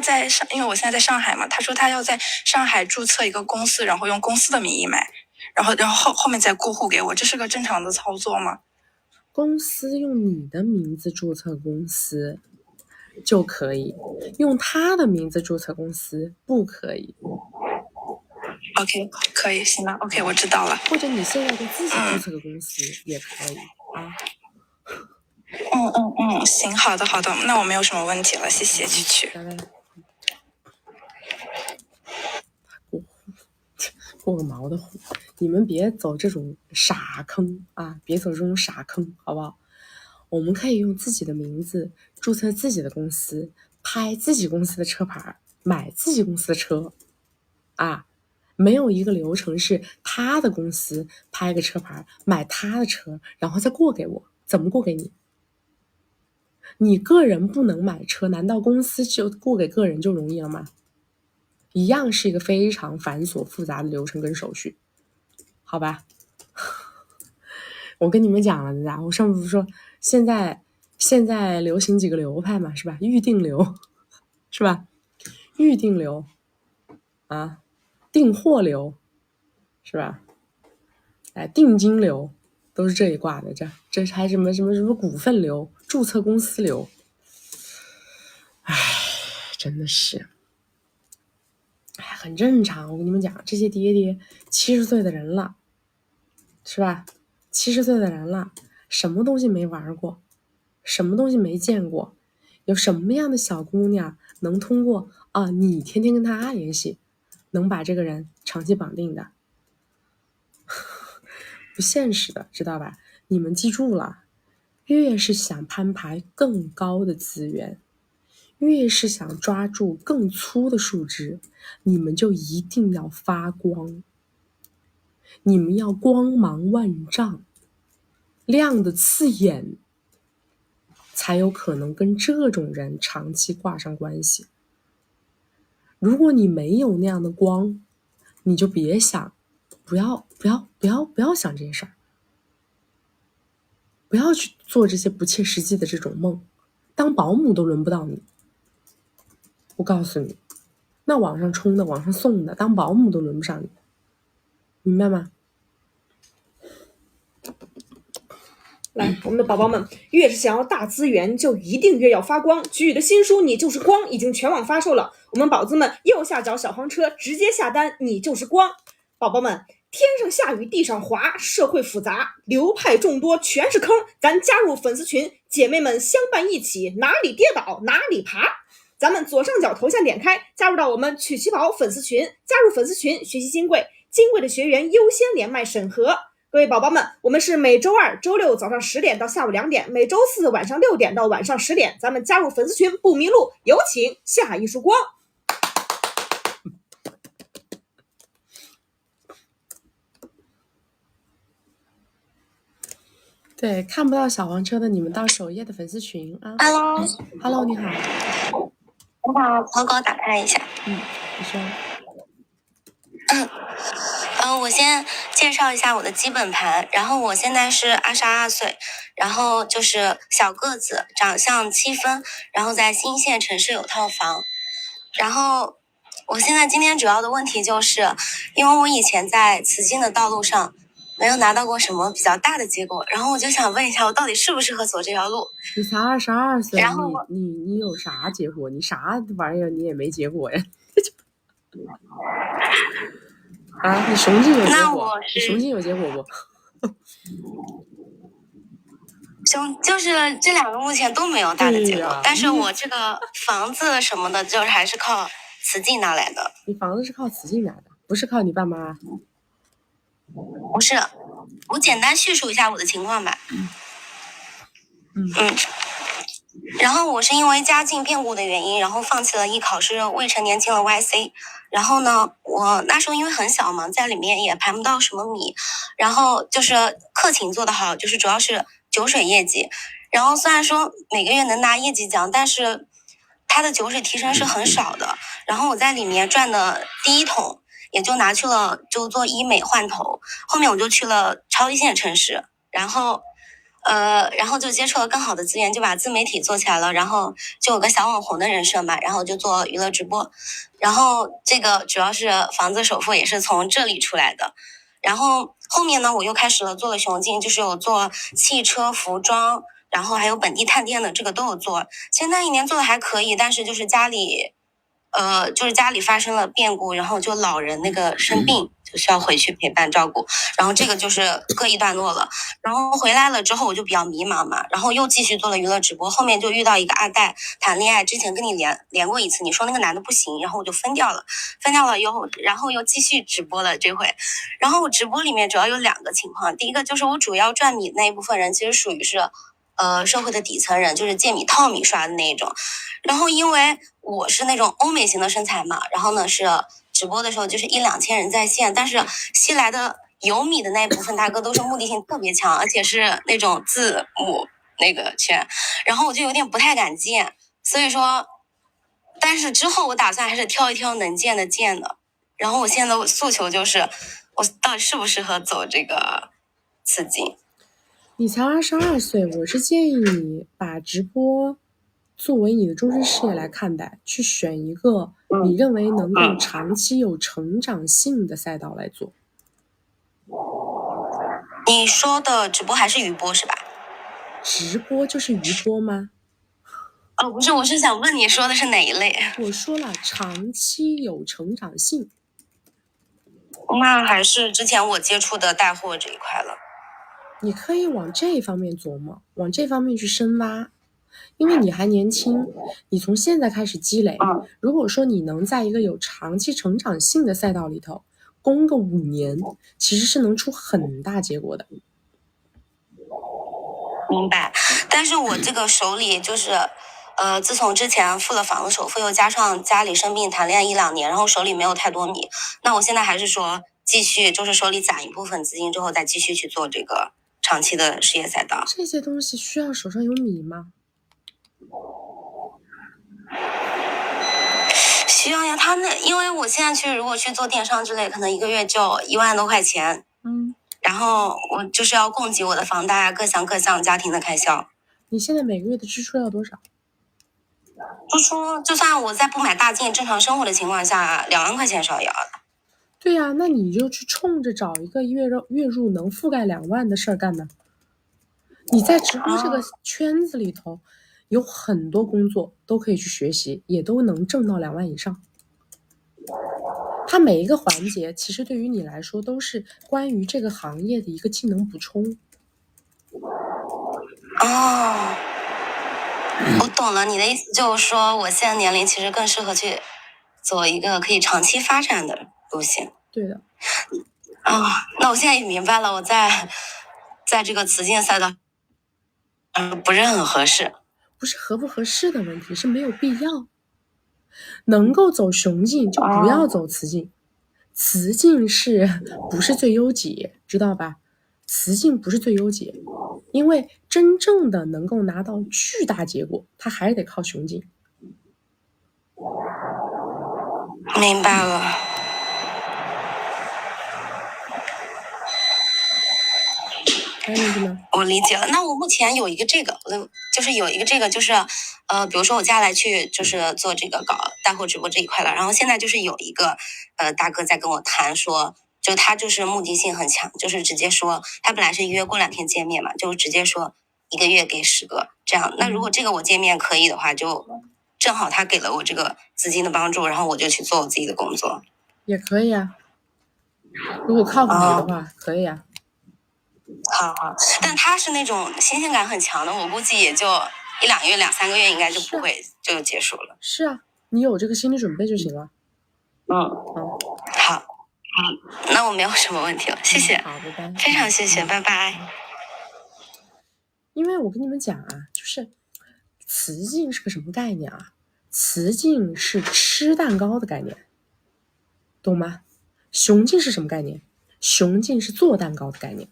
因为我现在在上海嘛，他说他要在上海注册一个公司，然后用公司的名义买，然后后面再过户给我，这是个正常的操作吗？公司用你的名字注册公司就可以，用他的名字注册公司不可以。OK， 可以，行了 ，OK， 我知道了。或者你现在给自己注册个公司也可以啊。行，好的，那我没有什么问题了，谢谢，去。过个毛的户，你们别走这种傻坑啊！别走这种傻坑，好不好？我们可以用自己的名字注册自己的公司，拍自己公司的车牌，买自己公司的车啊！没有一个流程是他的公司拍个车牌，买他的车，然后再过给我，怎么过给你？你个人不能买车，难道公司就过给个人就容易了吗？一样是一个非常繁琐复杂的流程跟手续，好吧？我跟你们讲了的，我上次不是说现在流行几个流派嘛，是吧？预定流，是吧？预定流啊，订货流，是吧？哎，定金流都是这一挂的，这还什么股份流、注册公司流，哎，真的是，哎，很正常。我跟你们讲，这些爹70岁的人了，是吧？70岁的人了，什么东西没玩过，什么东西没见过，有什么样的小姑娘能通过你天天跟她联系，能把这个人长期绑定的？不现实的，知道吧？你们记住了，越是想攀爬更高的资源，越是想抓住更粗的树枝，你们就一定要发光，你们要光芒万丈，亮得刺眼，才有可能跟这种人长期挂上关系。如果你没有那样的光，你就别想，不要想这些事儿，不要去做这些不切实际的这种梦，当保姆都轮不到你。我告诉你，那往上冲的、往上送的，当保姆都轮不上你，明白吗？来，我们的宝宝们，越是想要大资源，就一定越要发光。菊雨的新书《你就是光》已经全网发售了，我们宝子们右下角小黄车直接下单，你就是光。宝宝们，天上下雨地上滑，社会复杂，流派众多全是坑，咱加入粉丝群，姐妹们相伴一起，哪里跌倒哪里爬。咱们左上角头像点开，加入到我们曲奇宝粉丝群，加入粉丝群学习金贵，金贵的学员优先连麦审核。各位宝宝们，我们是每周二、周六早上10点到下午2点，每周四晚上6点到晚上10点，咱们加入粉丝群不迷路。有请下一束光。对，看不到小黄车的，你们到首页的粉丝群啊。Hello， 你好。你好，我给我打开一下。你说。我先介绍一下我的基本盘，然后我现在是22岁，然后就是小个子，长相7分，然后在新县城市有套房，然后我现在今天主要的问题就是，因为我以前在慈济的道路上没有拿到过什么比较大的结果，然后我就想问一下，我到底适不适合走这条路？你才22岁，然后你有啥结果？你啥玩意儿你也没结果呀？啊，你雄竞有结果？你雄竞有结果不？就是这2个目前都没有大的结果，但是我这个房子什么的，就是还是靠慈济拿来的。你房子是靠慈济拿的，不是靠你爸妈？不是，我简单叙述一下我的情况吧。然后我是因为家境变故的原因，然后放弃了艺考，是未成年进了 YC。然后呢，我那时候因为很小嘛，在里面也盘不到什么米，然后就是课勤做得好，就是主要是酒水业绩。然后虽然说每个月能拿业绩奖，但是它的酒水提成是很少的。然后我在里面赚的第1桶，也就拿去了就做医美换头，后面我就去了超一线城市，然后就接触了更好的资源，就把自媒体做起来了，然后就有个小网红的人设嘛，然后就做娱乐直播，然后这个主要是房子首付也是从这里出来的，然后后面呢我又开始了做了雄竞，就是有做汽车、服装，然后还有本地探店的这个都有做，前那1年做的还可以，但是就是家里发生了变故，然后就老人那个生病，就需要回去陪伴照顾，然后这个就是各一段落了。然后回来了之后我就比较迷茫嘛，然后又继续做了娱乐直播，后面就遇到一个阿戴谈恋爱，之前跟你连过一次，你说那个男的不行，然后我就分掉了以后，然后又继续直播了这回。然后我直播里面主要有2个情况，第一个就是我主要赚米那一部分人其实属于是社会的底层人，就是借米套米刷的那一种。然后因为我是那种欧美型的身材嘛，然后呢是直播的时候就是1-2千人在线，但是吸来的有米的那一部分大哥都是目的性特别强，而且是那种字母那个圈，然后我就有点不太敢建，所以说但是之后我打算还是挑一挑能建的建的。然后我现在的诉求就是我到底适不适合走这个刺激。你才22岁，我是建议你把直播作为你的终身事业来看待，去选一个你认为能够长期有成长性的赛道来做。你说的直播还是余播是吧？直播就是余播吗？哦，不是，我是想问你说的是哪一类？我说了，长期有成长性。那还是之前我接触的带货这一块了。你可以往这方面琢磨，往这方面去深挖，因为你还年轻，你从现在开始积累。如果说你能在一个有长期成长性的赛道里头攻个5年，其实是能出很大结果的。明白，但是我这个手里就是，自从之前付了房子首付，又加上家里生病谈恋爱1-2年，然后手里没有太多米。那我现在还是说继续，就是手里攒一部分资金之后，再继续去做这个长期的事业赛道。这些东西需要手上有米吗？需要呀，因为我现在如果去做电商之类，可能1个月就1万多块钱。然后我就是要供给我的房贷啊，各项家庭的开销。你现在每个月的支出要多少？支出就算我在不买大件正常生活的情况下，2万块钱是要的。对呀，那你就去冲着找一个月入能覆盖2万的事儿干呢。你在直播这个圈子里头，有很多工作都可以去学习，也都能挣到2万以上。它每一个环节其实对于你来说都是关于这个行业的一个技能补充。哦，我懂了，你的意思就是说我现在年龄其实更适合去做一个可以长期发展的路线。对的。那我现在也明白了，我在这个雌竞赛道不是很合适。不是合不合适的问题，是没有必要。能够走雄竞就不要走雌竞，雌竞不是最优解，知道吧？雌竞不是最优解，因为真正的能够拿到巨大结果，它还是得靠雄竞。明白了。我理解了。那我目前有一个这个，就是比如说我接下来去就是做这个搞带货直播这一块了，然后现在就是有一个大哥在跟我谈说，就他就是目的性很强，就是直接说他本来是约过2天见面嘛，就直接说1个月给10个这样。那如果这个我见面可以的话，就正好他给了我这个资金的帮助，然后我就去做我自己的工作。也可以啊，如果靠谱的话，可以啊。好，但他是那种新鲜感很强的，我估计也就1-2个月、2-3个月应该就不会就结束了。是啊，你有这个心理准备就行了。好，那我没有什么问题了，谢谢。好，拜拜。非常谢谢，拜拜。因为我跟你们讲啊，就是雌竞是个什么概念啊？雌竞是吃蛋糕的概念，懂吗？雄竞是什么概念？雄竞是做蛋糕的概念。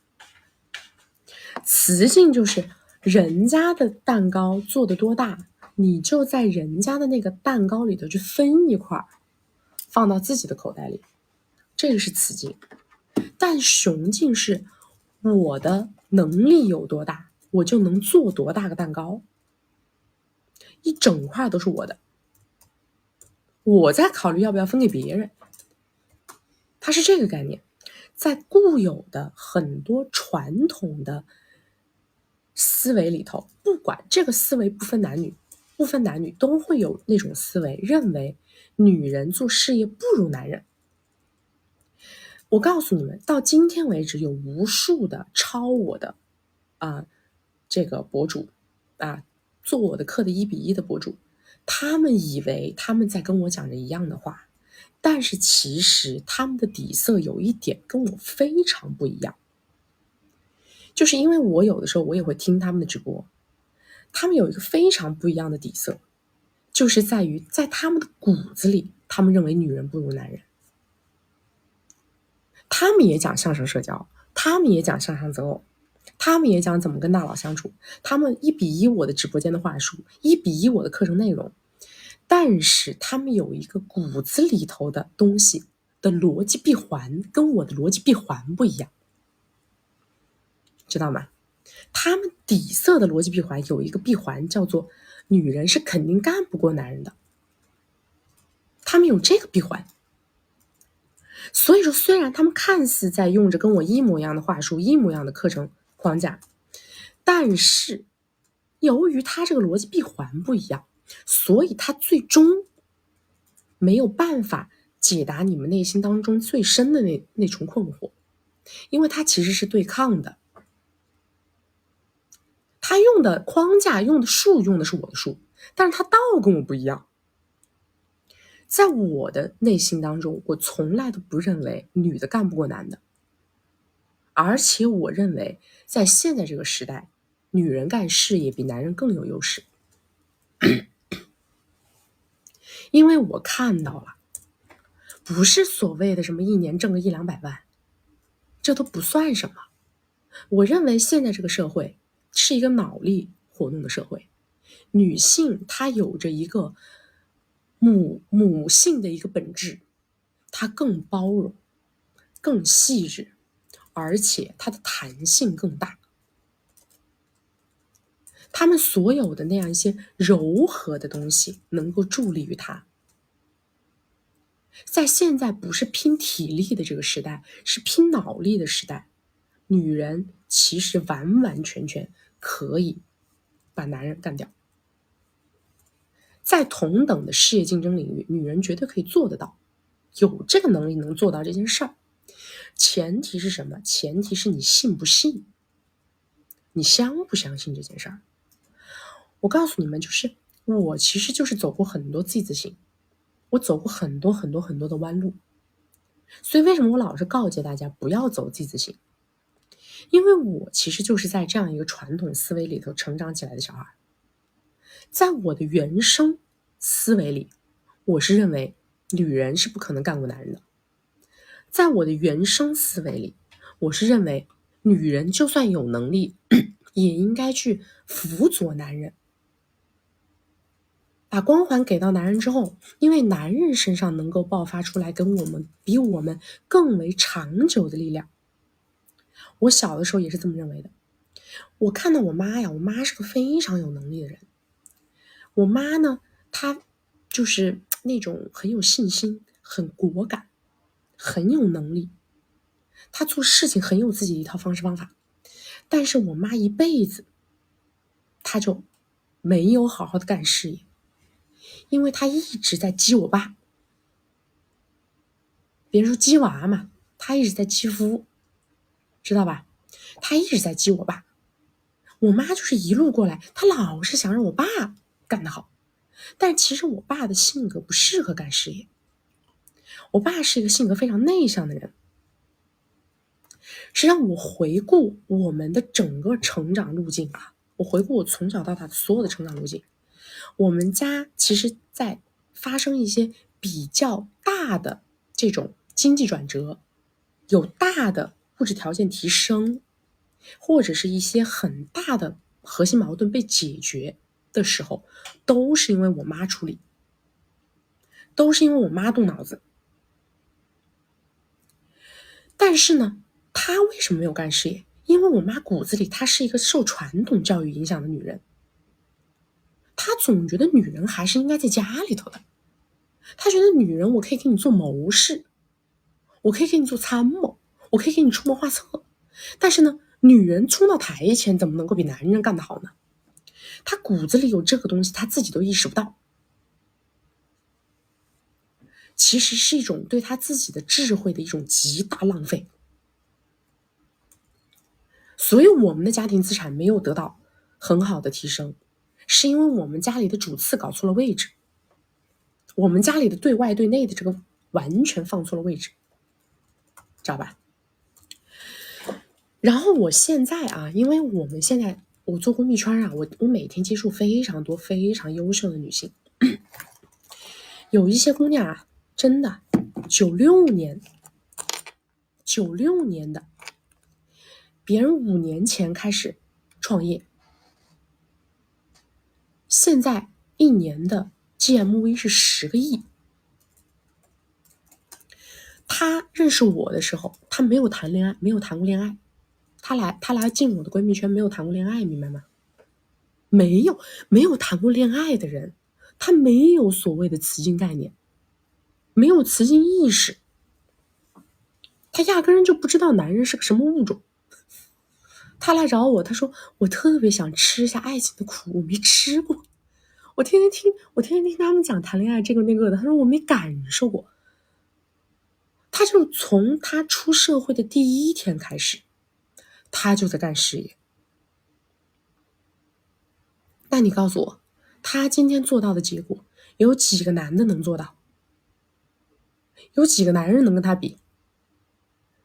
雌竞就是人家的蛋糕做得多大，你就在人家的那个蛋糕里头去分一块，放到自己的口袋里，这个是雌竞。但雄竞是我的能力有多大，我就能做多大个蛋糕，一整块都是我的，我在考虑要不要分给别人，它是这个概念。在固有的很多传统的思维里头，不管这个思维不分男女都会有那种思维，认为女人做事业不如男人。我告诉你们，到今天为止有无数的抄我的这个博主做我的课的1比1的博主，他们以为他们在跟我讲着一样的话，但是其实他们的底色有一点跟我非常不一样。就是因为我有的时候我也会听他们的直播，他们有一个非常不一样的底色，就是在于在他们的骨子里，他们认为女人不如男人。他们也讲向上社交，他们也讲向上择偶，他们也讲怎么跟大佬相处，他们1比1我的直播间的话术，1比1我的课程内容，但是他们有一个骨子里头的东西的逻辑闭环跟我的逻辑闭环不一样，知道吗？他们底色的逻辑闭环有一个闭环叫做女人是肯定干不过男人的，他们有这个闭环。所以说虽然他们看似在用着跟我一模一样的话术，一模一样的课程框架，但是由于他这个逻辑闭环不一样，所以他最终没有办法解答你们内心当中最深的那重困惑，因为他其实是对抗的。他用的框架用的术用的是我的术，但是他道跟我不一样。在我的内心当中，我从来都不认为女的干不过男的，而且我认为在现在这个时代，女人干事业比男人更有优势。因为我看到了，不是所谓的什么一年挣个100-200万，这都不算什么。我认为现在这个社会是一个脑力活动的社会，女性她有着一个母性的一个本质，她更包容，更细致，而且她的弹性更大。她们所有的那样一些柔和的东西能够助力于她。在现在不是拼体力的这个时代，是拼脑力的时代，女人其实完完全全可以把男人干掉。在同等的事业竞争领域，女人绝对可以做得到，有这个能力能做到这件事儿。前提是什么？前提是你信不信，你相不相信这件事儿。我告诉你们，就是我其实就是走过很多 Z 字形，我走过很多的弯路。所以为什么我老是告诫大家不要走 Z 字形？因为我其实就是在这样一个传统思维里头成长起来的小孩。在我的原生思维里，我是认为女人是不可能干过男人的。在我的原生思维里，我是认为女人就算有能力，也应该去辅佐男人。把光环给到男人之后，因为男人身上能够爆发出来比我们更为长久的力量。我小的时候也是这么认为的。我看到我妈呀，我妈是个非常有能力的人。我妈呢，她就是那种很有信心，很果敢，很有能力。她做事情很有自己的一套方式方法。但是我妈一辈子，她就没有好好的干事业，因为她一直在激我爸。别人说激娃嘛，她一直在激夫，知道吧？她一直在激我爸。我妈就是一路过来，她老是想让我爸干得好，但其实我爸的性格不适合干事业。我爸是一个性格非常内向的人。实际上我回顾我们的整个成长路径啊，我回顾我从小到大的所有的成长路径，我们家其实在发生一些比较大的这种经济转折，有大的物质条件提升，或者是一些很大的核心矛盾被解决的时候，都是因为我妈处理，都是因为我妈动脑子。但是呢，她为什么没有干事业？因为我妈骨子里她是一个受传统教育影响的女人，她总觉得女人还是应该在家里头的。她觉得女人我可以给你做谋士，我可以给你做参谋，我可以给你出谋划策，但是呢，女人冲到台前怎么能够比男人干得好呢？她骨子里有这个东西，她自己都意识不到，其实是一种对她自己的智慧的一种极大浪费。所以我们的家庭资产没有得到很好的提升，是因为我们家里的主次搞错了位置，我们家里的对外对内的这个完全放错了位置，知道吧？然后我现在啊，因为我们现在我做公币圈啊，我每天接触非常多非常优秀的女性，有一些姑娘啊，真的96年的，别人5年前开始创业，现在1年的 GMV 是10个亿。他认识我的时候，他没有谈恋爱，没有谈过恋爱，她来进我的闺蜜圈没有谈过恋爱，明白吗？没有谈过恋爱的人，他没有所谓的雌竞概念，没有雌竞意识，他压根就不知道男人是个什么物种。他来找我，他说我特别想吃一下爱情的苦，我没吃过。我天天听他们讲谈恋爱这个那个的，他说我没感受过。他就从他出社会的第一天开始，他就在干事业。那你告诉我，他今天做到的结果，有几个男的能做到？有几个男人能跟他比？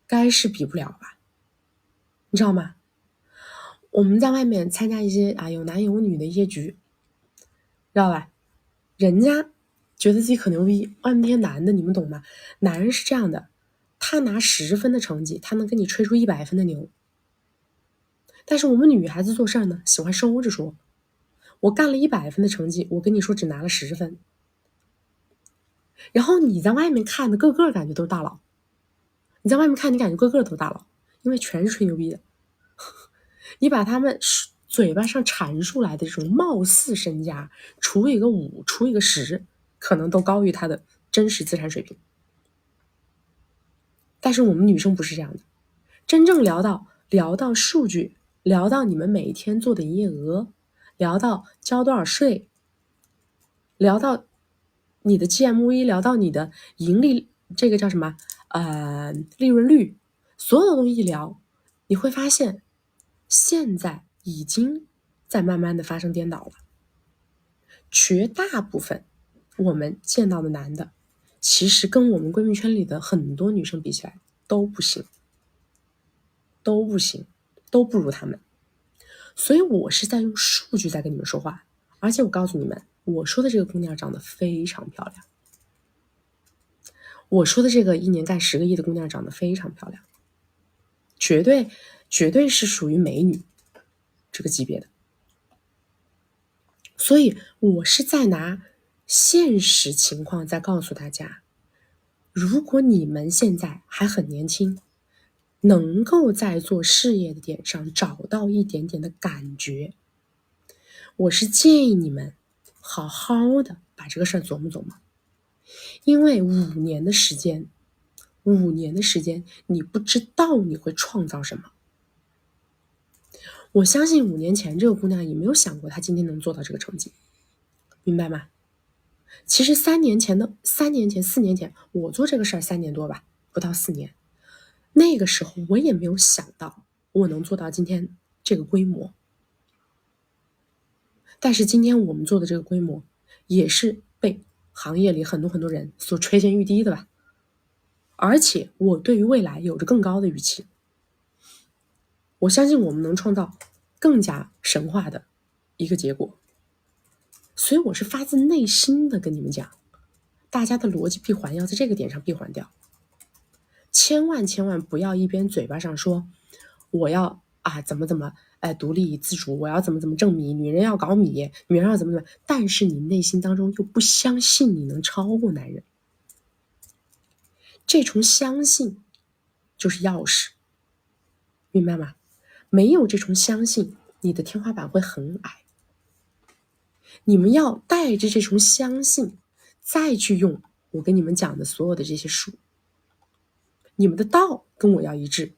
该是比不了吧？你知道吗？我们在外面参加一些有男有女的一些局，知道吧？人家觉得自己可牛逼，外面那些男的你们懂吗？男人是这样的，他拿10分的成绩，他能跟你吹出100分的牛。但是我们女孩子做事呢，喜欢收着说，我干了100分的成绩，我跟你说只拿了10分。然后你在外面看的个个感觉都是大佬，你在外面看你感觉个个都是大佬，因为全是吹牛逼的。你把他们嘴巴上阐述来的这种貌似身家除以个5除以个10，可能都高于他的真实资产水平。但是我们女生不是这样的，真正聊到数据，聊到你们每天做的营业额，聊到交多少税，聊到你的 GMV， 聊到你的盈利，这个叫什么利润率，所有的东西一聊，你会发现现在已经在慢慢的发生颠倒了。绝大部分我们见到的男的，其实跟我们闺蜜圈里的很多女生比起来都不行，都不如他们。所以我是在用数据在跟你们说话，而且我告诉你们，我说的这个姑娘长得非常漂亮，我说的这个1年干10个亿的姑娘长得非常漂亮，绝对是属于美女这个级别的。所以我是在拿现实情况在告诉大家，如果你们现在还很年轻，能够在做事业的点上找到一点点的感觉，我是建议你们好好的把这个事儿琢磨琢磨。因为5年的时间，你不知道你会创造什么。我相信5年前这个姑娘也没有想过她今天能做到这个成绩，明白吗？其实4年前我做这个事儿3年多吧，不到4年，那个时候我也没有想到我能做到今天这个规模。但是今天我们做的这个规模，也是被行业里很多人所垂涎欲滴的吧。而且我对于未来有着更高的预期，我相信我们能创造更加神话的一个结果。所以我是发自内心的跟你们讲，大家的逻辑闭环要在这个点上闭环掉，千万不要一边嘴巴上说我要怎么独立自主，我要怎么挣米，女人要搞米，女人要怎么，但是你内心当中又不相信你能超过男人。这重相信就是钥匙，明白吗？没有这重相信，你的天花板会很矮。你们要带着这重相信，再去用我跟你们讲的所有的这些术。你们的道跟我要一致，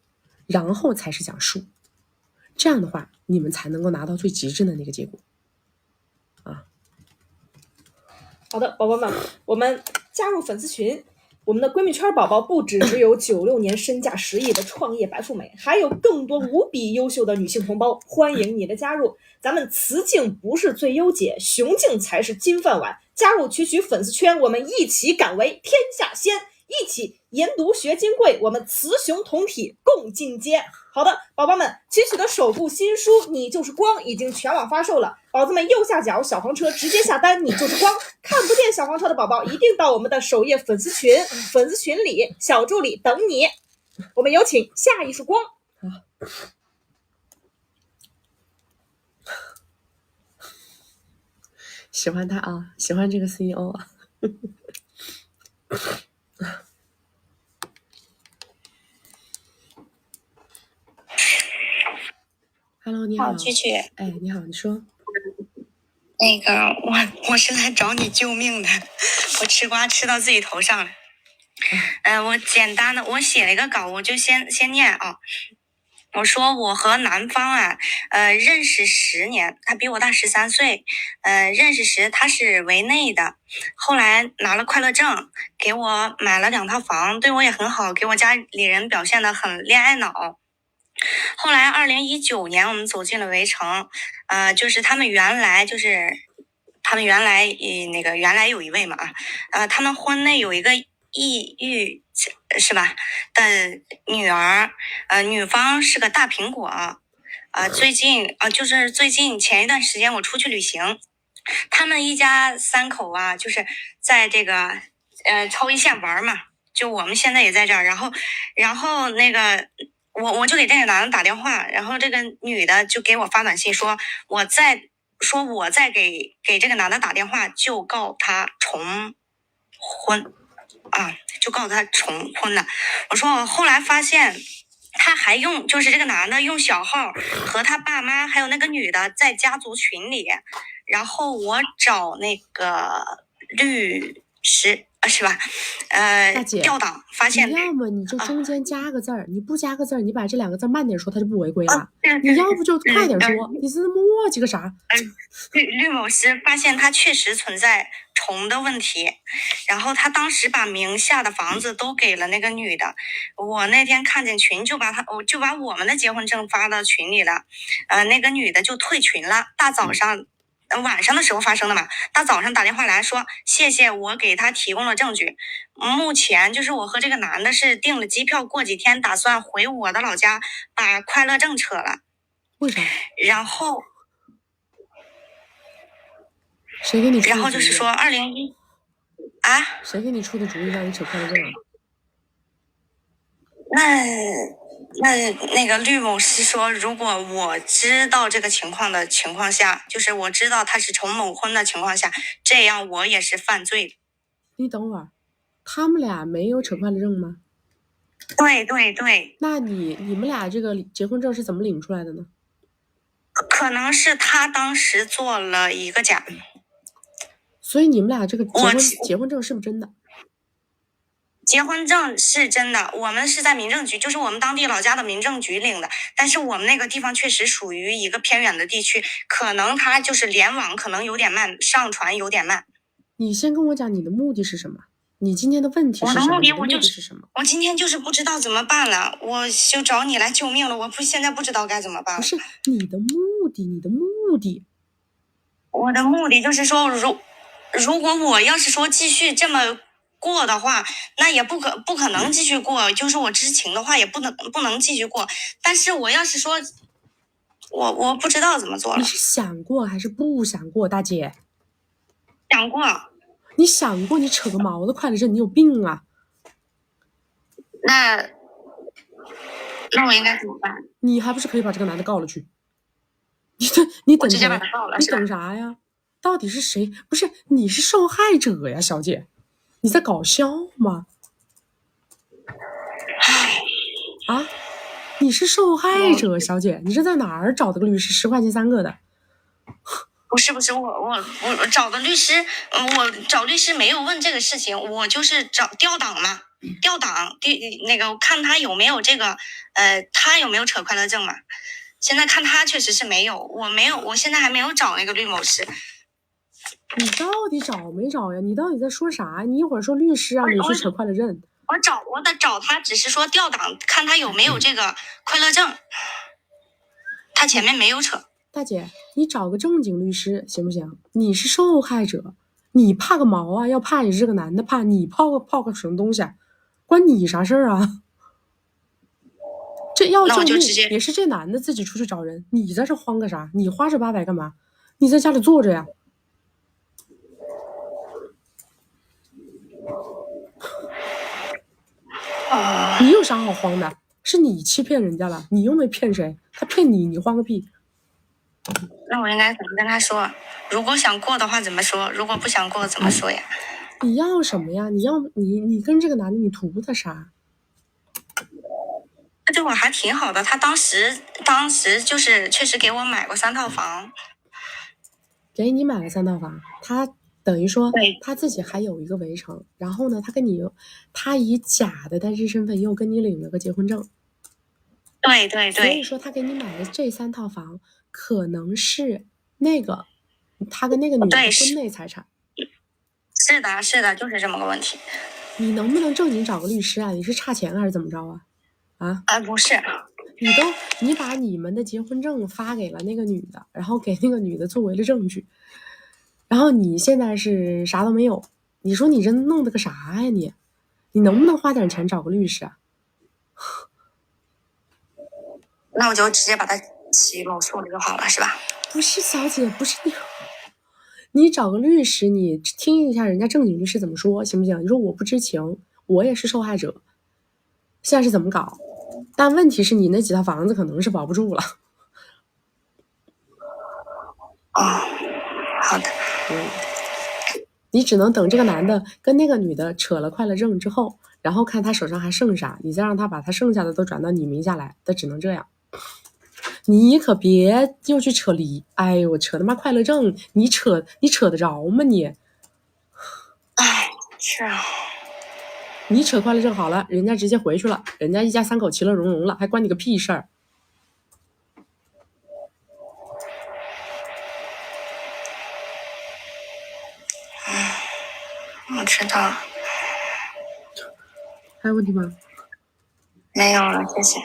然后才是讲术。这样的话，你们才能够拿到最极致的那个结果。好的，宝宝们，我们加入粉丝群。我们的闺蜜圈宝宝不只有96年身价10亿的创业白富美，还有更多无比优秀的女性同胞，欢迎你的加入。咱们雌竞不是最优解，雄竞才是金饭碗。加入曲曲粉丝圈，我们一起敢为天下先，一起研读学金贵，我们雌雄同体共进阶。好的，宝宝们，曲曲的首部新书《你就是光》已经全网发售了，宝子们右下角小黄车直接下单，你就是光。看不见小黄车的宝宝一定到我们的首页粉丝群里，小助理等你。我们有请下一束光。喜欢他啊，喜欢这个 CEO 啊。你好，蛐蛐。哎，你好，你说。那个，我是来找你救命的，我吃瓜吃到自己头上了。我简单的，我写了一个稿，我就先念啊。我说我和男方啊，认识10年，他比我大13岁，认识时他是围内的，后来拿了快乐证，给我买了2套房，对我也很好，给我家里人表现得很恋爱脑。后来2019年我们走进了围城，就是他们原来原来有一位嘛他们婚内有一个抑郁是吧的女儿，女方是个大苹果最近前一段时间我出去旅行，他们一家3口啊，就是在这个超一线玩嘛，就我们现在也在这儿，然后那个我就给这个男的打电话，然后这个女的就给我发短信说我再给这个男的打电话就告他重婚就告他重婚了。我说我后来发现他还就是这个男的用小号和他爸妈还有那个女的在家族群里，然后我找那个律师是吧大姐调档发现，你要么你就中间加个字儿，你不加个字儿，你把这2个字慢点说，他就不违规了。你要不就快点说，你是磨叽个啥？律某师发现他确实存在重的问题，然后他当时把名下的房子都给了那个女的。我那天看见群就把我们的结婚证发到群里了，那个女的就退群了。大早上晚上的时候发生的嘛，大早上打电话来说谢谢我给他提供了证据，目前就是我和这个男的是订了机票，过几天打算回我的老家把快乐证扯了。为啥？然后谁给你出的主意？然后就是说谁给你出的主意让你扯快乐证啊？那个律某师说，如果我知道这个情况的情况下，就是我知道他是重某婚的情况下，这样我也是犯罪的。你等会儿，他们俩没有扯快乐证吗？对。那你们俩这个结婚证是怎么领出来的呢？可能是他当时做了一个假。所以你们俩这个结婚证是不是真的？结婚证是真的，我们是在民政局，就是我们当地老家的民政局领的，但是我们那个地方确实属于一个偏远的地区，可能它就是联网可能有点慢，上传有点慢。你先跟我讲你的目的是什么？你今天的问题是什么？我的目的是什么？我今天就是不知道怎么办了，我就找你来救命了，现在不知道该怎么办了。不是你的目的。我的目的就是说，如果我要是说继续这么过的话，那也不可能继续过，就是我知情的话也不能继续过。但是我要是说我不知道怎么做了。你是想过还是不想过，大姐？想过。你想过，你扯个毛的快乐证，你有病啊？那我应该怎么办？你还不是可以把这个男的告了去？你等直接把他告了，你等啥呀？到底是谁？不是你是受害者呀，小姐，你在搞笑吗？你是受害者，小姐，你是在哪儿找的个律师？10块钱3个的？不是，我找的律师，我找律师没有问这个事情，我就是找调档嘛，那个看他有没有这个，他有没有扯快乐证嘛？现在看他确实是没有，我现在还没有找那个律某师。你到底找没找呀？你到底在说啥？你一会儿说律师让你去扯快乐证，我得找他，只是说调档，看他有没有这个快乐证，他前面没有扯。大姐，你找个正经律师行不行？你是受害者，你怕个毛啊？要怕也是这个男的怕，你泡个什么东西啊？关你啥事儿啊？这要救命也是这男的自己出去找人，你在这慌个啥？你花这800干嘛？你在家里坐着呀。你有啥好慌的？是你欺骗人家了，你又没骗谁，他骗你，你慌个屁。那我应该怎么跟他说？如果想过的话怎么说？如果不想过怎么说呀？你要什么呀？你跟这个男的你图他啥？他对我还挺好的，他当时就是确实给我买过3套房，给你买了3套房，他等于说对他自己还有一个围城，然后呢，他以假的单身身份又跟你领了个结婚证，对对所以对，说他给你买的这3套房可能是那个他跟那个女的对婚内财产。是的，是的，就是这么个问题。你能不能正经找个律师啊？你是差钱还是怎么着啊？啊？不是，你把你们的结婚证发给了那个女的，然后给那个女的作为了证据，然后你现在是啥都没有，你说你这弄的个啥呀你？你能不能花点钱找个律师啊？那我就直接把他起某诉了就好了，是吧？不是小姐，不是你找个律师，你听一下人家正经律师怎么说，行不行？你说我不知情，我也是受害者，现在是怎么搞？但问题是你那几套房子可能是保不住了。好的。你只能等这个男的跟那个女的扯了快乐证之后，然后看他手上还剩啥，你再让他把他剩下的都转到你名下来，他只能这样。你可别又去扯离，哎呦，我扯他妈快乐证，你扯得着吗你？哎，是啊。你扯快乐证好了，人家直接回去了，人家一家3口其乐融融了，还关你个屁事儿！我知道了。还有问题吗？没有了，谢谢。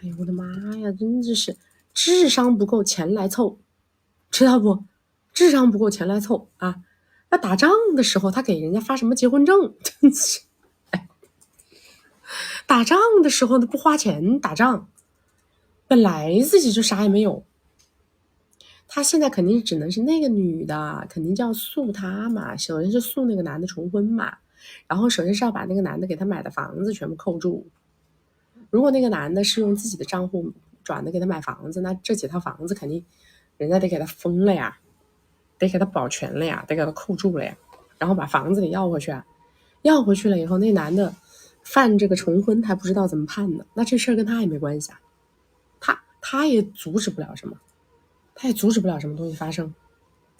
哎呦我的妈呀，真的是智商不够钱来凑，知道不？智商不够钱来凑啊！那打仗的时候他给人家发什么结婚证？真是，哎，打仗的时候他不花钱打仗，本来自己就啥也没有。他现在肯定只能是那个女的，肯定就要诉他嘛。首先是诉那个男的重婚嘛，然后首先是要把那个男的给他买的房子全部扣住。如果那个男的是用自己的账户转的给他买房子，那这几套房子肯定人家得给他封了呀，得给他保全了呀，得给他扣住了呀，然后把房子给要回去啊。要回去了以后，那男的犯这个重婚还不知道怎么判呢，那这事儿跟他也没关系啊，他也阻止不了什么。他也阻止不了什么东西发生，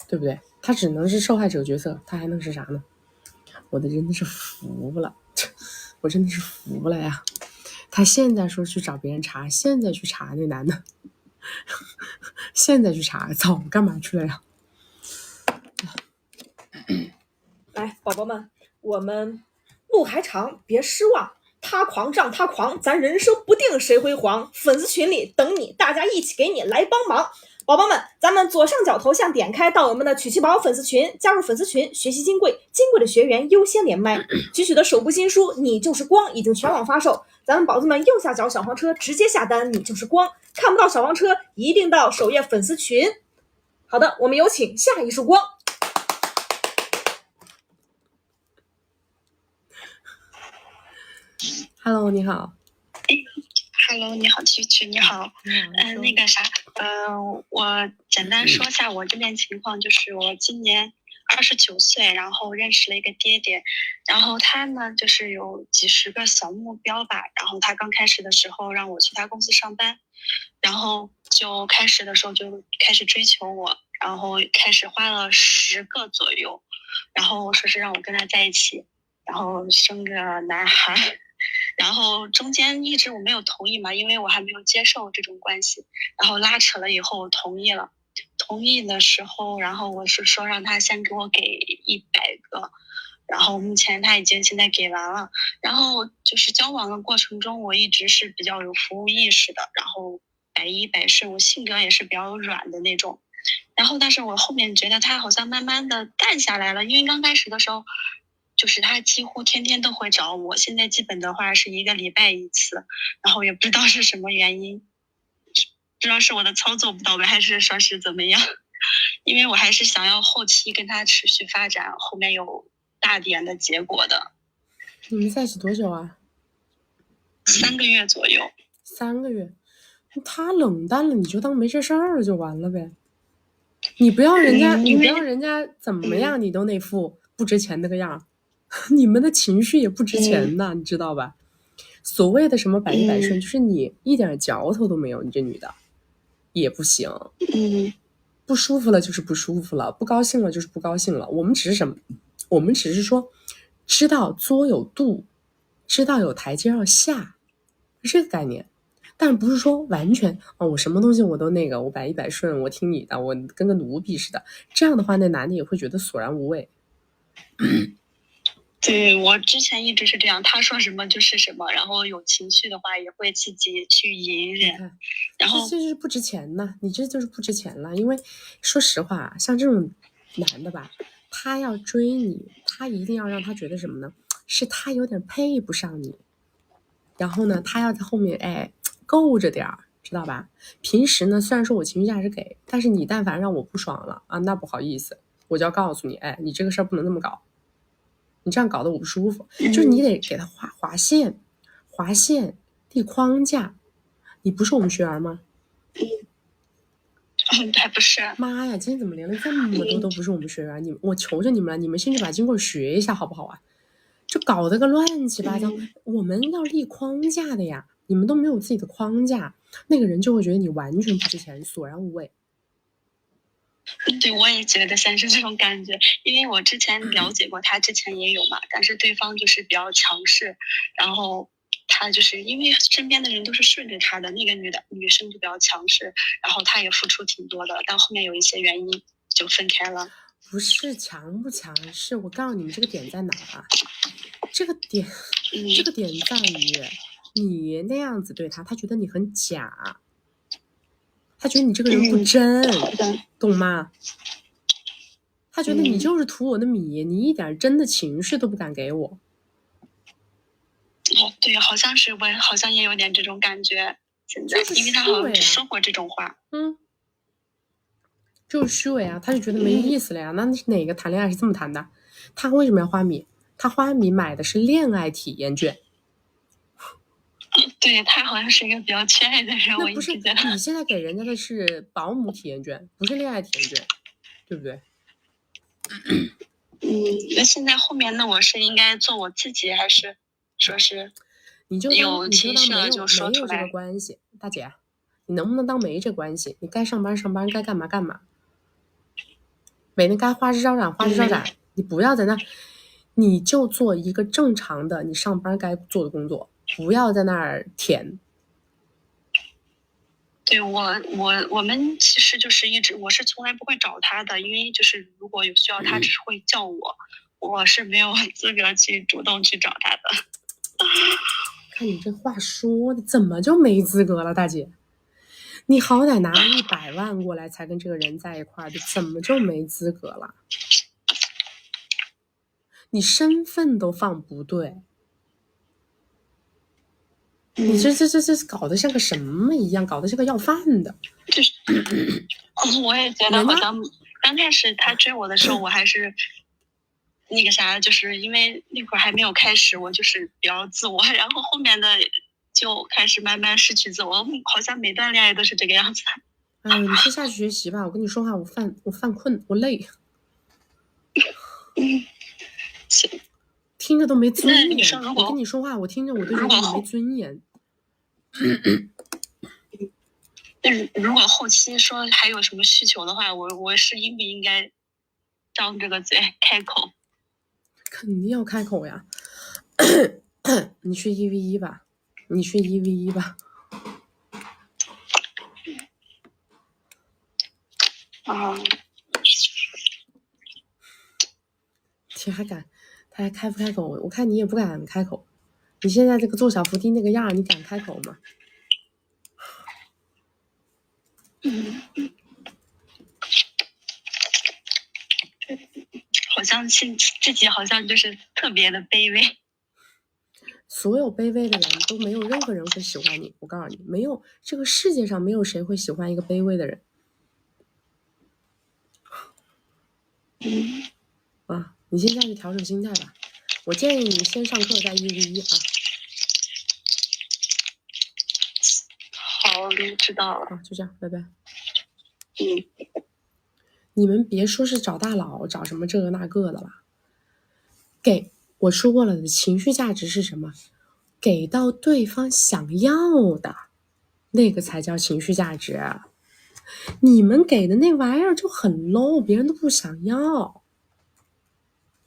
对不对？他只能是受害者角色，他还能是啥呢？我的真的是服了，我真的是服了呀！他现在说去找别人查，现在去查那男的，现在去查，早干嘛去了呀？来，宝宝们，我们路还长，别失望。他狂仗他狂，咱人生不定谁辉煌。粉丝群里等你，大家一起给你来帮忙。宝宝们，咱们左上角头像点开到我们的曲奇宝粉丝群，加入粉丝群学习金贵，金贵的学员优先连麦。曲曲的首部新书《你就是光》已经全网发售，咱们宝子们右下角小黄车直接下单，你就是光。看不到小黄车，一定到首页粉丝群。好的，我们有请下一束光。Hello， 你好。Hello， 你好，曲曲，你好。那个啥，我简单说一下我这边情况，就是我今年29岁，然后认识了一个爹爹，然后他呢就是有几十个小目标吧，然后他刚开始的时候让我去他公司上班，然后就开始的时候就开始追求我，然后开始花了10个左右，然后说是让我跟他在一起，然后生个男孩。然后中间一直我没有同意嘛，因为我还没有接受这种关系，然后拉扯了以后我同意了。同意的时候，然后我是说让他先给我给100个，然后目前他已经现在给完了。然后就是交往的过程中，我一直是比较有服务意识的，然后百依百顺，我性格也是比较软的那种。然后但是我后面觉得他好像慢慢的淡下来了，因为刚开始的时候就是他几乎天天都会找我，现在基本的话是1个礼拜1次，然后也不知道是什么原因，不知道是我的操作不到位，还是说是怎么样，因为我还是想要后期跟他持续发展，后面有大点的结果的。你们在一起多久啊？3个月左右。3个月，他冷淡了，你就当没这事儿就完了呗。你不要人家，你不要人家怎么样，你都那副不值钱那个样。你们的情绪也不值钱呐，你知道吧？所谓的什么百依百顺，就是你一点嚼头都没有，你这女的也不行。不舒服了就是不舒服了，不高兴了就是不高兴了。我们只是什么？我们只是说知道作有度，知道有台阶要下，是这个概念。但不是说完全我什么东西我都那个，我百依百顺，我听你的，我跟个奴婢似的。这样的话，那男的也会觉得索然无味。对，我之前一直是这样，他说什么就是什么，然后有情绪的话也会自己去隐忍，然后这就是不值钱呐，你这就是不值钱了。因为说实话，像这种男的吧，他要追你，他一定要让他觉得什么呢？是他有点配不上你，然后呢，他要在后面够着点儿，知道吧？平时呢，虽然说我情绪价值给，但是你但凡让我不爽了啊，那不好意思，我就要告诉你，你这个事儿不能这么搞，你这样搞得我不舒服。就是你得给他划线立框架。你不是我们学员吗？还不是。妈呀，今天怎么连了这么多都不是我们学员？我求求你们了，你们先去把经过学一下好不好啊？这搞得个乱七八糟。我们要立框架的呀，你们都没有自己的框架，那个人就会觉得你完全不值钱，索然无味。对，我也觉得像是这种感觉，因为我之前了解过，他之前也有嘛，但是对方就是比较强势，然后他就是因为身边的人都是顺着他的，那个女生就比较强势，然后他也付出挺多的，但后面有一些原因就分开了。不是强不强势，我告诉你们这个点在哪啊？这个点在于你那样子对他，他觉得你很假，他觉得你这个人不真，懂吗？他觉得你就是图我的米，你一点真的情绪都不敢给我。对，好像是，我好像也有点这种感觉。现在，因为他好像说过这种话。就是虚伪啊，他就觉得没意思了呀。那哪个谈恋爱是这么谈的？他为什么要花米？他花米买的是恋爱体验券。对，他好像是一个比较缺爱的人。那不是，你现在给人家的是保姆体验券，不是恋爱体验券，对不对？那现在后面，那我是应该做我自己，还是说是有情绪了就说出来？没有这个关系，大姐，你能不能当没这关系？你该上班上班，该干嘛干嘛。每天该花枝招展，你不要在那，你就做一个正常的你上班该做的工作，不要在那儿舔。对，我们其实就是我是从来不会找他的，因为就是如果有需要，他只是会叫我是没有资格去主动去找他的。看你这话说的，怎么就没资格了，大姐？你好歹拿100万过来才跟这个人在一块儿的，怎么就没资格了？你身份都放不对，你这搞得像个什么一样，搞得像个要饭的。就是，我也觉得好像刚开始他追我的时候，我还是那个啥，就是因为那会儿还没有开始，我就是比较自我，然后后面的就开始慢慢失去自我，好像每段恋爱都是这个样子。你先下去学习吧，我跟你说话，我犯困，我累。听着都没尊严。我跟你说话，我听着我都觉得你没尊严。如果后期说还有什么需求的话，我是应不应该张这个嘴开口？肯定要开口呀。你去1v1吧，你去1v1吧。他还开不开口？我看你也不敢开口。你现在这个做小伏低那个样，你敢开口吗？好像自己好像就是特别的卑微。所有卑微的人都没有任何人会喜欢你，我告诉你，没有，这个世界上没有谁会喜欢一个卑微的人。你先下去调整心态吧。我建议你先上课再1v1啊。好，知道了。好，就这样，拜拜。你们别说是找大佬，找什么这个那个的了。我说过了的情绪价值是什么？给到对方想要的，那个才叫情绪价值。你们给的那玩意儿就很 low， 别人都不想要，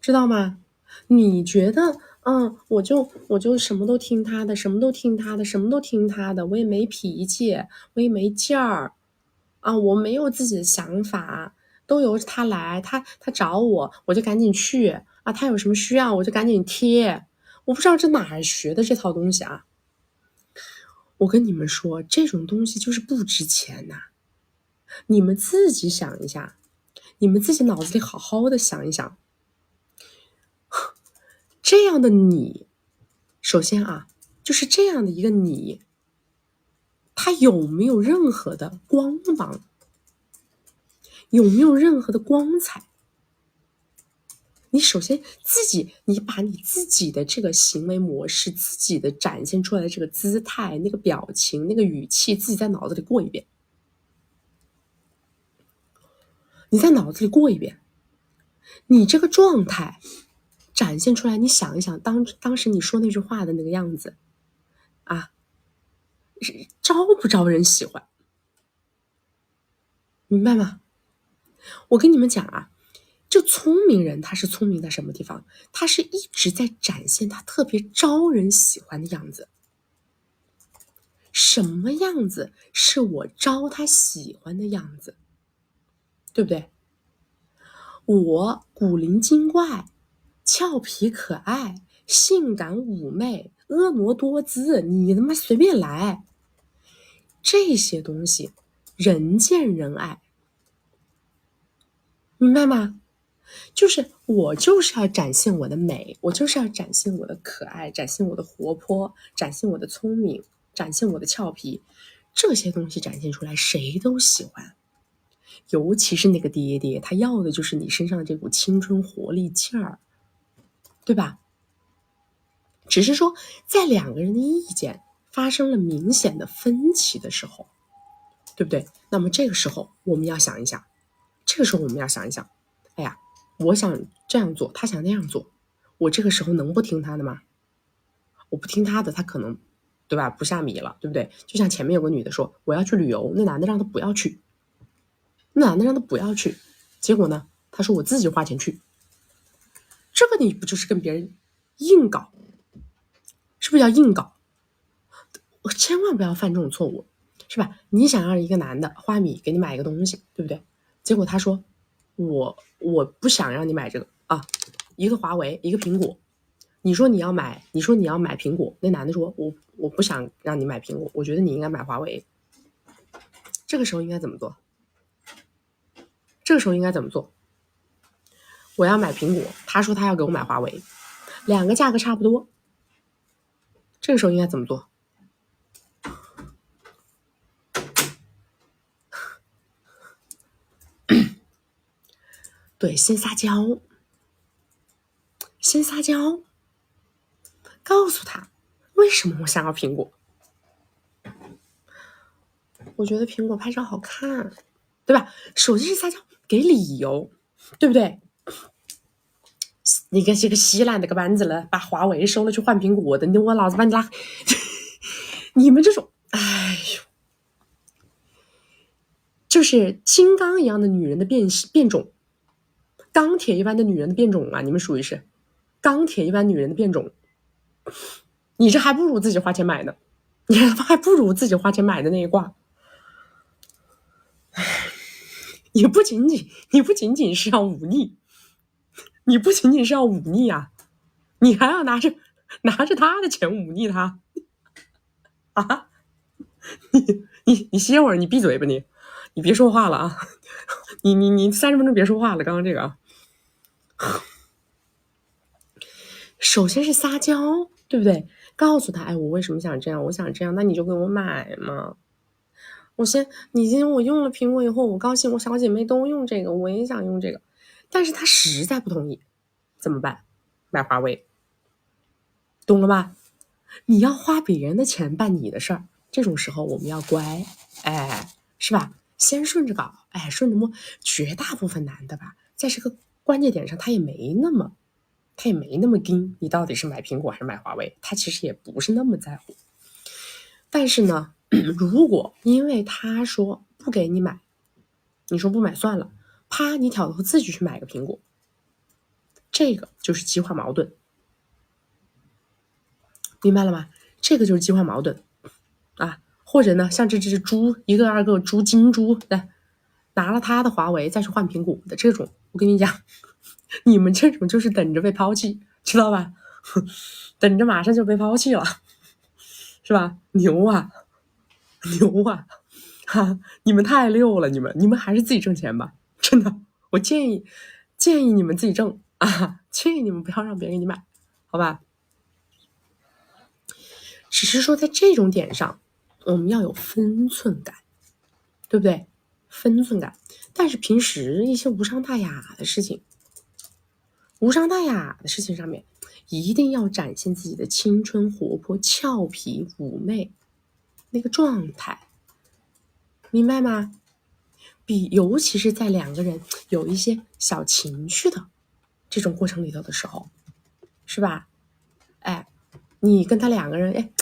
知道吗？你觉得我就什么都听他的，什么都听他的，什么都听他的，我也没脾气，我也没劲儿啊，我没有自己的想法，都由他来，他找我，我就赶紧去啊，他有什么需要我就赶紧贴。我不知道这哪儿学的这套东西啊。我跟你们说，这种东西就是不值钱呐。你们自己想一下，你们自己脑子里好好的想一想，这样的你，首先啊，就是这样的一个你，他有没有任何的光芒？有没有任何的光彩？你首先自己，你把你自己的这个行为模式，自己的展现出来的这个姿态、那个表情、那个语气，自己在脑子里过一遍。你在脑子里过一遍，你这个状态展现出来，你想一想当时你说那句话的那个样子啊，招不招人喜欢？明白吗？我跟你们讲啊，就聪明人他是聪明在什么地方？他是一直在展现他特别招人喜欢的样子。什么样子是我招他喜欢的样子？对不对？我古灵精怪，俏皮可爱，性感妩媚，婀娜多姿，你他妈随便来。这些东西人见人爱，明白吗？就是我就是要展现我的美，我就是要展现我的可爱，展现我的活泼，展现我的聪明，展现我的俏皮，这些东西展现出来谁都喜欢。尤其是那个爹爹，他要的就是你身上这股青春活力劲儿，对吧？只是说在两个人的意见发生了明显的分歧的时候，对不对？那么这个时候我们要想一想，哎呀，我想这样做，他想那样做，我这个时候能不听他的吗？我不听他的，他可能，对吧？不下米了，对不对？就像前面有个女的说我要去旅游，那男的让她不要去，结果呢，他说我自己花钱去，这个你不就是跟别人硬搞？是不是要硬搞？千万不要犯这种错误，是吧？你想让一个男的花米给你买一个东西，对不对？结果他说我不想让你买这个啊，一个华为，一个苹果。你说你要买苹果，那男的说我不想让你买苹果，我觉得你应该买华为。这个时候应该怎么做？我要买苹果，他说他要给我买华为，两个价格差不多，这个时候应该怎么做？对，先撒娇，告诉他为什么我想要苹果。我觉得苹果拍照好看，对吧？首先是撒娇，给理由，对不对？你个这个稀烂的个班子了，把华为收了去换苹果的，我老子把你拉！你们这种，哎呦，就是金刚一样的女人的变种，钢铁一般的女人的变种啊！你们属于是钢铁一般女人的变种，你这还不如自己花钱买呢，你还不如自己花钱买的那一挂。你不仅仅是要忤逆，啊，你还要拿着他的钱忤逆他啊！你歇会儿，你闭嘴吧你别说话了啊！你30分钟别说话了，刚刚这个啊。首先是撒娇，对不对？告诉他，哎，我为什么想这样？我想这样，那你就给我买嘛。今天我用了苹果以后，我高兴，我小姐妹都用这个，我也想用这个，但是他实在不同意，怎么办？买华为，懂了吧？你要花别人的钱办你的事儿，这种时候我们要乖，哎，是吧？先顺着搞，哎，顺着摸。绝大部分男的吧，在这个关键点上，他也没那么他也没那么盯你到底是买苹果还是买华为，他其实也不是那么在乎。但是呢，如果因为他说不给你买，你说不买算了，啪，你挑头自己去买个苹果，这个就是激化矛盾，明白了吗？这个就是激化矛盾啊。或者呢，像这只猪，一个二个猪金猪的，拿了他的华为再去换苹果的这种，我跟你讲，你们这种就是等着被抛弃，知道吧？等着马上就被抛弃了，是吧？牛啊，牛啊！哈，你们太溜了，你们还是自己挣钱吧，真的，我建议你们自己挣啊，建议你们不要让别人给你买，好吧？只是说在这种点上，我们要有分寸感，对不对？分寸感。但是平时一些无伤大雅的事情，上面，一定要展现自己的青春活泼、俏皮、妩媚那个状态，明白吗？尤其是在两个人有一些小情绪的这种过程里头的时候，是吧？哎，你跟他两个人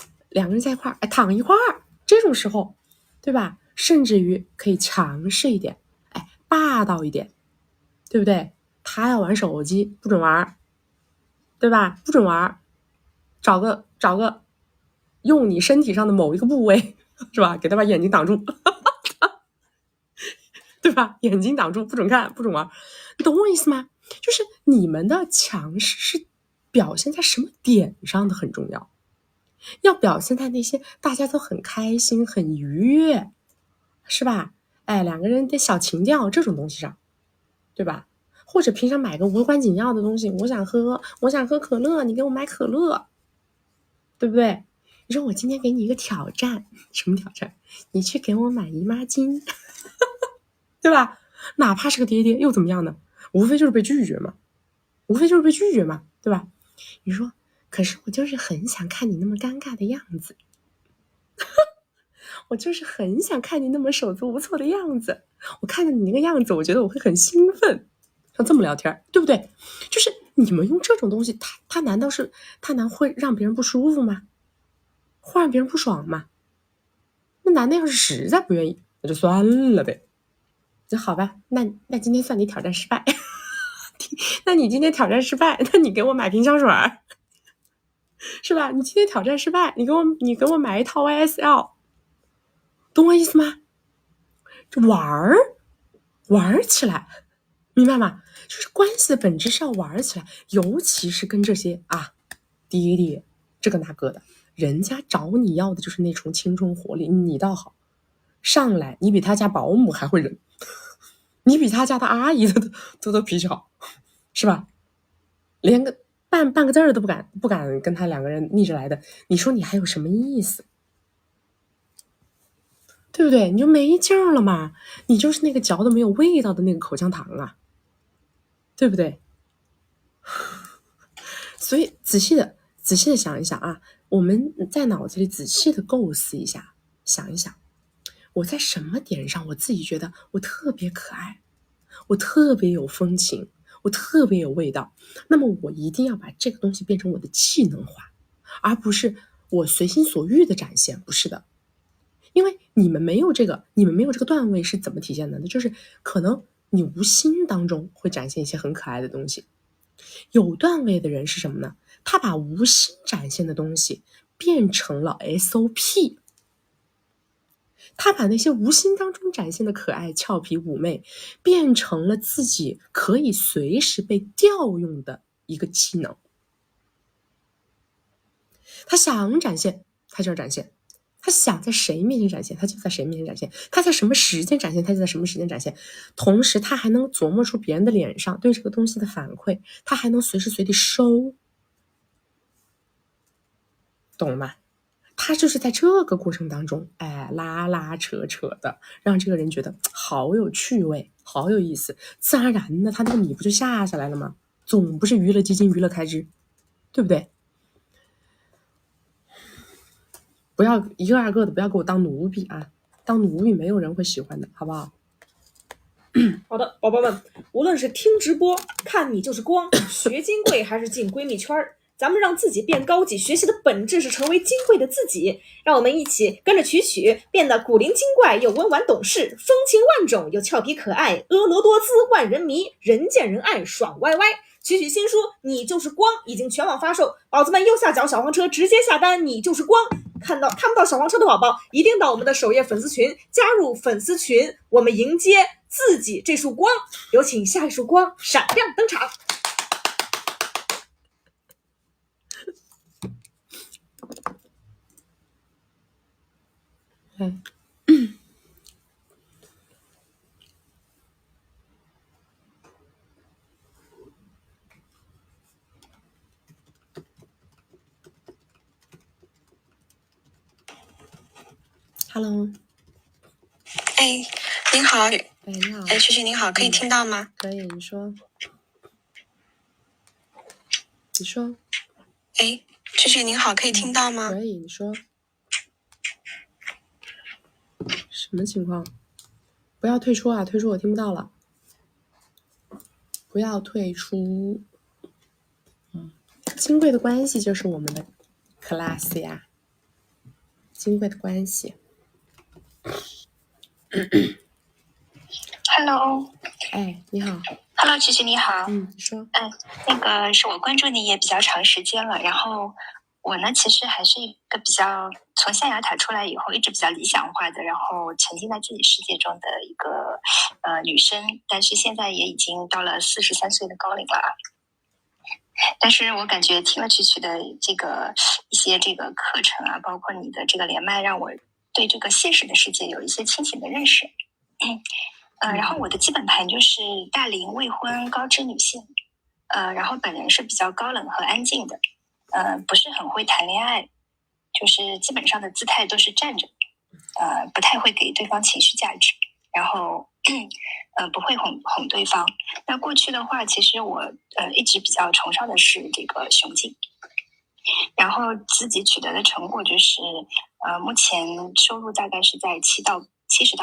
在一块儿，躺一块儿，这种时候，对吧？甚至于可以强势一点，霸道一点，对不对？他要玩手机不准玩，对吧？不准玩，找个用你身体上的某一个部位，是吧？给他把眼睛挡住，对吧？眼睛挡住，不准看，不准玩，你懂我意思吗？就是你们的强势是表现在什么点上的很重要，要表现在那些大家都很开心、很愉悦，是吧？两个人的小情调这种东西上，对吧？或者平常买个无关紧要的东西，我想喝可乐，你给我买可乐，对不对？你说我今天给你一个挑战，什么挑战？你去给我买姨妈巾，对吧？哪怕是个爹爹又怎么样呢？无非就是被拒绝嘛，对吧？你说，可是我就是很想看你那么尴尬的样子，我就是很想看你那么手足无措的样子，我看着你那个样子，我觉得我会很兴奋。像这么聊天，对不对？就是你们用这种东西，他难会让别人不舒服吗？会让别人不爽吗？那男的要是实在不愿意，那就算了呗。那好吧，那今天算你挑战失败。那你今天挑战失败，那你给我买瓶香水，是吧？你今天挑战失败，你给我买一套 YSL， 懂我意思吗？这玩起来，明白吗？就是关系的本质是要玩起来，尤其是跟这些爹爹这个那个的，人家找你要的就是那种青春活力，你倒好，上来你比他家保姆还会忍，你比他家的阿姨都脾气好，是吧？连个半个字儿都不敢跟他两个人逆着来的，你说你还有什么意思？对不对？你就没劲儿了嘛，你就是那个嚼的没有味道的那个口香糖啊，对不对？所以仔细的想一想啊，我们在脑子里仔细的构思一下，想一想，我在什么点上我自己觉得我特别可爱，我特别有风情，我特别有味道，那么我一定要把这个东西变成我的技能化，而不是我随心所欲的展现，不是的。因为你们没有这个段位是怎么体现的呢？就是可能你无心当中会展现一些很可爱的东西，有段位的人是什么呢？他把无心展现的东西变成了 SOP， 他把那些无心当中展现的可爱、俏皮、妩媚变成了自己可以随时被调用的一个技能。他想展现他就要展现，他想在谁面前展现他就在谁面前展现，他在什么时间展现他就在什么时间展现，同时他还能琢磨出别人的脸上对这个东西的反馈，他还能随时随地收，懂了吗？他就是在这个过程当中拉扯的让这个人觉得好有趣味，好有意思，自然而然的他那个米不就下来了吗？总不是娱乐基金娱乐开支，对不对？不要一个二个的不要给我当奴婢啊，当奴婢没有人会喜欢的，好不好？好的，宝宝们，无论是听直播、看你就是光、学金贵，还是进闺蜜圈儿，咱们让自己变高级，学习的本质是成为金贵的自己。让我们一起跟着曲变得古灵精怪又温婉懂事，风情万种又俏皮可爱，婀娜多姿万人迷，人见人爱爽歪歪。曲新书《你就是光》已经全网发售，宝子们右下角小黄车直接下单，你就是光。看不到小黄车的宝宝，一定到我们的首页粉丝群加入粉丝群，我们迎接自己这束光。有请下一束光闪亮登场。Hello， 哎，您好，哎，你好，哎，旭您好，可以听到吗？可以，你说，你说，哎，旭您好，可以听到吗？可以，你说，什么情况？不要退出啊！退出我听不到了，不要退出。金贵的关系就是我们的 class 呀，金贵的关系。Hello， 哎，你好。Hello， 曲曲你好。你说。那个是我关注你也比较长时间了，然后我呢其实还是一个比较从象牙塔出来以后一直比较理想化的，然后沉浸在自己世界中的一个女生，但是现在也已经到了43岁的高龄了啊。但是我感觉听了曲曲的这个一些这个课程啊，包括你的这个连麦，让我对这个现实的世界有一些清醒的认识。然后我的基本盘就是大龄未婚高知女性，然后本人是比较高冷和安静的，不是很会谈恋爱，就是基本上的姿态都是站着，不太会给对方情绪价值，然后不会哄对方。那过去的话，其实我一直比较崇尚的是这个雄竞，然后自己取得的成果就是目前收入大概是在70到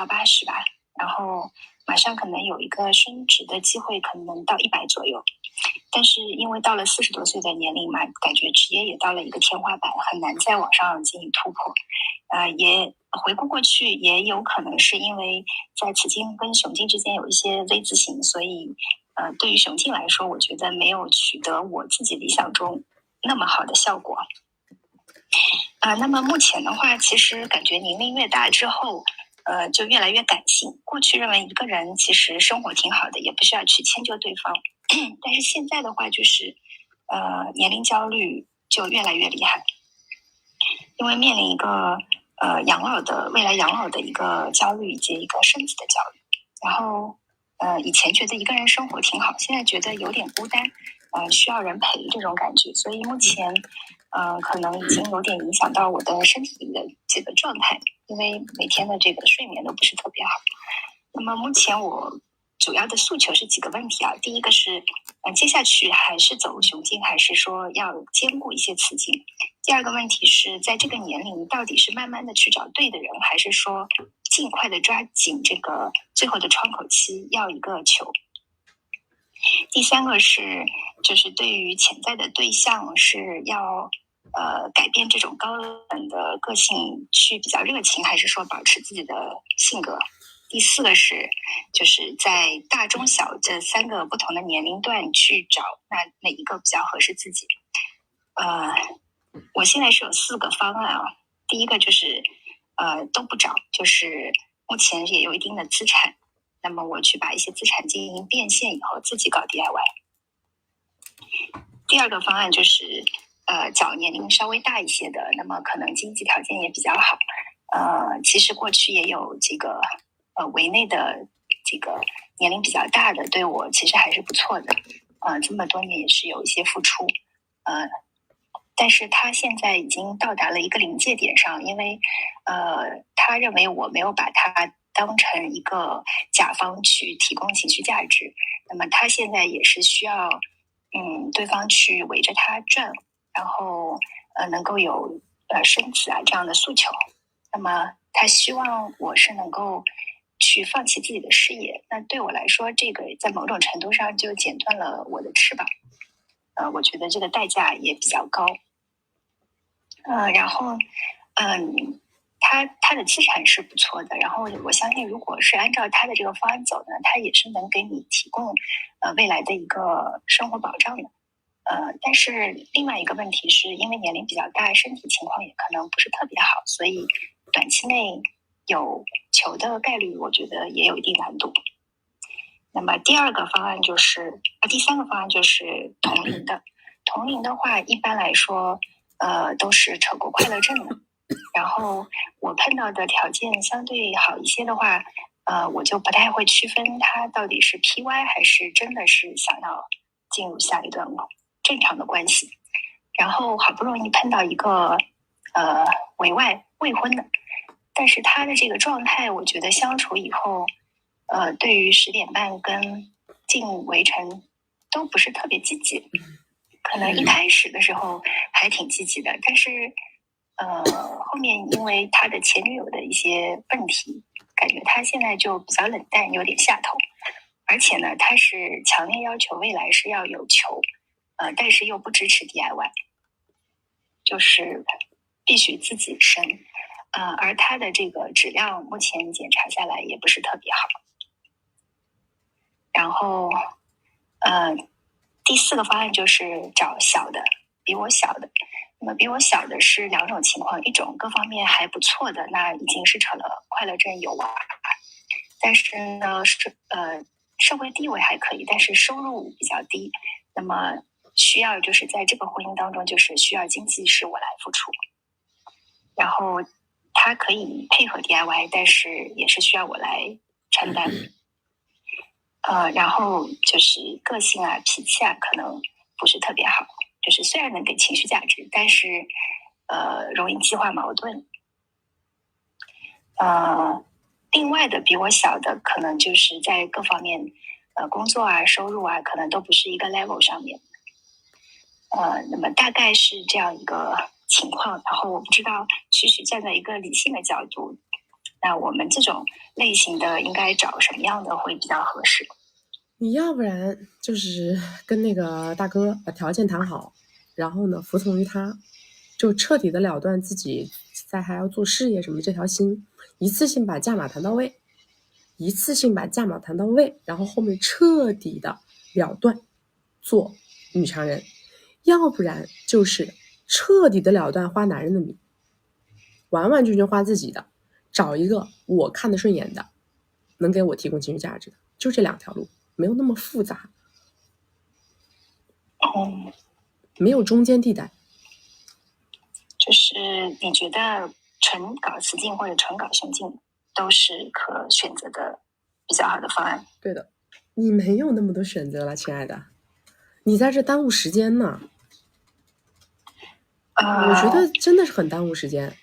80吧，然后马上可能有一个升职的机会，可能到100左右。但是因为到了40多岁的年龄嘛，感觉职业也到了一个天花板，很难再往上进行突破。也回顾过去，也有可能是因为在雌竞跟雄竞之间有一些 V 字形，所以对于雄竞来说，我觉得没有取得我自己理想中那么好的效果。那么目前的话，其实感觉年龄越大之后，就越来越感性。过去认为一个人其实生活挺好的，也不需要去迁就对方。但是现在的话，就是年龄焦虑就越来越厉害，因为面临一个未来养老的一个焦虑，以及一个生子的焦虑。然后以前觉得一个人生活挺好，现在觉得有点孤单，需要人陪这种感觉。所以目前可能已经有点影响到我的身体的这个状态，因为每天的这个睡眠都不是特别好。那么目前我主要的诉求是几个问题啊。第一个是接下去还是走雄竞，还是说要兼顾一些雌竞？第二个问题是在这个年龄到底是慢慢的去找对的人，还是说尽快的抓紧这个最后的窗口期要一个球？第三个是就是对于潜在的对象是要改变这种高冷的个性去比较热情，还是说保持自己的性格？第四个是就是在大中小这3个不同的年龄段去找哪一个比较合适自己。我现在是有4个方案啊。第一个就是都不找，就是目前也有一定的资产，那么我去把一些资产进行变现以后自己搞 DIY。第二个方案就是找年龄稍微大一些的，那么可能经济条件也比较好。其实过去也有这个围内的这个年龄比较大的，对我其实还是不错的。这么多年也是有一些付出。但是他现在已经到达了一个临界点上，因为他认为我没有把他当成一个甲方去提供情绪价值，那么他现在也是需要对方去围着他转，然后能够有生子啊这样的诉求。那么他希望我是能够去放弃自己的事业，那对我来说，这个在某种程度上就剪断了我的翅膀。我觉得这个代价也比较高。然后，他的资产是不错的，然后我相信，如果是按照他的这个方案走呢，他也是能给你提供未来的一个生活保障的。但是另外一个问题是因为年龄比较大，身体情况也可能不是特别好，所以短期内有求的概率，我觉得也有一定难度。那么第三个方案就是同龄的。同龄的话，一般来说，都是扯过快乐证的。然后我碰到的条件相对好一些的话，我就不太会区分他到底是 PY 还是真的是想要进入下一段正常的关系。然后好不容易碰到一个委外未婚的，但是他的这个状态，我觉得相处以后，对于10点半跟进围城都不是特别积极。可能一开始的时候还挺积极的，但是后面因为他的前女友的一些问题，感觉他现在就比较冷淡，有点下头。而且呢，他是强烈要求未来是要有球，但是又不支持 DIY， 就是必须自己生。而他的这个质量目前检查下来也不是特别好。然后第4个方案就是找小的，比我小的。那么比我小的是2种情况，一种各方面还不错的，那已经是扯了快乐证有娃，但是呢社会地位还可以，但是收入比较低，那么需要就是在这个婚姻当中，就是需要经济是我来付出，然后他可以配合 DIY， 但是也是需要我来承担。然后就是个性啊、脾气啊，可能不是特别好。就是虽然能给情绪价值，但是容易激化矛盾。另外的比我小的，可能就是在各方面工作啊、收入啊，可能都不是一个 level 上面。那么大概是这样一个情况。然后我不知道，其实站在一个理性的角度，那我们这种类型的应该找什么样的会比较合适？你要不然就是跟那个大哥把条件谈好，然后呢服从于他，就彻底的了断自己在还要做事业什么这条心，一次性把价码谈到位，然后后面彻底的了断做女强人。要不然就是彻底的了断花男人的米，完完全全花自己的，找一个我看得顺眼的，能给我提供情绪价值的，就这2条路，没有那么复杂，没有中间地带。就是你觉得纯搞雌竞或者纯搞雄竞都是可选择的比较好的方案？对的，你没有那么多选择了，亲爱的，你在这耽误时间呢。我觉得真的是很耽误时间，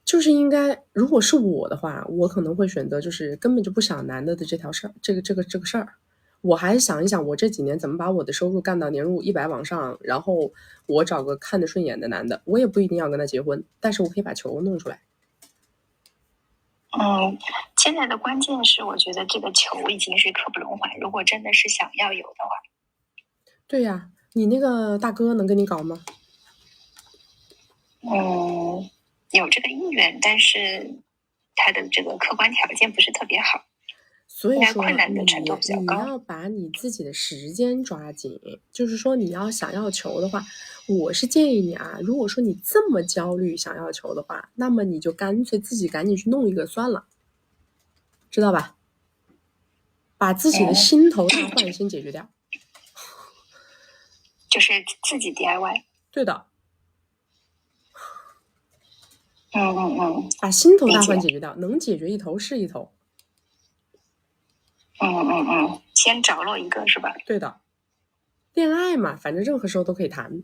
就是应该，如果是我的话，我可能会选择就是根本就不想男的这条事儿，这个事儿，我还想一想我这几年怎么把我的收入干到年入100往上，然后我找个看得顺眼的男的，我也不一定要跟他结婚，但是我可以把球弄出来。现在的关键是我觉得这个球已经是刻不容缓，如果真的是想要有的话。对呀，你那个大哥能跟你搞吗？有这个意愿，但是他的这个客观条件不是特别好，所以说困难的程度比较高。你要把你自己的时间抓紧，就是说你要想要求的话，我是建议你啊，如果说你这么焦虑想要求的话，那么你就干脆自己赶紧去弄一个算了，知道吧？把自己的心头大患先解决掉。就是自己 DIY。对的。把心头大患解决掉，能解决一头是一头。先着落一个是吧？对的，恋爱嘛，反正任何时候都可以谈。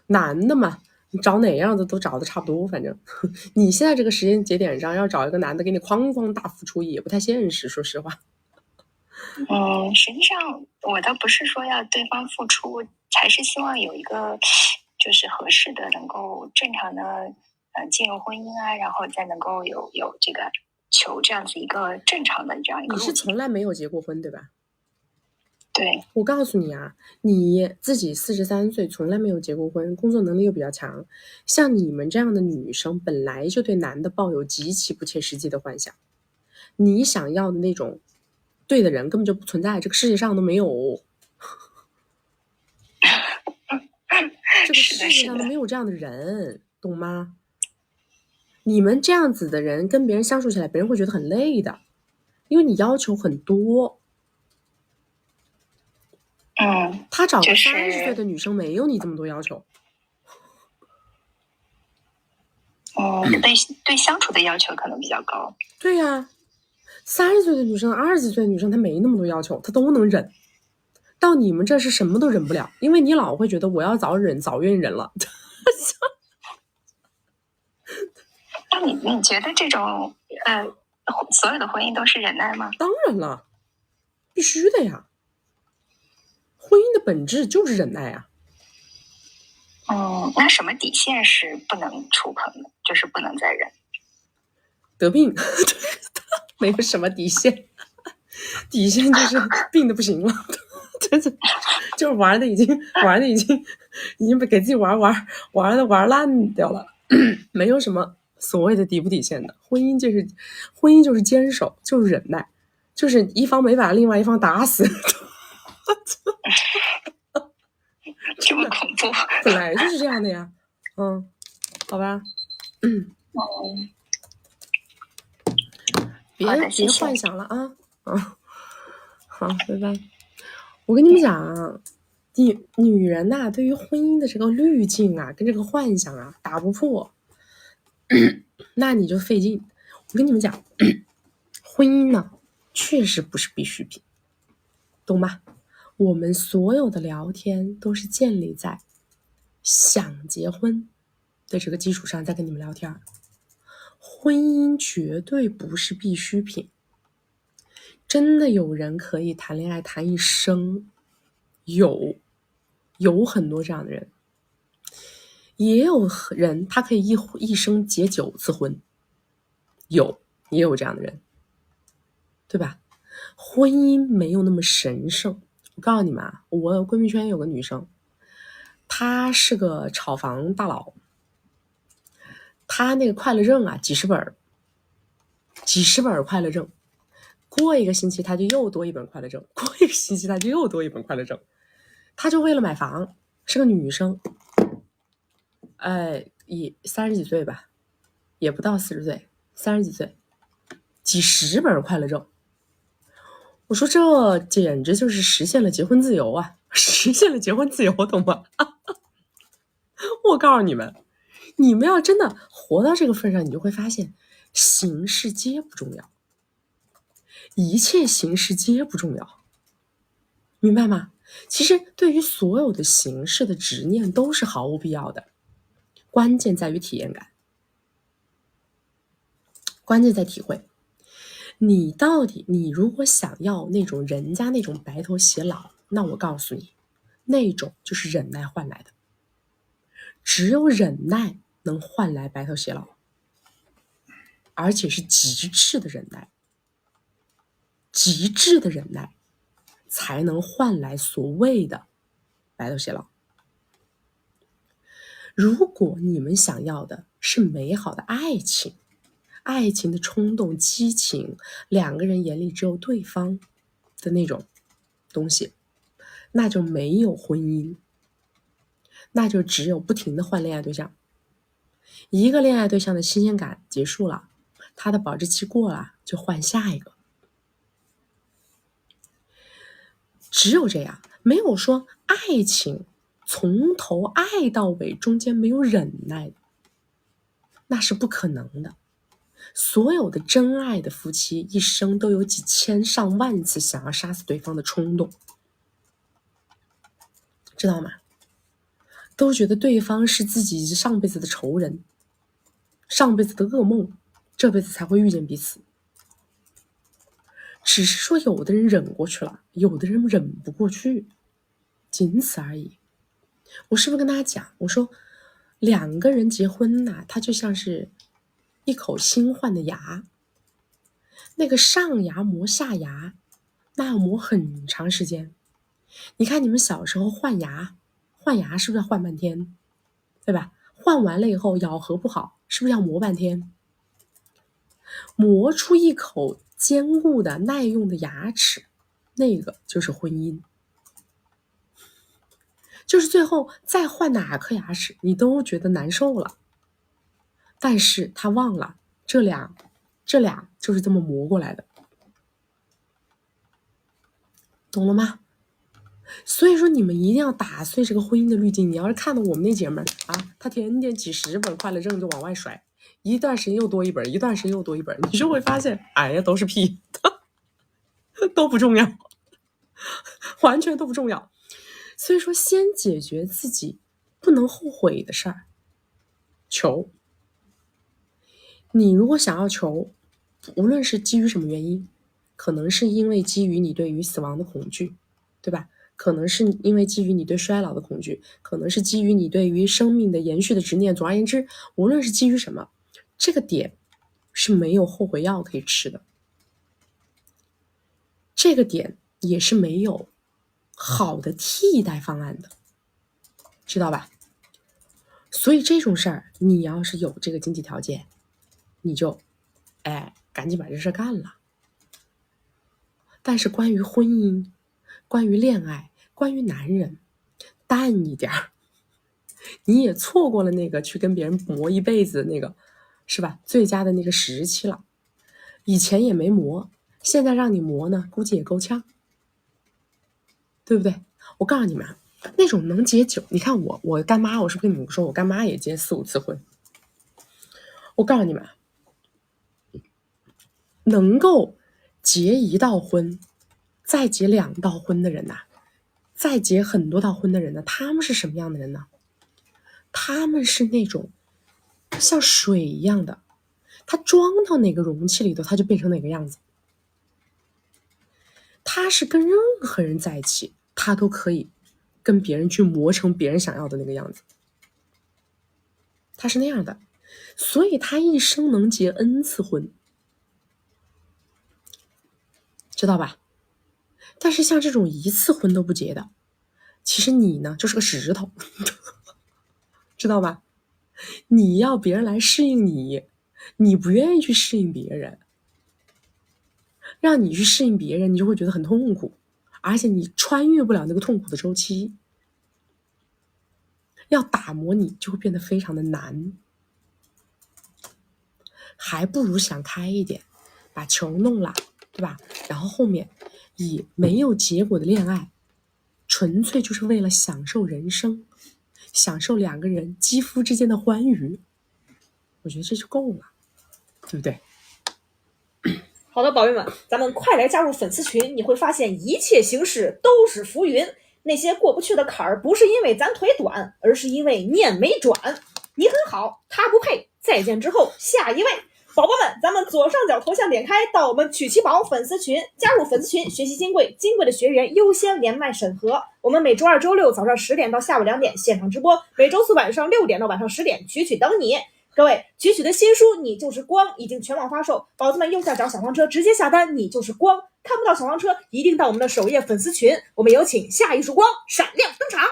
男的嘛，你找哪样的都找的差不多，反正你现在这个时间节点上要找一个男的给你哐哐大付出也不太现实，说实话。实际上我倒不是说要对方付出，还是希望有一个就是合适的，能够正常的进入婚姻啊，然后再能够有这个求这样子一个正常的这样一个你是路径。从来没有结过婚对吧？对，我告诉你啊，你自己43岁，从来没有结过婚，工作能力又比较强，像你们这样的女生，本来就对男的抱有极其不切实际的幻想，你想要的那种对的人根本就不存在，这个世界上都没有，这个世界上都没有这样的人，懂吗？你们这样子的人跟别人相处起来，别人会觉得很累的，因为你要求很多。他找个就是30岁的女生没有你这么多要求。对相处的要求可能比较高。对呀，30岁的女生、20几岁的女生，她没那么多要求，她都能忍。到你们这是什么都忍不了，因为你老会觉得我要早忍早愿意忍了。那你觉得这种所有的婚姻都是忍耐吗？当然了，必须的呀。婚姻的本质就是忍耐啊。那什么底线是不能触碰的？就是不能再忍。得病，没有什么底线，底线就是病的不行了，就是玩的已经被给自己玩烂掉了，没有什么所谓的底不底线的。婚姻就是坚守，就是忍耐，就是一方没把另外一方打死。这么恐怖？本来就是这样的呀。好吧。别幻想了啊。好，拜拜。我跟你们讲，女人呐，对于婚姻的这个滤镜啊，跟这个幻想啊，打不破，那你就费劲。我跟你们讲，婚姻呢，确实不是必需品，懂吗？我们所有的聊天都是建立在想结婚的这个基础上再跟你们聊天。婚姻绝对不是必需品。真的有人可以谈恋爱谈一生，有很多这样的人，也有人他可以一生结9次婚，也有这样的人，对吧？婚姻没有那么神圣。我告诉你们啊，我闺蜜圈有个女生，她是个炒房大佬，她那个快乐证啊几十本快乐证，过一个星期她就又多一本快乐证，过一个星期她就又多一本快乐证。她就为了买房，是个女生，也30几岁吧，也不到40岁，30几岁，几十本快乐证。我说这简直就是实现了结婚自由啊，实现了结婚自由，懂吗？我告诉你们，你们要真的活到这个份上，你就会发现形式皆不重要，一切形式皆不重要，明白吗？其实对于所有的形式的执念都是毫无必要的，关键在于体验感，关键在体会。你如果想要那种人家那种白头偕老，那我告诉你，那种就是忍耐换来的，只有忍耐能换来白头偕老，而且是极致的忍耐，极致的忍耐才能换来所谓的白头偕老。如果你们想要的是美好的爱情，爱情的冲动激情，两个人眼里只有对方的那种东西，那就没有婚姻，那就只有不停的换恋爱对象。一个恋爱对象的新鲜感结束了，他的保质期过了，就换下一个。只有这样，没有说爱情从头爱到尾中间没有忍耐的，那是不可能的。所有的真爱的夫妻一生都有几千上万次想要杀死对方的冲动，知道吗？都觉得对方是自己上辈子的仇人，上辈子的噩梦，这辈子才会遇见彼此。只是说有的人忍过去了，有的人忍不过去，仅此而已。我是不是跟大家讲，我说两个人结婚呐，它就像是一口新换的牙，那个上牙磨下牙，那要磨很长时间。你看你们小时候换牙是不是要换半天，对吧？换完了以后咬合不好，是不是要磨半天？磨出一口坚固的耐用的牙齿，那个就是婚姻。就是最后再换哪颗牙齿你都觉得难受了，但是他忘了这俩就是这么磨过来的，懂了吗？所以说你们一定要打碎这个婚姻的滤镜。你要是看到我们那姐们啊，她天天几十本快乐正就往外甩，一段时间又多一本，一段时间又多一本，你就会发现哎呀都是屁都不重要，完全都不重要。所以说先解决自己不能后悔的事儿。求，你如果想要求，无论是基于什么原因，可能是因为基于你对于死亡的恐惧，对吧？可能是因为基于你对衰老的恐惧，可能是基于你对于生命的延续的执念。总而言之，无论是基于什么，这个点是没有后悔药可以吃的，这个点也是没有好的替代方案的，知道吧？所以这种事儿，你要是有这个经济条件，你就赶紧把这事干了。但是关于婚姻，关于恋爱，关于男人，淡一点儿。你也错过了那个去跟别人磨一辈子那个，是吧？最佳的那个时期了。以前也没磨，现在让你磨呢，估计也够呛，对不对？我告诉你们，那种能结久，你看我干妈，我是不是跟你们说，我干妈也结4、5次婚。我告诉你们，能够结1道婚，再结2道婚的人呐，再结很多道婚的人呢，他们是什么样的人呢？他们是那种像水一样的，他装到哪个容器里头，他就变成哪个样子。他是跟任何人在一起，他都可以跟别人去磨成别人想要的那个样子。他是那样的，所以他一生能结 N 次婚，知道吧？但是像这种1次婚都不结的，其实你呢就是个石头知道吧？你要别人来适应你，你不愿意去适应别人，让你去适应别人，你就会觉得很痛苦，而且你穿越不了那个痛苦的周期，要打磨你就会变得非常的难。还不如想开一点，把球弄了，对吧？然后后面以没有结果的恋爱，纯粹就是为了享受人生，享受2个人肌肤之间的欢愉，我觉得这就够了，对不对？好的，宝贝们，咱们快来加入粉丝群，你会发现一切形势都是浮云。那些过不去的坎儿，不是因为咱腿短，而是因为念没转。你很好，他不配。再见之后，下一位。宝宝们，咱们左上角头像点开，到我们曲奇宝粉丝群，加入粉丝群，学习金贵，金贵的学员优先连麦审核。我们每周2、周6早上10点到下午2点现场直播，每周4晚上6点到晚上10点，曲曲等你。各位，曲曲的新书《你就是光》已经全网发售，宝子们右下角小黄车直接下单，你就是光。看不到小黄车，一定到我们的首页粉丝群。我们有请下一束光闪亮登场。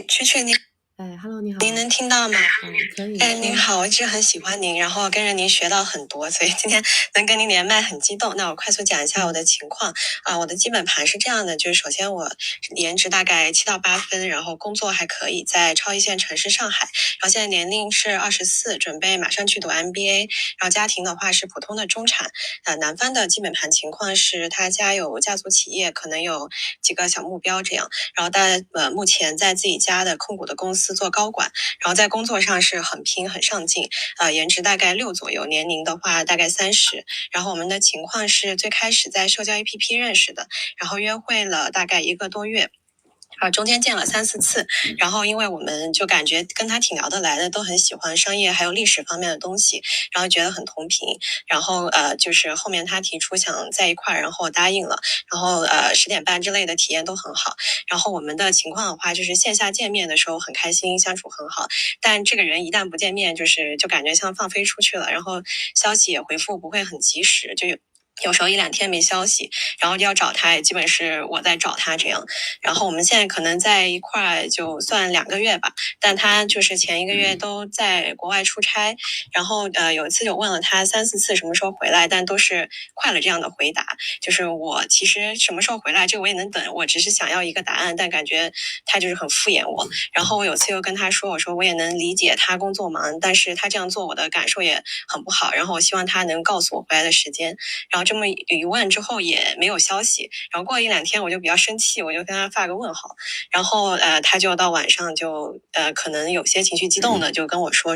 曲曲你。Hello， 你好。您能听到吗？可以。您好，我一直很喜欢您，然后跟着您学到很多，所以今天能跟您连麦很激动。那我快速讲一下我的情况我的基本盘是这样的，就是首先我颜值大概7到8分，然后工作还可以，在超一线城市上海，然后现在年龄是24，准备马上去读 MBA， 然后家庭的话是普通的中产。男方的基本盘情况是他家有家族企业，可能有几个小目标这样，然后目前在自己家的控股的公司做高管，然后在工作上是很拼很上进，颜值大概6左右，年龄的话大概30。然后我们的情况是最开始在社交 APP 认识的，然后约会了大概1个多月。中间见了3、4次，然后因为我们就感觉跟他挺聊得来的，都很喜欢商业还有历史方面的东西，然后觉得很同频，然后就是后面他提出想在一块儿，然后我答应了，然后10点半之类的体验都很好，然后我们的情况的话就是线下见面的时候很开心，相处很好，但这个人一旦不见面，就感觉像放飞出去了，然后消息也回复不会很及时，就有时候1、2天没消息，然后要找他也基本是我在找他这样。然后我们现在可能在一块就算2个月吧，但他就是前1个月都在国外出差，然后有一次就问了他3、4次什么时候回来，但都是快了这样的回答，就是我其实什么时候回来这个我也能等，我只是想要一个答案，但感觉他就是很敷衍我。然后我有次又跟他说，我说我也能理解他工作忙，但是他这样做我的感受也很不好，然后我希望他能告诉我回来的时间。然后这么一问之后也没有消息，然后过1、2天我就比较生气，我就跟他发个问号，然后他就到晚上就可能有些情绪激动的就跟我说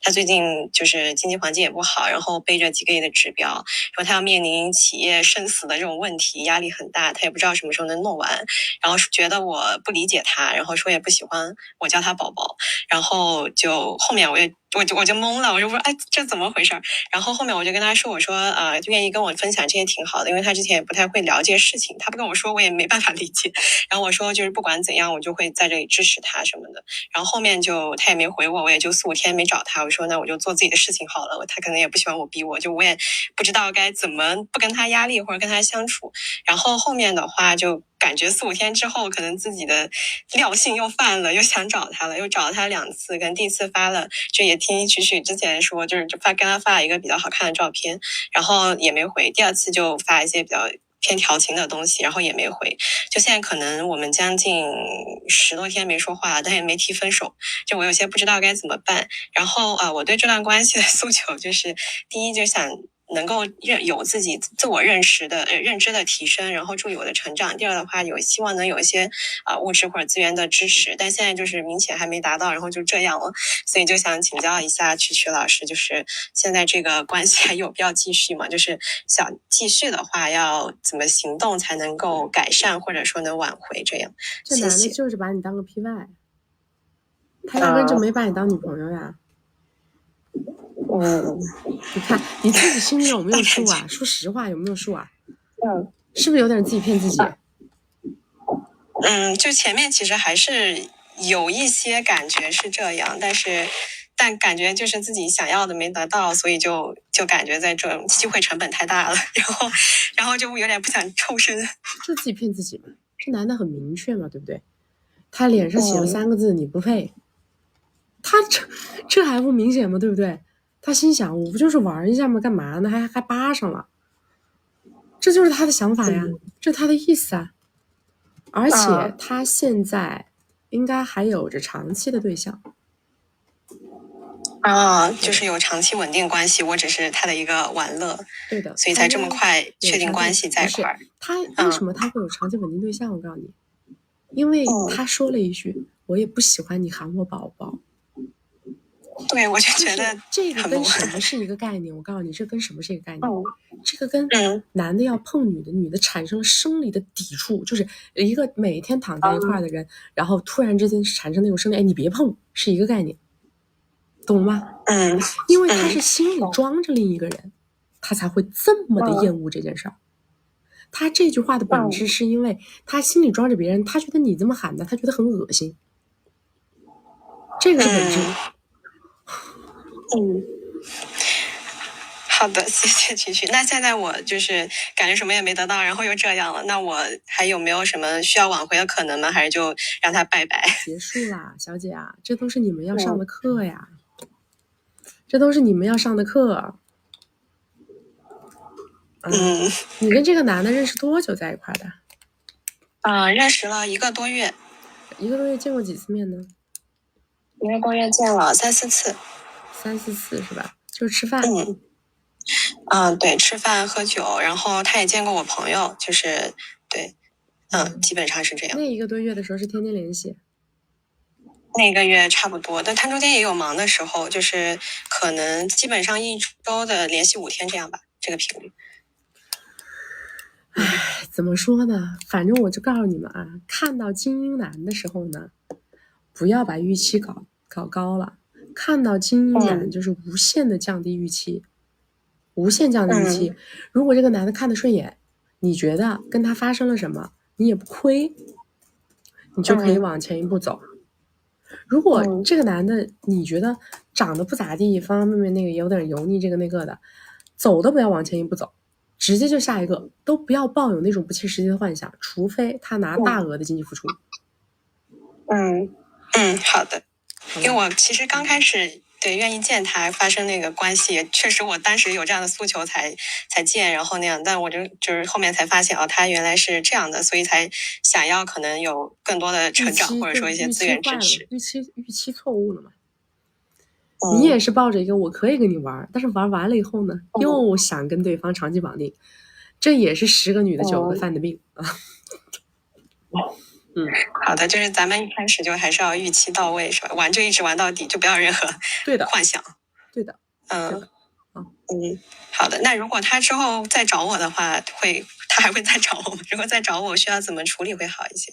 他最近就是经济环境也不好，然后背着几个亿的指标，说他要面临企业生死的这种问题，压力很大，他也不知道什么时候能弄完，然后觉得我不理解他，然后说也不喜欢我叫他宝宝，然后就后面我就懵了，我就说哎这怎么回事？然后后面我就跟他说，我说愿意跟我分享这些挺好的，因为他之前也不太会了解事情，他不跟我说我也没办法理解。然后我说就是不管怎样我就会在这里支持他什么的。然后后面就他也没回我，我也就4、5天没找他，我说那我就做自己的事情好了，他可能也不喜欢我逼我，就我也不知道该怎么不跟他压力或者跟他相处。然后后面的话就感觉4、5天之后可能自己的尿性又犯了，又想找他了，又找了他2次，跟第1次发了就也听曲之前说就是跟他发了一个比较好看的照片，然后也没回，第2次就发一些比较偏调情的东西，然后也没回，就现在可能我们将近10多天没说话，但也没提分手，就我有些不知道该怎么办。然后我对这段关系的诉求就是第一就想能够有自己自我认知的提升，然后助力我的成长。第二的话，希望能有一些物质或者资源的支持，但现在就是明显还没达到，然后就这样了，所以就想请教一下曲老师，就是现在这个关系还有必要继续吗？就是想继续的话，要怎么行动才能够改善，或者说能挽回这样？这男的就是把你当个 PY， 他压根就没把你当女朋友呀。你看你自己心里有没有数啊？说实话有没有数啊？是不是有点自己骗自己？就前面其实还是有一些感觉是这样，但感觉就是自己想要的没得到，所以就感觉在这机会成本太大了，然后就有点不想抽身。就自己骗自己嘛。这男的很明确嘛，对不对？他脸上写了3个字，你不配。他这还不明显吗？对不对？他心想我不就是玩一下吗？干嘛呢？还扒上了，这就是他的想法呀，这是他的意思啊。而且他现在应该还有着长期的对象。就是有长期稳定关系，我只是他的一个玩乐。对的，所以才这么快确定关系在一块儿。他为什么他会有长期稳定对象？我告诉你，因为他说了一句我也不喜欢你喊我宝宝。对，我就觉得这个跟什么是一个概念？我告诉你，这跟什么是一个概念？这个跟男的要碰女的，女的产生了生理的抵触，就是一个每天躺在一块的人，然后突然之间产生那种生理，哎，你别碰，是一个概念，懂吗？因为他是心里装着另一个人，他才会这么的厌恶这件事儿。他这句话的本质是因为他心里装着别人，他觉得你这么喊的，他觉得很恶心，这个是本质。好的，谢谢曲曲。那现在我就是感觉什么也没得到，然后又这样了，那我还有没有什么需要挽回的可能吗？还是就让他拜拜？结束啦，小姐啊，这都是你们要上的课呀，这都是你们要上的课。你跟这个男的认识多久在一块的？认识了1个多月。1个多月见过几次面呢？1个多月见了3、4次。3、4次是吧？就是吃饭。对，吃饭喝酒，然后他也见过我朋友，就是对，基本上是这样。那1个多月的时候是天天联系？那个月差不多，但他中间也有忙的时候，就是可能基本上1周的联系5天这样吧，这个频率。怎么说呢？反正我就告诉你们啊，看到精英男的时候呢，不要把预期搞高了。看到精英男就是无限的降低预期，无限降低预期。如果这个男的看得顺眼，你觉得跟他发生了什么，你也不亏，你就可以往前一步走。如果这个男的你觉得长得不咋地，方方面面那个有点油腻，这个那个的，走都不要往前一步走，直接就下一个，都不要抱有那种不切实际的幻想，除非他拿大额的经济付出。好的。因为我其实刚开始愿意见他发生那个关系，确实我当时有这样的诉求才见，然后那样，但我就是后面才发现他原来是这样的，所以才想要可能有更多的成长，或者说一些资源支持。预期错误了嘛？你也是抱着一个我可以跟你玩，但是玩完了以后呢，又想跟对方长期绑定，这也是10个女的9个犯的病啊。好的，就是咱们一开始就还是要预期到位，是吧？玩就一直玩到底，就不要任何幻想。对的。好的。那如果他之后再找我的话，他还会再找我吗？如果再找我，需要怎么处理会好一些？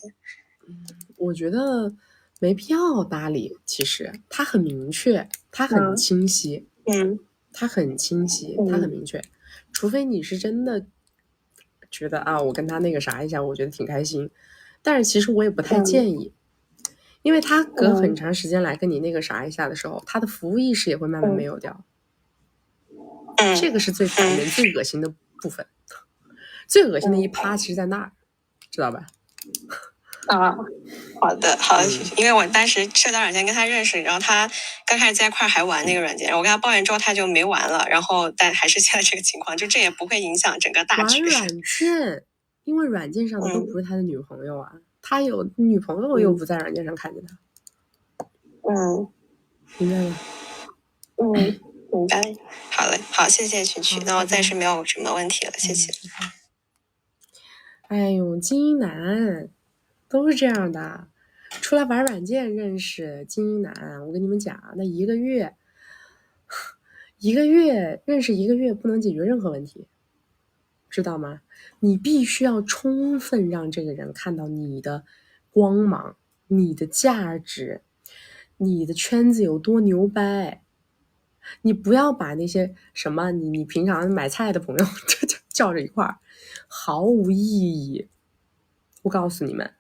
我觉得没必要搭理，其实他很明确，他很清晰，他很清晰，他很明确。除非你是真的觉得我跟他那个啥一下，我觉得挺开心。但是其实我也不太建议，因为他隔很长时间来跟你那个啥一下的时候，他的服务意识也会慢慢没有掉。这个是最烦人、最恶心的部分。最恶心的一趴其实在那儿，知道吧？好的。因为我当时社交软件跟他认识，然后他刚开始在一块还玩那个软件，我跟他抱怨之后他就没玩了，然后但还是现在这个情况，就这也不会影响整个大局。玩软件，因为软件上的都不是他的女朋友啊，他有女朋友又不在软件上看见他。明白吗？明白。好嘞，好，谢谢曲曲。那我暂时没有什么问题了，谢谢。哎呦，精英男都是这样的，出来玩软件认识精英男，我跟你们讲，那一个月认识1个月不能解决任何问题，知道吗？你必须要充分让这个人看到你的光芒，你的价值，你的圈子有多牛掰。你不要把那些什么你平常买菜的朋友叫着一块儿，毫无意义。我告诉你们，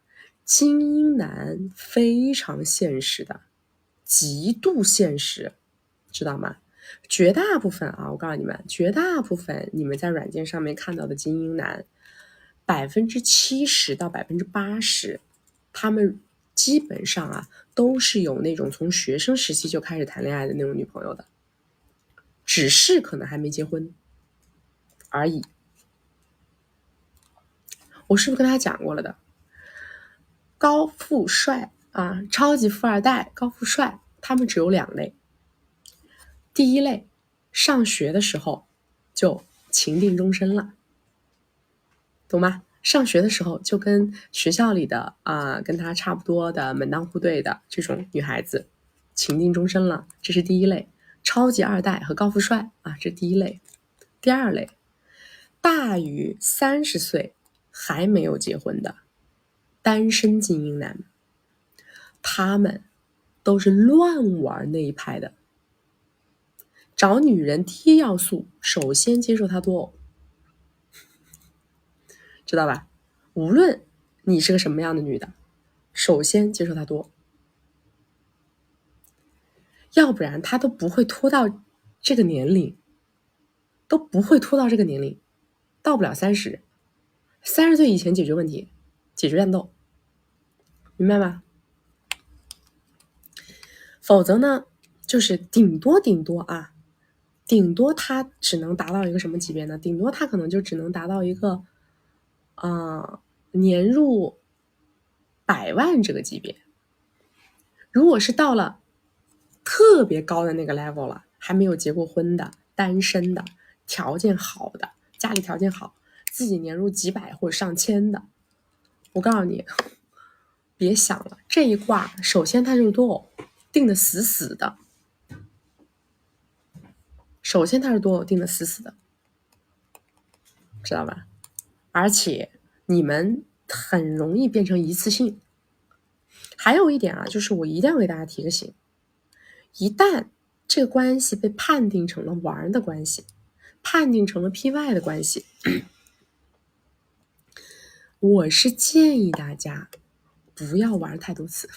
精英男非常现实的，极度现实，知道吗？绝大部分我告诉你们，绝大部分你们在软件上面看到的精英男，70%到80%，他们基本上都是有那种从学生时期就开始谈恋爱的那种女朋友的，只是可能还没结婚而已。我是不是跟他讲过了的？高富帅超级富二代、高富帅，他们只有2类。第一类，上学的时候就情定终身了，懂吗？上学的时候就跟学校里的跟他差不多的门当户对的这种女孩子情定终身了，这是第一类。超级二代和高富帅这第一类。第二类，大于30岁还没有结婚的单身精英男，他们都是乱玩那一派的。找女人第一要素，首先接受她多偶，知道吧？无论你是个什么样的女的，首先接受她多，要不然她都不会拖到这个年龄，到不了30岁以前解决问题，解决战斗，明白吗？否则呢，就是顶多他只能达到一个什么级别呢？顶多他可能就只能达到一个年入100万这个级别。如果是到了特别高的那个 level 了，还没有结过婚的，单身的，条件好的，家里条件好，自己年入几百或者上千的，我告诉你，别想了，这一卦首先他就是多偶，定的死死的。首先他是多偶定的死死的，知道吧？而且你们很容易变成一次性。还有一点啊，就是我一定要给大家提个醒，一旦这个关系被判定成了玩的关系，判定成了 PY 的关系，我是建议大家不要玩太多次。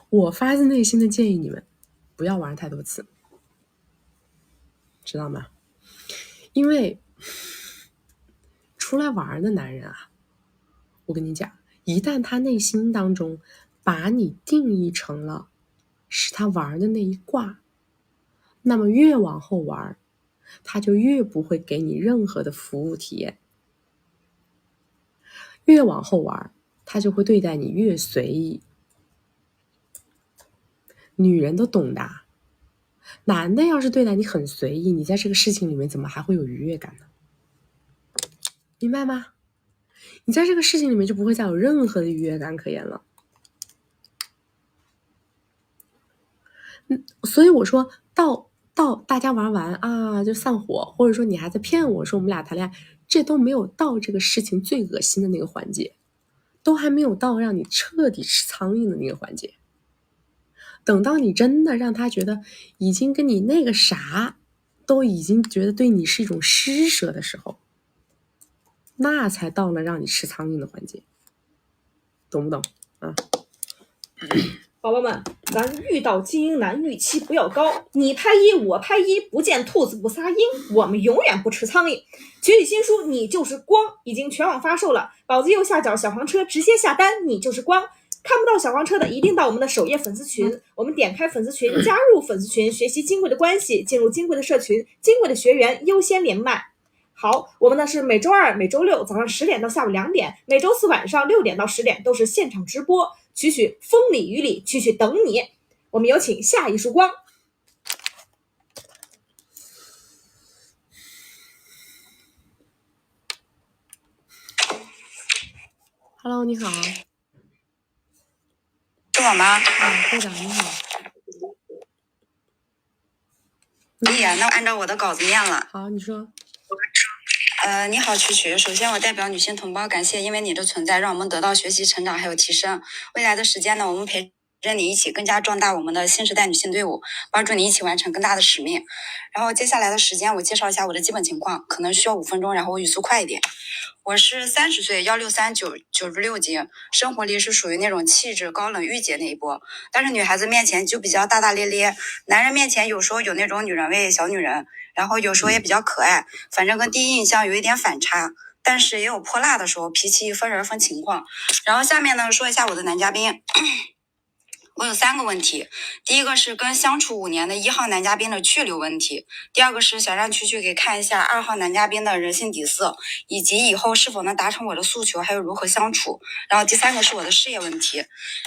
我发自内心的建议你们不要玩太多次，知道吗？因为出来玩的男人啊，我跟你讲，一旦他内心当中把你定义成了是他玩的那一挂，那么越往后玩，他就越不会给你任何的服务体验。越往后玩，他就会对待你越随意。女人都懂的，男的要是对待你很随意，你在这个事情里面怎么还会有愉悦感呢？明白吗？你在这个事情里面就不会再有任何的愉悦感可言了。所以我说到大家玩完啊就散伙，或者说你还在骗我说我们俩谈恋爱，这都没有到这个事情最恶心的那个环节，都还没有到让你彻底吃苍蝇的那个环节。等到你真的让他觉得已经跟你那个啥都已经觉得对你是一种施舍的时候，那才到了让你吃苍蝇的环节，懂不懂啊？宝宝们，咱遇到精英男预期不要高，你拍一我拍一，不见兔子不撒鹰，我们永远不吃苍蝇。曲曲新书《你就是光》已经全网发售了，宝子右下角小黄车直接下单，你就是光。看不到小黄车的，一定到我们的首页粉丝群，我们点开粉丝群，加入粉丝群，学习金贵的关系，进入金贵的社群，金贵的学员优先连麦。好，我们呢是每周二、每周六早上10点到下午2点，每周四晚上6点到10点都是现场直播。曲曲风里雨里，曲曲等你。我们有请下一束光。Hello， 你好。是我吗？队长你好。那我按照我的稿子念了。好，你说。你好，曲曲。首先，我代表女性同胞感谢，因为你的存在，让我们得到学习、成长还有提升。未来的时间呢，我们陪着你一起更加壮大我们的新时代女性队伍，帮助你一起完成更大的使命。然后接下来的时间，我介绍一下我的基本情况，可能需要5分钟，然后我语速快一点。我是30岁，163、96斤，生活里是属于那种气质高冷御姐那一波，但是女孩子面前就比较大大咧咧，男人面前有时候有那种女人味小女人，然后有时候也比较可爱，反正跟第一印象有一点反差，但是也有泼辣的时候，脾气分人分情况。然后下面呢，说一下我的男嘉宾。我有3个问题，第一个是跟相处5年的1号男嘉宾的去留问题，第二个是想让曲曲给看一下2号男嘉宾的人性底色，以及以后是否能达成我的诉求，还有如何相处。然后第3个是我的事业问题。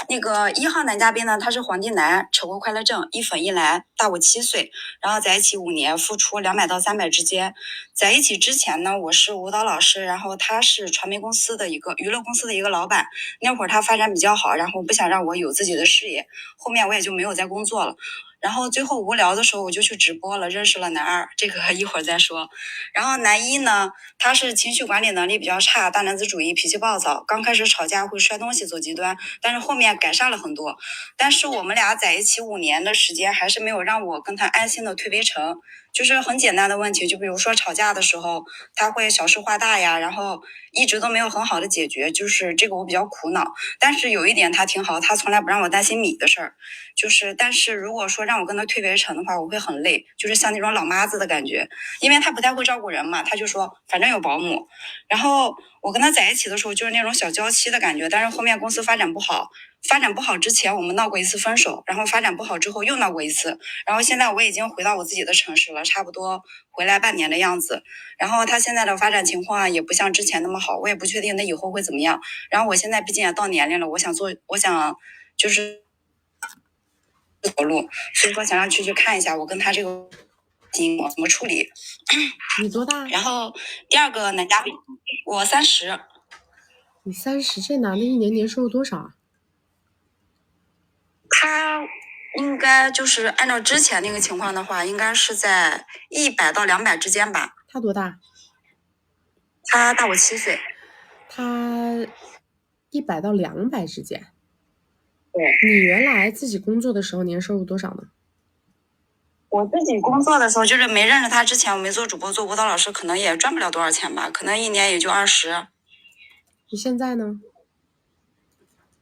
那个1号男嘉宾呢，他是皇帝男，丑过快乐症，一粉一蓝，大我7岁，然后在一起5年，付出200到300之间。在一起之前呢，我是舞蹈老师，然后他是传媒公司的一个娱乐公司的一个老板，那会儿他发展比较好，然后不想让我有自己的事业，后面我也就没有再工作了。然后最后无聊的时候我就去直播了，认识了男2，这个一会儿再说。然后男1呢，他是情绪管理能力比较差，大男子主义，脾气暴躁，刚开始吵架会摔东西走极端，但是后面改善了很多。但是我们俩在一起5年的时间，还是没有让我跟他安心的退为成，就是很简单的问题，就比如说吵架的时候他会小事化大呀，然后一直都没有很好的解决，就是这个我比较苦恼。但是有一点他挺好，他从来不让我担心米的事儿，就是但是如果说让我跟他退为成的话，我会很累，就是像那种老妈子的感觉，因为他不太会照顾人嘛，他就说反正有保姆。然后我跟他在一起的时候就是那种小娇妻的感觉，但是后面公司发展不好之前我们闹过一次分手，然后发展不好之后又闹过一次，然后现在我已经回到我自己的城市了，差不多回来半年的样子。然后他现在的发展情况也不像之前那么好，我也不确定他以后会怎么样。然后我现在毕竟也到年龄了，我想就是走路，所以说想让去看一下我跟他这个怎么处理。你多大？然后第2个男嘉宾，我30。你30，这男的一年年收入多少啊？他应该就是按照之前那个情况的话，应该是在100到200之间吧。他多大他大我7岁。他100到200之间。对。你原来自己工作的时候年收入多少呢？我自己工作的时候，就是没认识他之前，我没做主播，做舞蹈老师，可能也赚不了多少钱吧，可能1年也就20。你现在呢？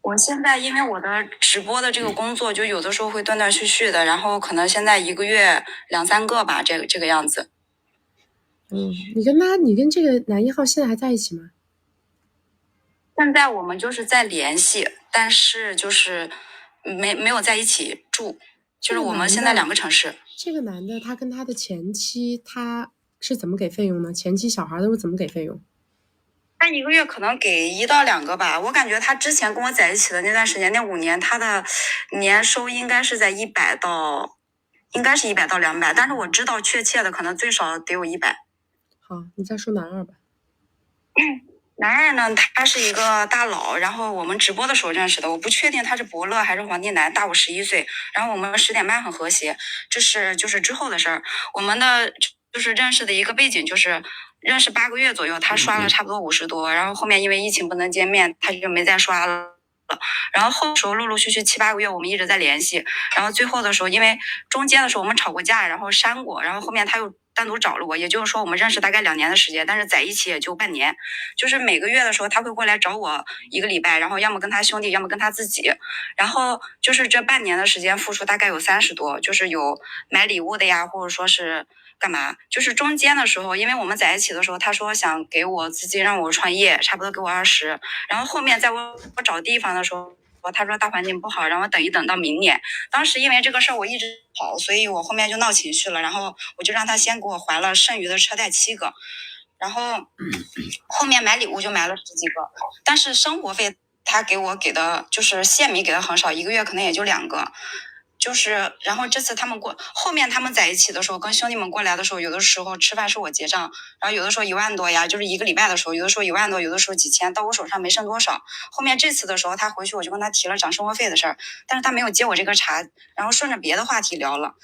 我现在因为我的直播的这个工作，就有的时候会断断续续的，然后可能现在1个月2、3个吧，这个样子。你跟这个男1号现在还在一起吗？现在我们就是在联系，但是就是没有在一起住，就是我们现在2个城市。这个男的他跟他的前妻，他是怎么给费用呢？前妻小孩都是怎么给费用？他1个月可能给1到2个吧。我感觉他之前跟我在一起的那段时间，那5年，他的年收应该是在100到200，但是我知道确切的可能最少得有100。好，你再说男2吧。男2呢，他是一个大佬，然后我们直播的时候认识的，我不确定他是伯乐还是皇帝男，大我11岁，然后我们10点半很和谐，这是就是之后的事儿。我们的就是认识的一个背景就是认识8个月左右，他刷了差不多50多，然后后面因为疫情不能见面，他就没再刷了。然后后时候陆陆续续7、8个月我们一直在联系，然后最后的时候因为中间的时候我们吵过架，然后删过，然后后面他又单独找了我，也就是说我们认识大概2年的时间，但是在一起也就半年。就是每个月的时候他会过来找我1个礼拜，然后要么跟他兄弟，要么跟他自己，然后就是这半年的时间付出大概有30多，就是有买礼物的呀，或者说是干嘛，就是中间的时候因为我们在一起的时候他说想给我资金让我创业，差不多给我20，然后后面在我找地方的时候他说大环境不好，让我等一等到明年。当时因为这个事儿我一直跑，所以我后面就闹情绪了，然后我就让他先给我还了剩余的车贷7个，然后后面买礼物就买了10几个，但是生活费他给的就是现米给的很少，1个月可能也就2个。就是然后这次后面他们在一起的时候，跟兄弟们过来的时候，有的时候吃饭是我结账，然后有的时候1万多呀，就是1个礼拜的时候，有的时候1万多，有的时候几千，到我手上没剩多少。后面这次的时候他回去我就跟他提了涨生活费的事儿，但是他没有接我这个茬，然后顺着别的话题聊了。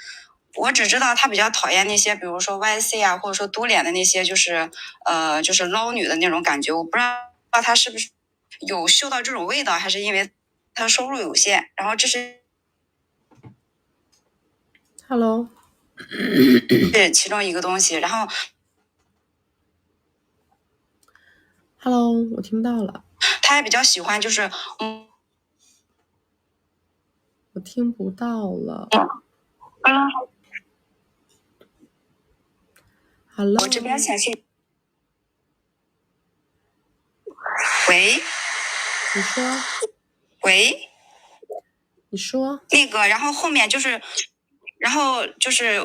我只知道他比较讨厌那些比如说 YC 啊，或者说嘟脸的那些就是捞女的那种感觉，我不知道他是不是有嗅到这种味道，还是因为他收入有限，然后这是Hello 是其中一个东西，然后 Hello 我听到了。他也比较喜欢就是我听不到了。Hello 我这边显示喂，你说喂，你说那个然后后面就是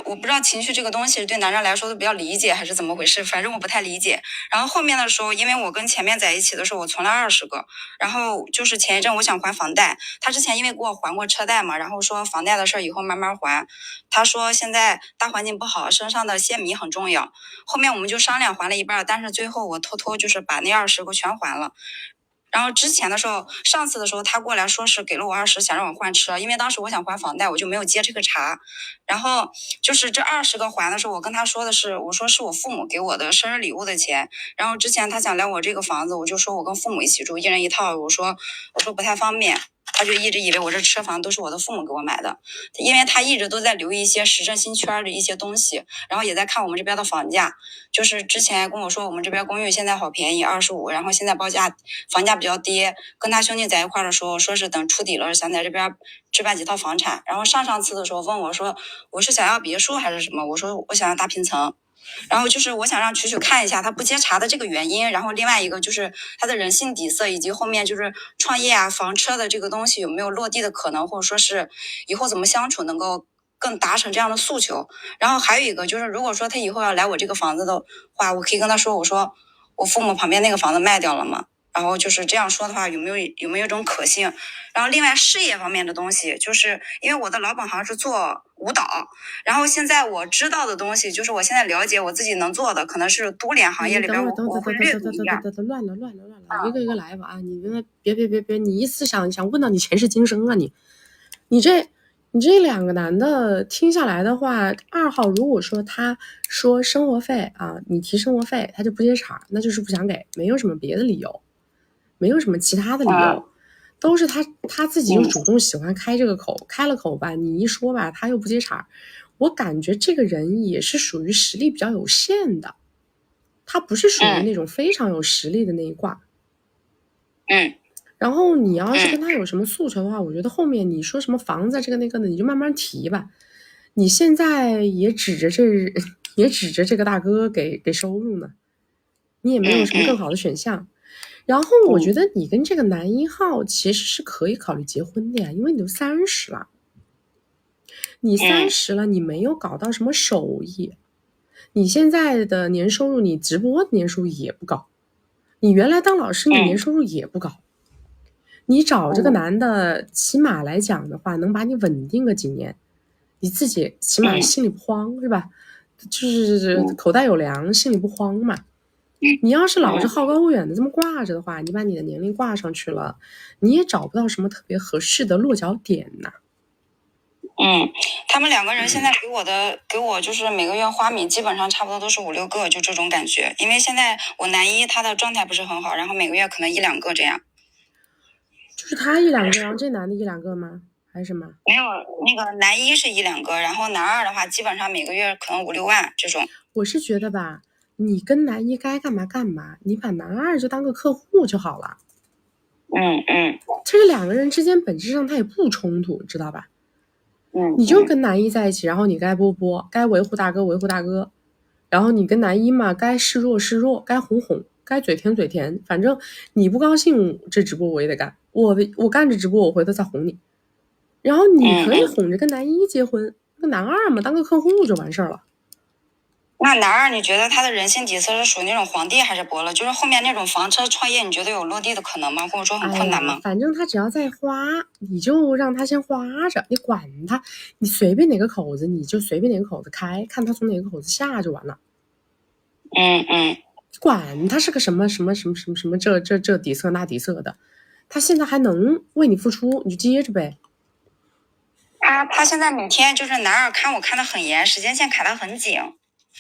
我不知道情绪这个东西对男人来说都比较理解还是怎么回事，反正我不太理解。然后后面的时候因为我跟前面在一起的时候我存了20个，然后就是前一阵我想还房贷，他之前因为给我还过车贷嘛，然后说房贷的事以后慢慢还，他说现在大环境不好，身上的现米很重要，后面我们就商量还了一半，但是最后我偷偷就是把那20个全还了。然后之前的时候，上次的时候他过来说是给了我20，想让我换车，因为当时我想还房贷，我就没有接这个茬。然后就是这20个还的时候，我跟他说的是，我说是我父母给我的生日礼物的钱。然后之前他想来我这个房子，我就说我跟父母一起住，1人1套，我说不太方便。他就一直以为我这车房都是我的父母给我买的，因为他一直都在留意一些时政新圈的一些东西，然后也在看我们这边的房价，就是之前跟我说我们这边公寓现在好便宜25，然后现在房价比较低，跟他兄弟在一块的时候说是等出底了想在这边置办几套房产，然后上次的时候问我说我是想要别墅还是什么，我说我想要大平层。然后就是我想让曲看一下他不接茬的这个原因，然后另外一个就是他的人性底色，以及后面就是创业啊房车的这个东西有没有落地的可能，或者说是以后怎么相处能够更达成这样的诉求。然后还有一个就是如果说他以后要来我这个房子的话，我可以跟他说，我说我父母旁边那个房子卖掉了吗？然后就是这样说的话有没有一种可信。然后另外事业方面的东西，就是因为我的老本行是做舞蹈，然后现在我知道的东西就是我现在了解我自己能做的可能是嘟脸行业里边我会略懂一点。乱了，一个一个来吧啊！你别，你一次想问到你前世今生啊你你这两个男的听下来的话，2号如果说他说生活费啊，你提生活费他就不接茬，那就是不想给，没有什么别的理由，没有什么其他的理由，都是他自己就主动喜欢开这个口，开了口吧，你一说吧他又不接茬。我感觉这个人也是属于实力比较有限的，他不是属于那种非常有实力的那一挂。然后你要是跟他有什么诉求的话，我觉得后面你说什么房子这个那个的，你就慢慢提吧。你现在也指着这个大哥给收入呢，你也没有什么更好的选项。然后我觉得你跟这个男1号其实是可以考虑结婚的呀，因为你都30了，你30了，你没有搞到什么手艺，你现在的年收入，你直播的年收入也不高，你原来当老师你年收入也不高。你找这个男的起码来讲的话能把你稳定个几年，你自己起码心里不慌是吧，就是口袋有粮心里不慌嘛。你要是老是好高骛远的这么挂着的话，你把你的年龄挂上去了，你也找不到什么特别合适的落脚点呐。他们2个人现在给我就是每个月花米基本上差不多都是5、6个，就这种感觉。因为现在我男1他的状态不是很好，然后每个月可能1、2个这样。就是他1、2个，然后这男的1、2个吗？还是什么？没有，那个男1是1、2个，然后男2的话基本上每个月可能5、6万这种。我是觉得吧，你跟男1该干嘛干嘛，你把男2就当个客户就好了。这2个人之间本质上他也不冲突，知道吧？你就跟男1在一起，然后你该播，该维护大哥维护大哥，然后你跟男1嘛，该示弱示弱，该哄哄，该嘴甜嘴甜，反正你不高兴这直播我也得干，我干着直播我回头再哄你，然后你可以哄着跟男1结婚，跟男2嘛当个客户就完事儿了。那男2你觉得他的人性底色是属于那种皇帝还是伯乐？就是后面那种房车创业，你觉得有落地的可能吗？或者说很困难吗？反正他只要在花，你就让他先花着，你管他，你随便哪个口子你就随便哪个口子开，看他从哪个口子下就完了。管他是个什么这底色那底色的，他现在还能为你付出，你就接着呗。他现在每天就是男2看我看得很严，时间线卡得很紧，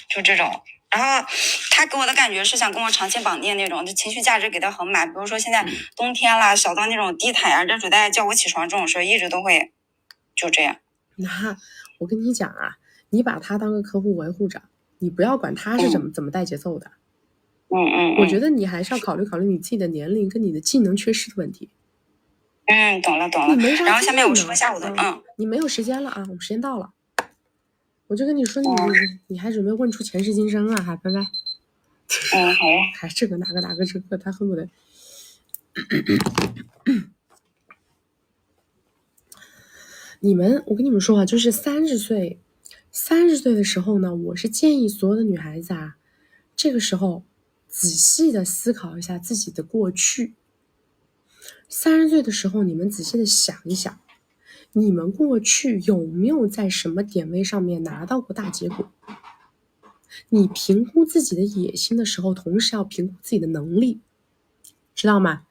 就这种。然后他给我的感觉是想跟我长期绑定那种，就情绪价值给他很满。比如说现在冬天啦，小到那种地毯呀、热水袋叫我起床这种事一直都会就这样。那我跟你讲啊，你把他当个客户维护着，你不要管他是怎么带节奏的。我觉得你还是要考虑考虑你自己的年龄跟你的技能缺失的问题。懂了。然后下面我说一下我的你没有时间了啊，我们时间到了。我就跟你说你还准备问出前世今生啊，还拜拜。好呀。还这个哪个这个，他恨不得。我跟你们说啊，就是30岁的时候呢，我是建议所有的女孩子啊，这个时候仔细的思考一下自己的过去。30岁的时候，你们仔细的想一想，你们过去有没有在什么点位上面拿到过大结果？你评估自己的野心的时候，同时要评估自己的能力，知道吗？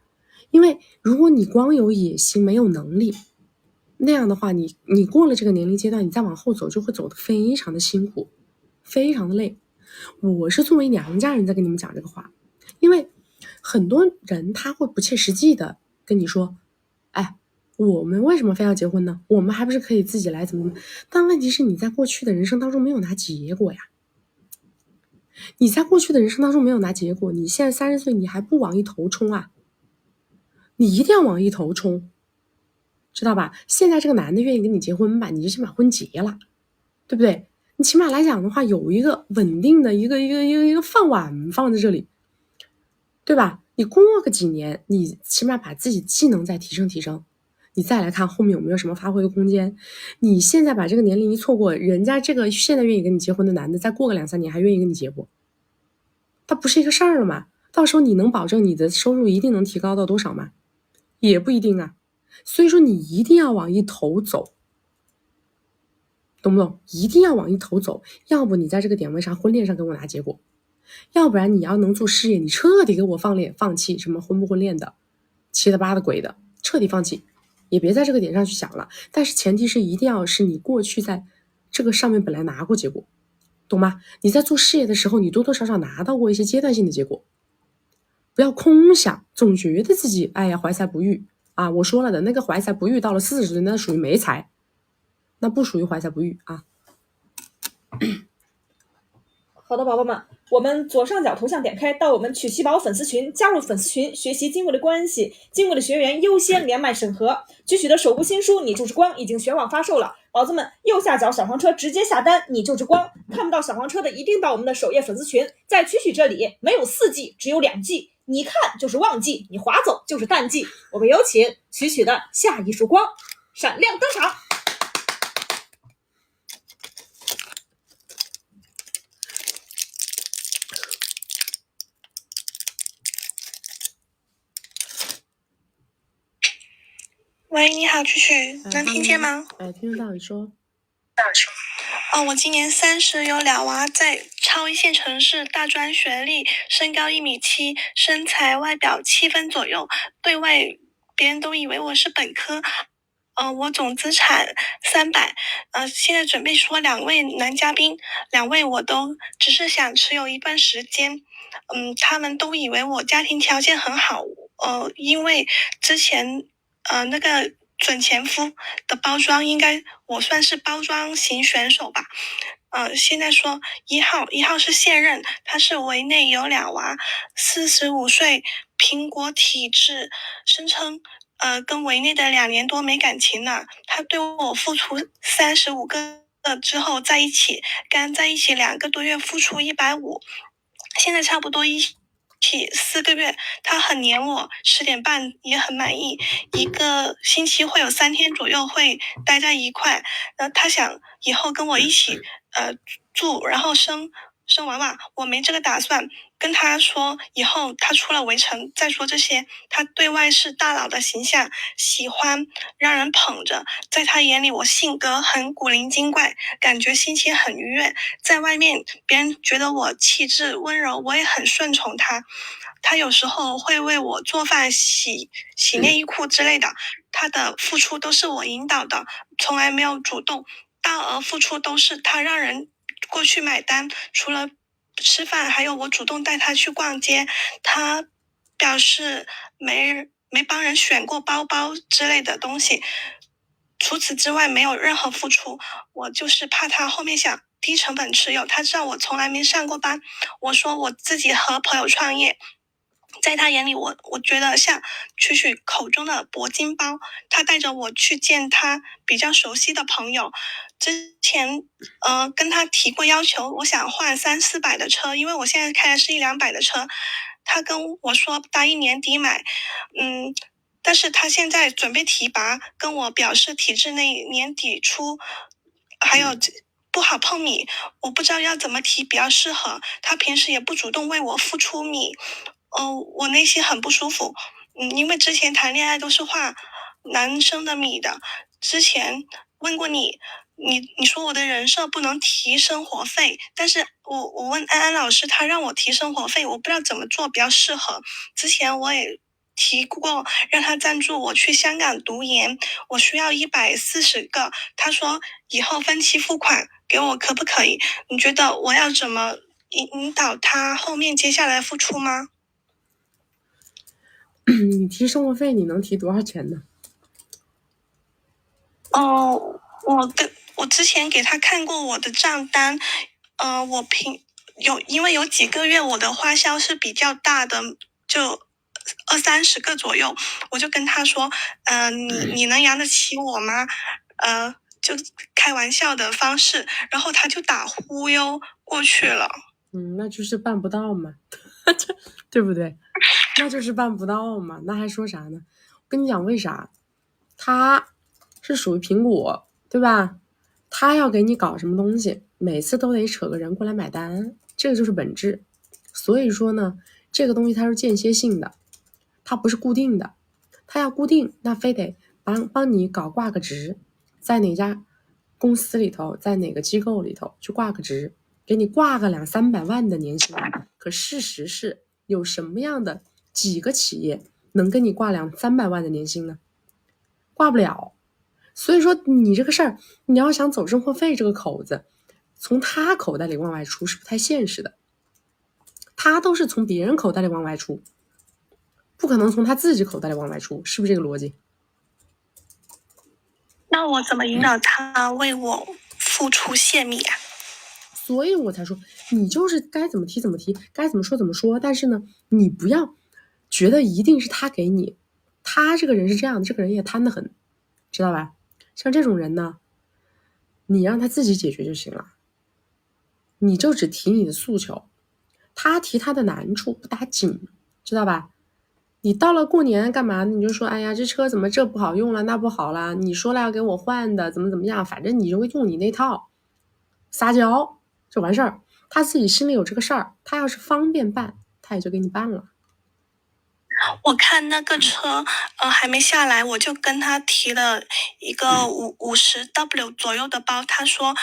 因为如果你光有野心没有能力，那样的话你过了这个年龄阶段，你再往后走就会走得非常的辛苦，非常的累。我是作为娘家人在跟你们讲这个话，因为很多人他会不切实际的跟你说，哎，我们为什么非要结婚呢？我们还不是可以自己来怎么？但问题是你在过去的人生当中没有拿结果呀。你在过去的人生当中没有拿结果，你现在30岁你还不往一头冲啊？你一定要往一头冲，知道吧？现在这个男的愿意跟你结婚吧，你就先把婚结了，对不对？你起码来讲的话，有一个稳定的一个饭碗放在这里，对吧？你过个几年，你起码把自己技能再提升，你再来看后面有没有什么发挥的空间。你现在把这个年龄一错过，人家这个现在愿意跟你结婚的男的，再过个2、3年还愿意跟你结不？它不是一个事儿了吗？到时候你能保证你的收入一定能提高到多少吗？也不一定啊。所以说你一定要往一头走，懂不懂？一定要往一头走，要不你在这个点位上婚恋上给我拿结果，要不然你要能做事业，你彻底给我放弃什么婚不婚恋的七的八的鬼的，彻底放弃。也别在这个点上去想了。但是前提是一定要是你过去在这个上面本来拿过结果，懂吗？你在做事业的时候，你多多少少拿到过一些阶段性的结果，不要空想，总觉得自己哎呀怀才不遇啊！我说了的那个怀才不遇到了40岁，那属于没才，那不属于怀才不遇啊。好的，宝宝们，我们左上角头像点开到我们曲奇宝粉丝群，加入粉丝群学习金贵的关系，金贵的学员优先连麦审核。曲曲的首部新书《你就是光》已经全网发售了，宝子们右下角小黄车直接下单，你就是光。看不到小黄车的一定到我们的首页粉丝群，在曲曲这里没有4季，只有2季，你看就是旺季，你划走就是淡季。我们有请曲曲的下一束光闪亮登场。喂，你好，曲曲，能听见吗？听得到，你说。我今年30，有2娃，在超一线城市，大专学历，身高1.7米，身材外表7分左右，对外别人都以为我是本科。我总资产300。现在准备说2位男嘉宾，2位我都只是想持有一段时间。他们都以为我家庭条件很好，因为之前那个准前夫的包装，应该我算是包装型选手吧。现在说一号是现任，他是围内有2娃，45岁，苹果体质，声称跟围内的2年多没感情了，他对我付出35个之后在一起，刚在一起2个多月付出150，现在差不多一起4个月，他很黏我，10点半也很满意，一个星期会有3天左右会待在一块。他想以后跟我一起住，然后生娃娃，我没这个打算。跟他说以后他出了围城再说这些。他对外是大佬的形象，喜欢让人捧着，在他眼里我性格很古灵精怪，感觉心情很愉悦。在外面别人觉得我气质温柔，我也很顺从他。他有时候会为我做饭、洗内衣裤之类的，他的付出都是我引导的，从来没有主动，大额付出都是他让人过去买单，除了吃饭还有我主动带他去逛街。他表示没帮人选过包包之类的东西，除此之外没有任何付出。我就是怕他后面想低成本持有，他知道我从来没上过班，我说我自己和朋友创业。在他眼里我觉得像曲曲口中的铂金包。他带着我去见他比较熟悉的朋友，之前跟他提过要求，我想换300-400的车，因为我现在开的是100-200的车。他跟我说答应年底买，但是他现在准备提拔，跟我表示体制内年底出，还有不好碰米，我不知道要怎么提比较适合。他平时也不主动为我付出米，我内心很不舒服。因为之前谈恋爱都是画男生的米的。之前问过你说我的人设不能提生活费，但是我问安安老师，他让我提生活费，我不知道怎么做比较适合。之前我也提过让他赞助我去香港读研，我需要140个，他说以后分期付款给我可不可以？你觉得我要怎么引导他后面接下来付出吗？你提生活费你能提多少钱呢？我之前给他看过我的账单，因为有几个月我的花销是比较大的，就20-30个左右，我就跟他说，你能养得起我吗？就开玩笑的方式，然后他就打忽悠过去了。那就是办不到嘛，对不对？那就是办不到嘛，那还说啥呢？我跟你讲为啥，他是属于苹果，对吧？他要给你搞什么东西，每次都得扯个人过来买单，这个就是本质。所以说呢，这个东西它是间歇性的，它不是固定的。它要固定，那非得帮你挂个职，在哪家公司里头，在哪个机构里头去挂个职，给你挂个200-300万的年薪。可事实是有什么样的几个企业能跟你挂200-300万的年薪呢？挂不了。所以说你这个事儿，你要想走生活费这个口子，从他口袋里往外出是不太现实的。他都是从别人口袋里往外出，不可能从他自己口袋里往外出，是不是这个逻辑？那我怎么引导他为我付出献米啊？所以我才说，你就是该怎么提怎么提，该怎么说怎么说。但是呢，你不要觉得一定是他给你，他这个人是这样的，这个人也贪得很，知道吧？像这种人呢，你让他自己解决就行了，你就只提你的诉求，他提他的难处，不打紧，知道吧？你到了过年干嘛？你就说，哎呀，这车怎么这不好用了，那不好了，你说了要给我换的，怎么样，反正你就会用你那套，撒娇就完事儿。他自己心里有这个事儿，他要是方便办，他也就给你办了。我看那个车，还没下来，我就跟他提了一个50W 左右的包，他说，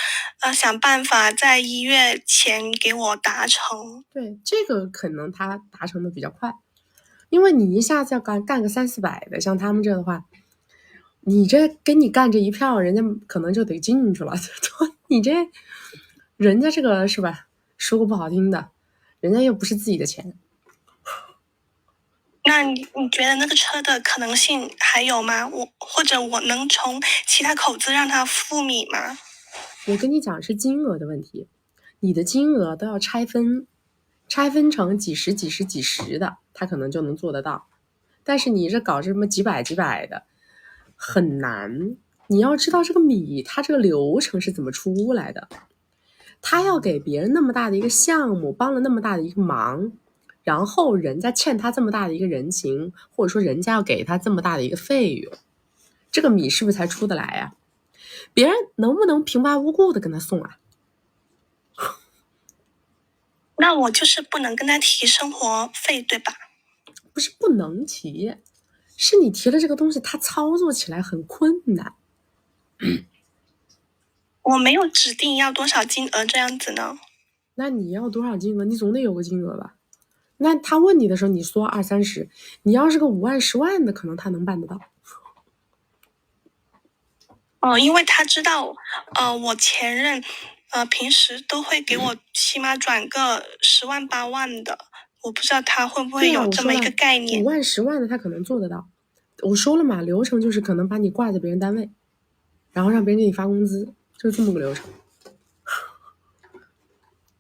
想办法在1月前给我达成。对，这个可能他达成的比较快，因为你一下子要干个300-400的，像他们这的话，你这给你干这一票，人家可能就得进去了。你这，人家这个是吧？说个不好听的，人家又不是自己的钱。那你觉得那个车的可能性还有吗？或者我能从其他口子让他付米吗？我跟你讲是金额的问题，你的金额都要拆分成几十的，他可能就能做得到。但是你这搞这么几百的很难。你要知道这个米它这个流程是怎么出来的，他要给别人那么大的一个项目，帮了那么大的一个忙，然后人家欠他这么大的一个人情，或者说人家要给他这么大的一个费用，这个米是不是才出得来呀？别人能不能平白无故的跟他送啊？那我就是不能跟他提生活费，对吧？不是不能提，是你提了这个东西，他操作起来很困难。我没有指定要多少金额这样子呢。那你要多少金额？你总得有个金额吧？那他问你的时候，你说20-30，你要是个5万10万的，可能他能办得到。因为他知道，我前任，平时都会给我起码转个10万8万的，我不知道他会不会有这么一个概念。5万10万的他可能做得到。我说了嘛，流程就是可能把你挂在别人单位，然后让别人给你发工资，就是这么个流程。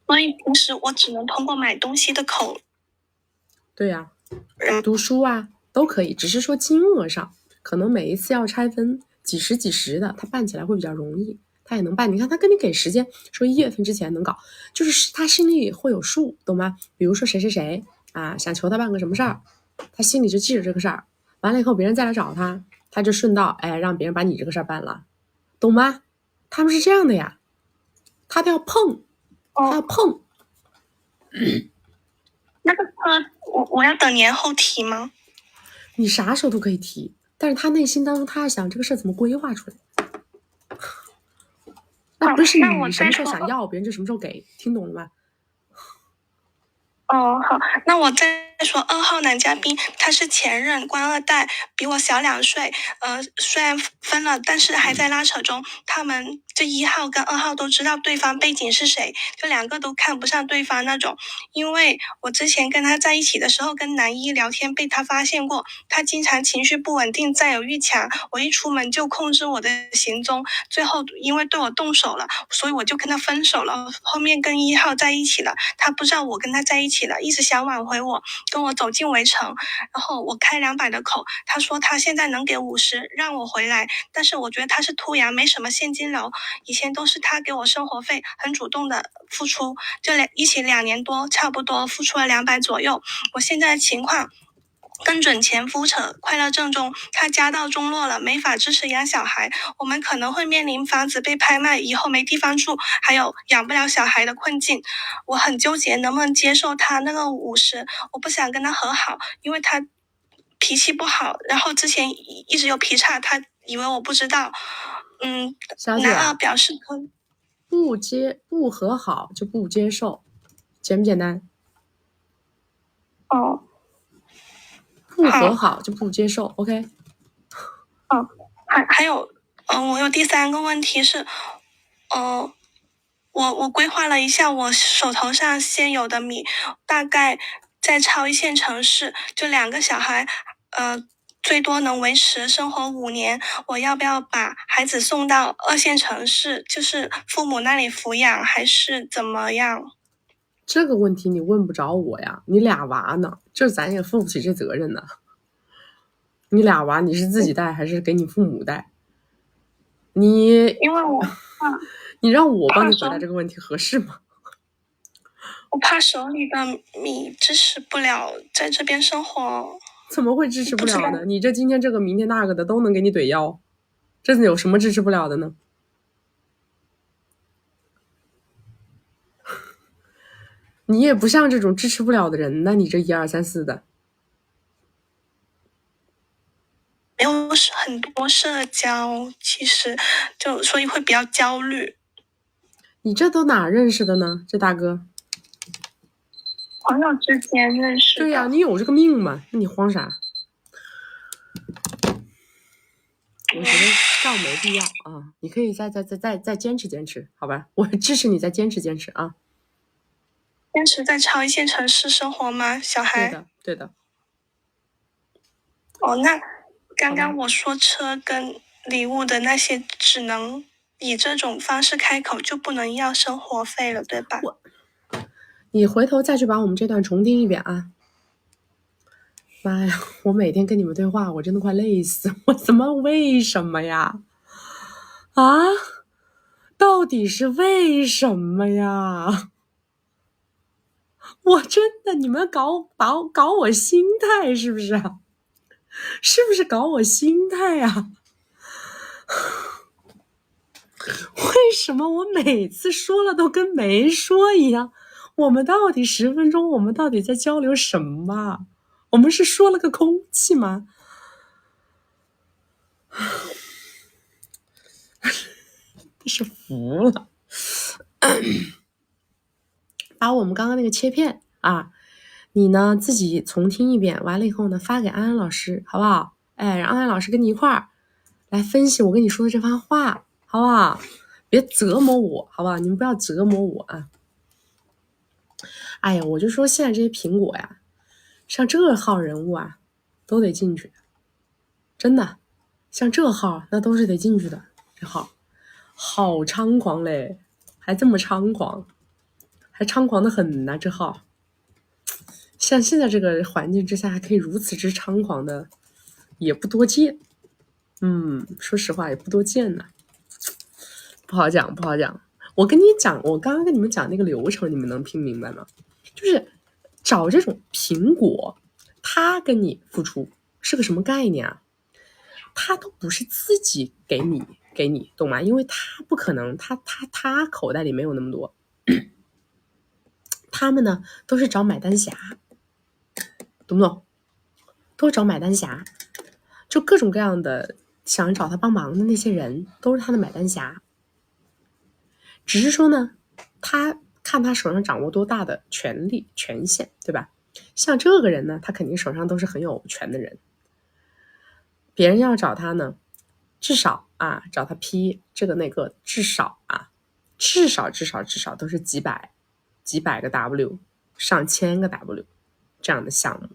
所以平时我只能通过买东西的口。对呀，读书啊都可以，只是说金额上可能每一次要拆分几十的，他办起来会比较容易，他也能办。你看他跟你给时间，说1月份之前能搞，就是他心里会有数，懂吗？比如说谁啊，想求他办个什么事儿，他心里就记着这个事儿，完了以后别人再来找他，他就顺道让别人把你这个事儿办了，懂吗？他们是这样的呀，他都要碰，他要碰。那个我要等年后提吗？你啥时候都可以提，但是他内心当中他要想这个事儿怎么规划出来。那不是你什么时候想要，别人就什么时候给，听懂了吗？好，那我再说2号男嘉宾，他是前任官2代，比我小2岁，虽然分了，但是还在拉扯中。他们这1号跟2号都知道对方背景是谁，就2个都看不上对方那种。因为我之前跟他在一起的时候，跟男一聊天被他发现过，他经常情绪不稳定，占有欲强，我一出门就控制我的行踪，最后因为对我动手了，所以我就跟他分手了。后面跟1号在一起了，他不知道我跟他在一起了，一直想挽回我，跟我走进围城，然后我开200的口，他说他现在能给50让我回来，但是我觉得他是秃羊，没什么现金流，以前都是他给我生活费，很主动的付出，就一起2年多，差不多付出了200左右。我现在的情况跟准前夫扯，快乐正中，他家道中落了，没法支持养小孩，我们可能会面临房子被拍卖，以后没地方住，还有养不了小孩的困境。我很纠结能不能接受他那个50，我不想跟他和好，因为他脾气不好，然后之前一直有劈叉，他以为我不知道。男二表示不和好就不接受，简不简单？哦，不和好就不接受 ，OK？还有，我有第3个问题是，我规划了一下我手头上现有的米，大概在超一线城市，就2个小孩，最多能维持生活5年。我要不要把孩子送到2线城市，就是父母那里抚养，还是怎么样？这个问题你问不着我呀，你俩娃呢，这咱也负不起这责任呢。你俩娃你是自己带还是给你父母带？因为我你让我帮你回答这个问题合适吗？我怕手里的米支持不了在这边生活。怎么会支持不了呢？你这今天这个明天那个的都能给你怼腰，这有什么支持不了的呢？你也不像这种支持不了的人，那你这1、2、3、4的没有很多社交，其实就所以会比较焦虑。你这都哪认识的呢？这大哥朋友之间认识的。对呀，你有这个命吗？那你慌啥？我觉得这样没必要啊！你可以再坚持坚持，好吧？我支持你再坚持坚持啊！坚持在超一线城市生活吗？小孩？对的。那刚刚我说车跟礼物的那些，只能以这种方式开口，就不能要生活费了，对吧？你回头再去把我们这段重听一遍啊！妈呀，我每天跟你们对话，我真的快累死！为什么呀？啊？到底是为什么呀？我真的，你们搞我心态是不是啊？是不是搞我心态啊？为什么我每次说了都跟没说一样？我们到底10分钟，我们到底在交流什么？我们是说了个空气吗？真是服了。把我们刚刚那个切片啊，你呢自己重听一遍，完了以后呢发给安安老师，好不好？让安安老师跟你一块儿来分析我跟你说的这番话，好不好？别折磨我，好不好？你们不要折磨我啊！哎呀，我就说现在这些苹果呀，像这号人物啊，都得进去，真的，像这号那都是得进去的。这号好猖狂嘞，还这么猖狂，还猖狂的很呢。这号像现在这个环境之下还可以如此之猖狂的，也不多见。说实话也不多见呢，不好讲。我跟你讲，我刚刚跟你们讲那个流程，你们能听明白吗？就是找这种苹果，他跟你付出是个什么概念啊？他都不是自己给你，懂吗？因为他不可能，他口袋里没有那么多。他们呢都是找买单侠，懂不懂？都找买单侠，就各种各样的想找他帮忙的那些人都是他的买单侠。只是说呢，他看他手上掌握多大的权力权限，对吧？像这个人呢，他肯定手上都是很有权的人。别人要找他呢，至少啊，找他批这个那个，至少都是几百个 W， 上千个 W 这样的项目。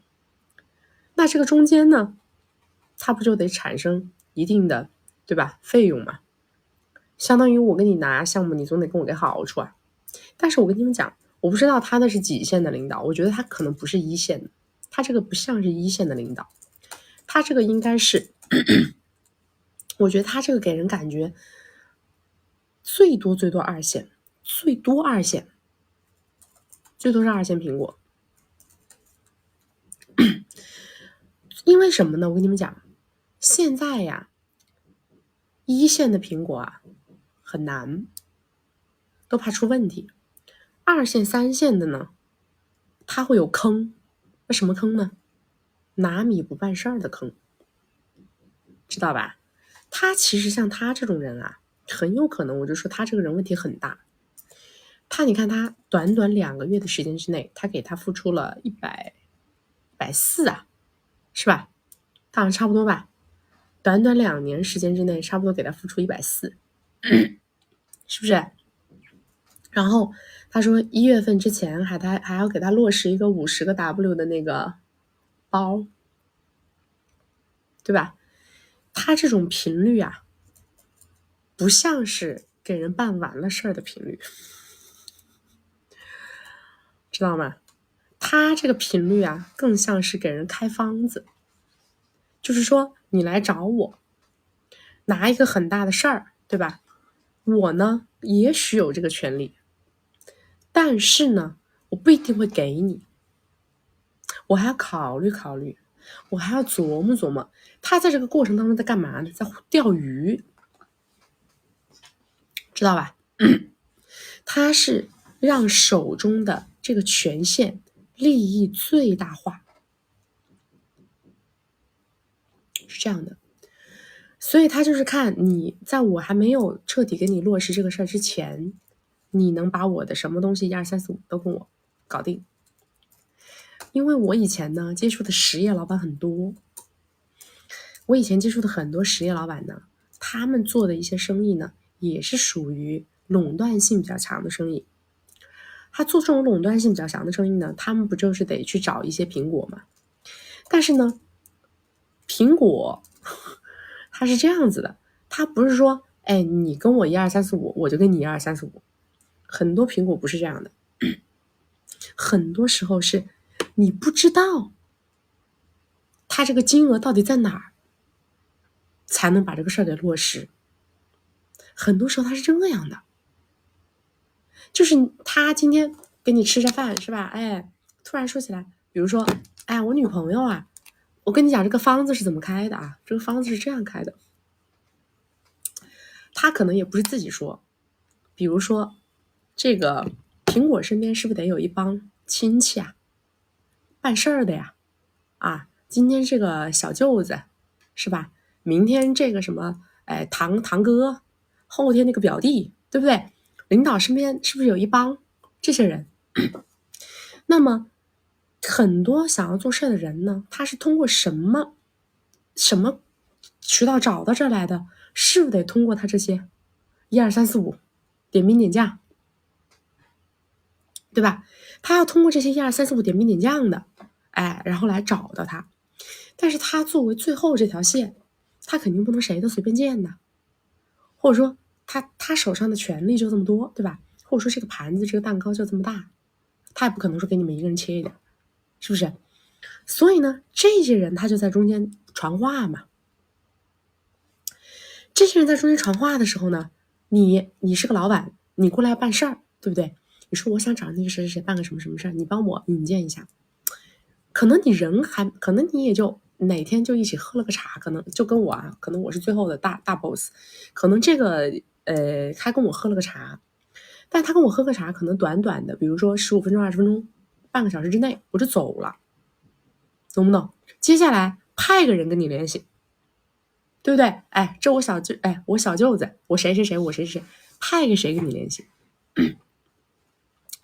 那这个中间呢，它不就得产生一定的，对吧？费用嘛，相当于我跟你拿项目，你总得跟我给好处啊。但是我跟你们讲，我不知道他那是几线的领导，我觉得他可能不是1线的，他这个不像是1线的领导，他这个应该是我觉得他这个给人感觉最多2线，最多是2线苹果。因为什么呢？我跟你们讲，现在呀1线的苹果啊很难，都怕出问题。2线3线的呢，它会有坑。那什么坑呢？拿米不办事儿的坑，知道吧？他其实像他这种人啊，很有可能，我就说他这个人问题很大。你看他短短2个月的时间之内，他给他付出了140啊，是吧？大概差不多吧。短短2年时间之内，差不多给他付出140，是不是？然后他说1月份之前还要给他落实一个50个 W 的那个包，对吧？他这种频率啊，不像是给人办完了事儿的频率，知道吗？他这个频率啊，更像是给人开方子，就是说你来找我拿一个很大的事儿，对吧？我呢也许有这个权利，但是呢我不一定会给你，我还要考虑考虑，我还要琢磨琢磨。他在这个过程当中在干嘛呢？在钓鱼，知道吧？他是让手中的这个权限利益最大化，是这样的。所以他就是看你在我还没有彻底给你落实这个事儿之前，你能把我的什么东西1、2、3、4、5都跟我搞定。因为我以前呢接触的实业老板很多，我以前接触的很多实业老板呢，他们做的一些生意呢，也是属于垄断性比较强的生意。他做这种垄断性比较强的生意呢，他们不就是得去找一些苹果嘛？但是呢，苹果它是这样子的，它不是说，哎，你跟我1、2、3、4、5，我就跟你1、2、3、4、5。很多苹果不是这样的，很多时候是你不知道它这个金额到底在哪儿，才能把这个事儿给落实。很多时候它是这样的，就是他今天给你吃着饭是吧？哎，突然说起来，比如说，哎，我女朋友啊，我跟你讲这个方子是怎么开的啊？这个方子是这样开的。他可能也不是自己说，比如说，这个苹果身边是不是得有一帮亲戚啊，办事儿的呀？啊，今天这个小舅子是吧？明天这个什么，哎，堂哥，后天那个表弟，对不对？领导身边是不是有一帮这些人？那么很多想要做事的人呢，他是通过什么渠道找到这儿来的？是不是得通过他这些1、2、3、4、5点兵点将，对吧？他要通过这些1、2、3、4、5点兵点将的，哎，然后来找到他。但是他作为最后这条线，他肯定不能谁都随便见的，或者说他手上的权力就这么多，对吧？或者说这个盘子这个蛋糕就这么大，他也不可能说给你们一个人切一点，是不是？所以呢，这些人他就在中间传话嘛。这些人在中间传话的时候呢，你是个老板，你过来办事儿，对不对？你说我想找那个谁谁谁办个什么什么事儿，你帮我引荐一下。可能你也就哪天就一起喝了个茶，可能就跟我啊，可能我是最后的大 boss， 可能这个他跟我喝了个茶，但他跟我喝个茶可能短短的，比如说15分钟、20分钟、半个小时之内我就走了，懂不懂？接下来派个人跟你联系，对不对？哎，这我小舅子，我谁谁谁，我谁谁谁，派个谁跟你联系？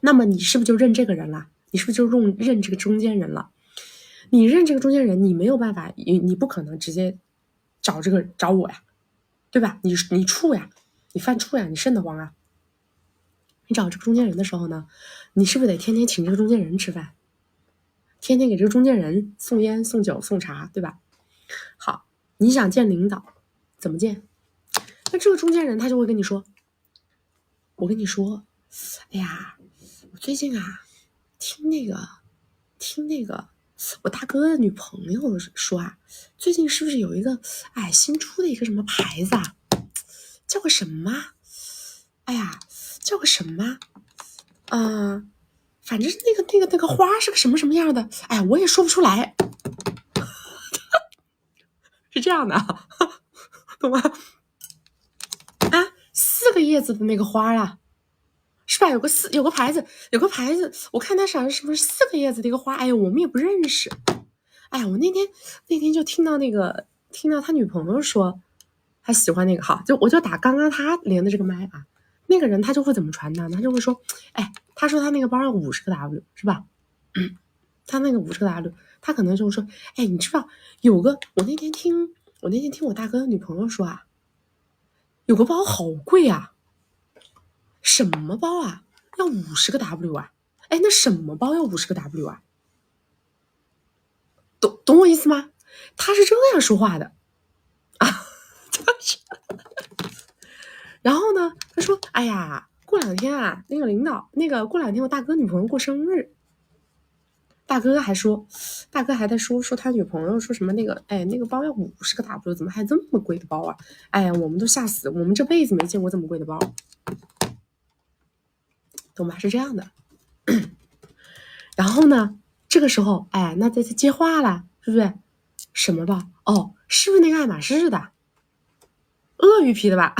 那么你是不是就认这个人了？你是不是就认这个中间人了？你认这个中间人，你没有办法，你不可能直接找我呀，对吧？你处呀，你犯怵呀，你瘆得慌啊。你找这个中间人的时候呢，你是不是得天天请这个中间人吃饭，天天给这个中间人送烟、送酒、送茶，对吧？好，你想见领导，怎么见？那这个中间人他就会跟你说，我跟你说，哎呀，我最近啊，听那个我大哥的女朋友说啊，最近是不是有一个新出的一个什么牌子啊，叫个什么？哎呀，叫个什么？反正那个花是个什么什么样的？哎呀，我也说不出来。是这样的，懂吗？4个叶子的那个花啊，是吧？有个牌子，我看它上是不是4个叶子的一个花？哎呀，我们也不认识。哎呀，我那天就听到他女朋友说他喜欢那个，好，我就打刚刚他连的这个麦啊，那个人他就会怎么传达呢？他就会说，哎，他说他那个包要50个 W 是吧？他那个50个 W，他可能就说，哎，你知道有个我那天听我那天听我大哥的女朋友说啊，有个包好贵啊，什么包啊？要50个 W 啊？哎，那什么包要50个 W 啊？懂我意思吗？他是这样说话的啊，然后呢，他说：“哎呀，过2天啊，那个领导，过2天我大哥女朋友过生日。”大哥还在说他女朋友说什么那个包要50个 W， 怎么还这么贵的包啊？哎呀，我们都吓死，我们这辈子没见过这么贵的包，懂吧？是这样的。然后呢，这个时候，哎，那在接话了，是不是？什么包？哦，是不是那个爱马仕的？鳄鱼皮的吧？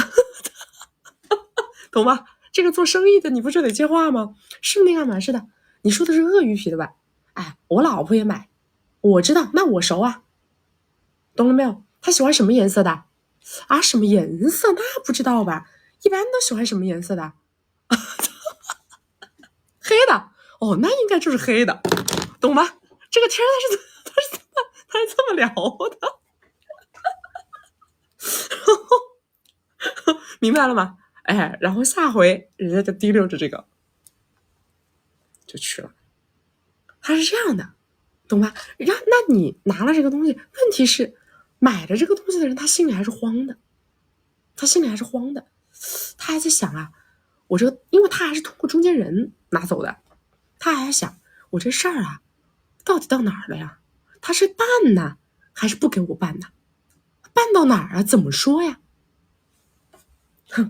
懂吗？这个做生意的你不是得接话吗？是不是那个爱马仕的？你说的是鳄鱼皮的吧？哎，我老婆也买，我知道，那我熟啊，懂了没有？她喜欢什么颜色的啊？什么颜色？那不知道吧？一般都喜欢什么颜色的？黑的哦，那应该就是黑的，懂吗？这个天他是这么聊的，明白了吗？哎，然后下回人家就提溜着这个就去了，他是这样的，懂吧？那你拿了这个东西，问题是买了这个东西的人他心里还是慌的，他还在想啊，我这个，因为他还是通过中间人拿走的，他还在想我这事儿啊到底到哪儿了呀？他是办呢还是不给我办呢？办到哪儿啊？怎么说呀？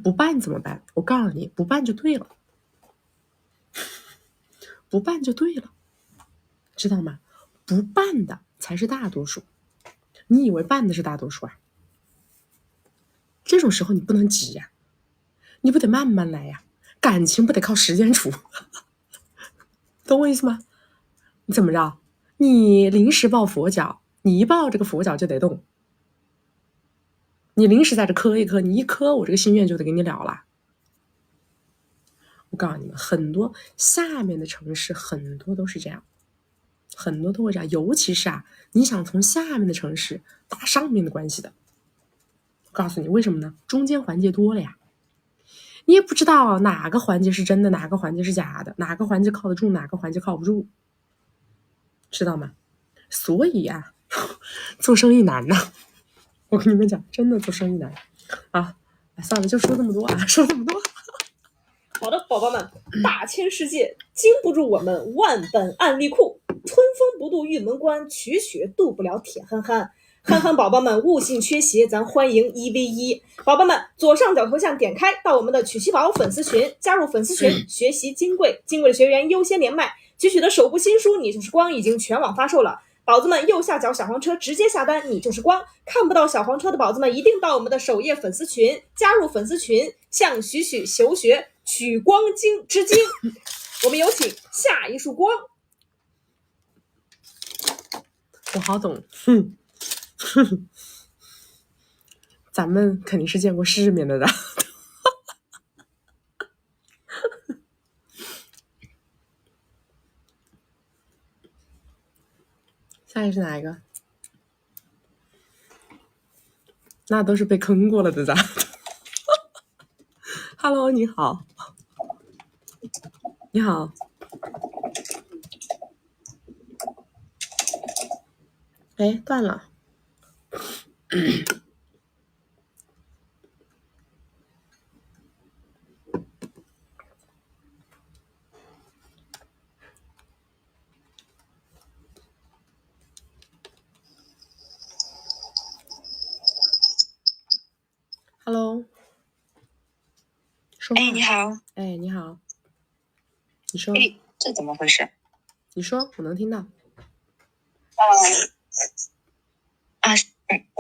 不办怎么办？我告诉你，不办就对了，不办就对了，知道吗？不办的才是大多数，你以为办的是大多数啊？这种时候你不能急呀，你不得慢慢来呀，感情不得靠时间处，懂我意思吗？你怎么着？你临时抱佛脚，你一抱这个佛脚就得动，你临时在这磕一磕，你一磕我这个心愿就得给你了了。我告诉你们，很多下面的城市很多都是这样，很多都会这样，尤其是啊，你想从下面的城市打上面的关系的，我告诉你为什么呢？中间环节多了呀，你也不知道哪个环节是真的，哪个环节是假的，哪个环节靠得住，哪个环节靠不住，知道吗？所以啊，做生意难呐，我跟你们讲，真的做生意难啊！算了，就说这么多啊，说这么多。好的，宝宝们，大千世界经不住我们万本案例库，春风不度玉门关，曲曲渡不了铁憨憨。憨憨宝宝们悟性缺席，咱欢迎1v1。宝宝们，左上角头像点开到我们的曲奇宝粉丝群，加入粉丝群，学习金贵的学员优先连麦。曲曲的首部新书《你就是光》已经全网发售了。宝子们右下角小黄车直接下单，你就是光。看不到小黄车的宝子们一定到我们的首页粉丝群，加入粉丝群，向许求学，取光之精。我们有请下一束光。我好懂，咱们肯定是见过世面的人。下一个是哪一个？那都是被坑过了的咋？Hello， 你好，你好。哎，断了。Hello， 说话。哎，你好。哎，你好。你说。哎，这怎么回事？你说，我能听到。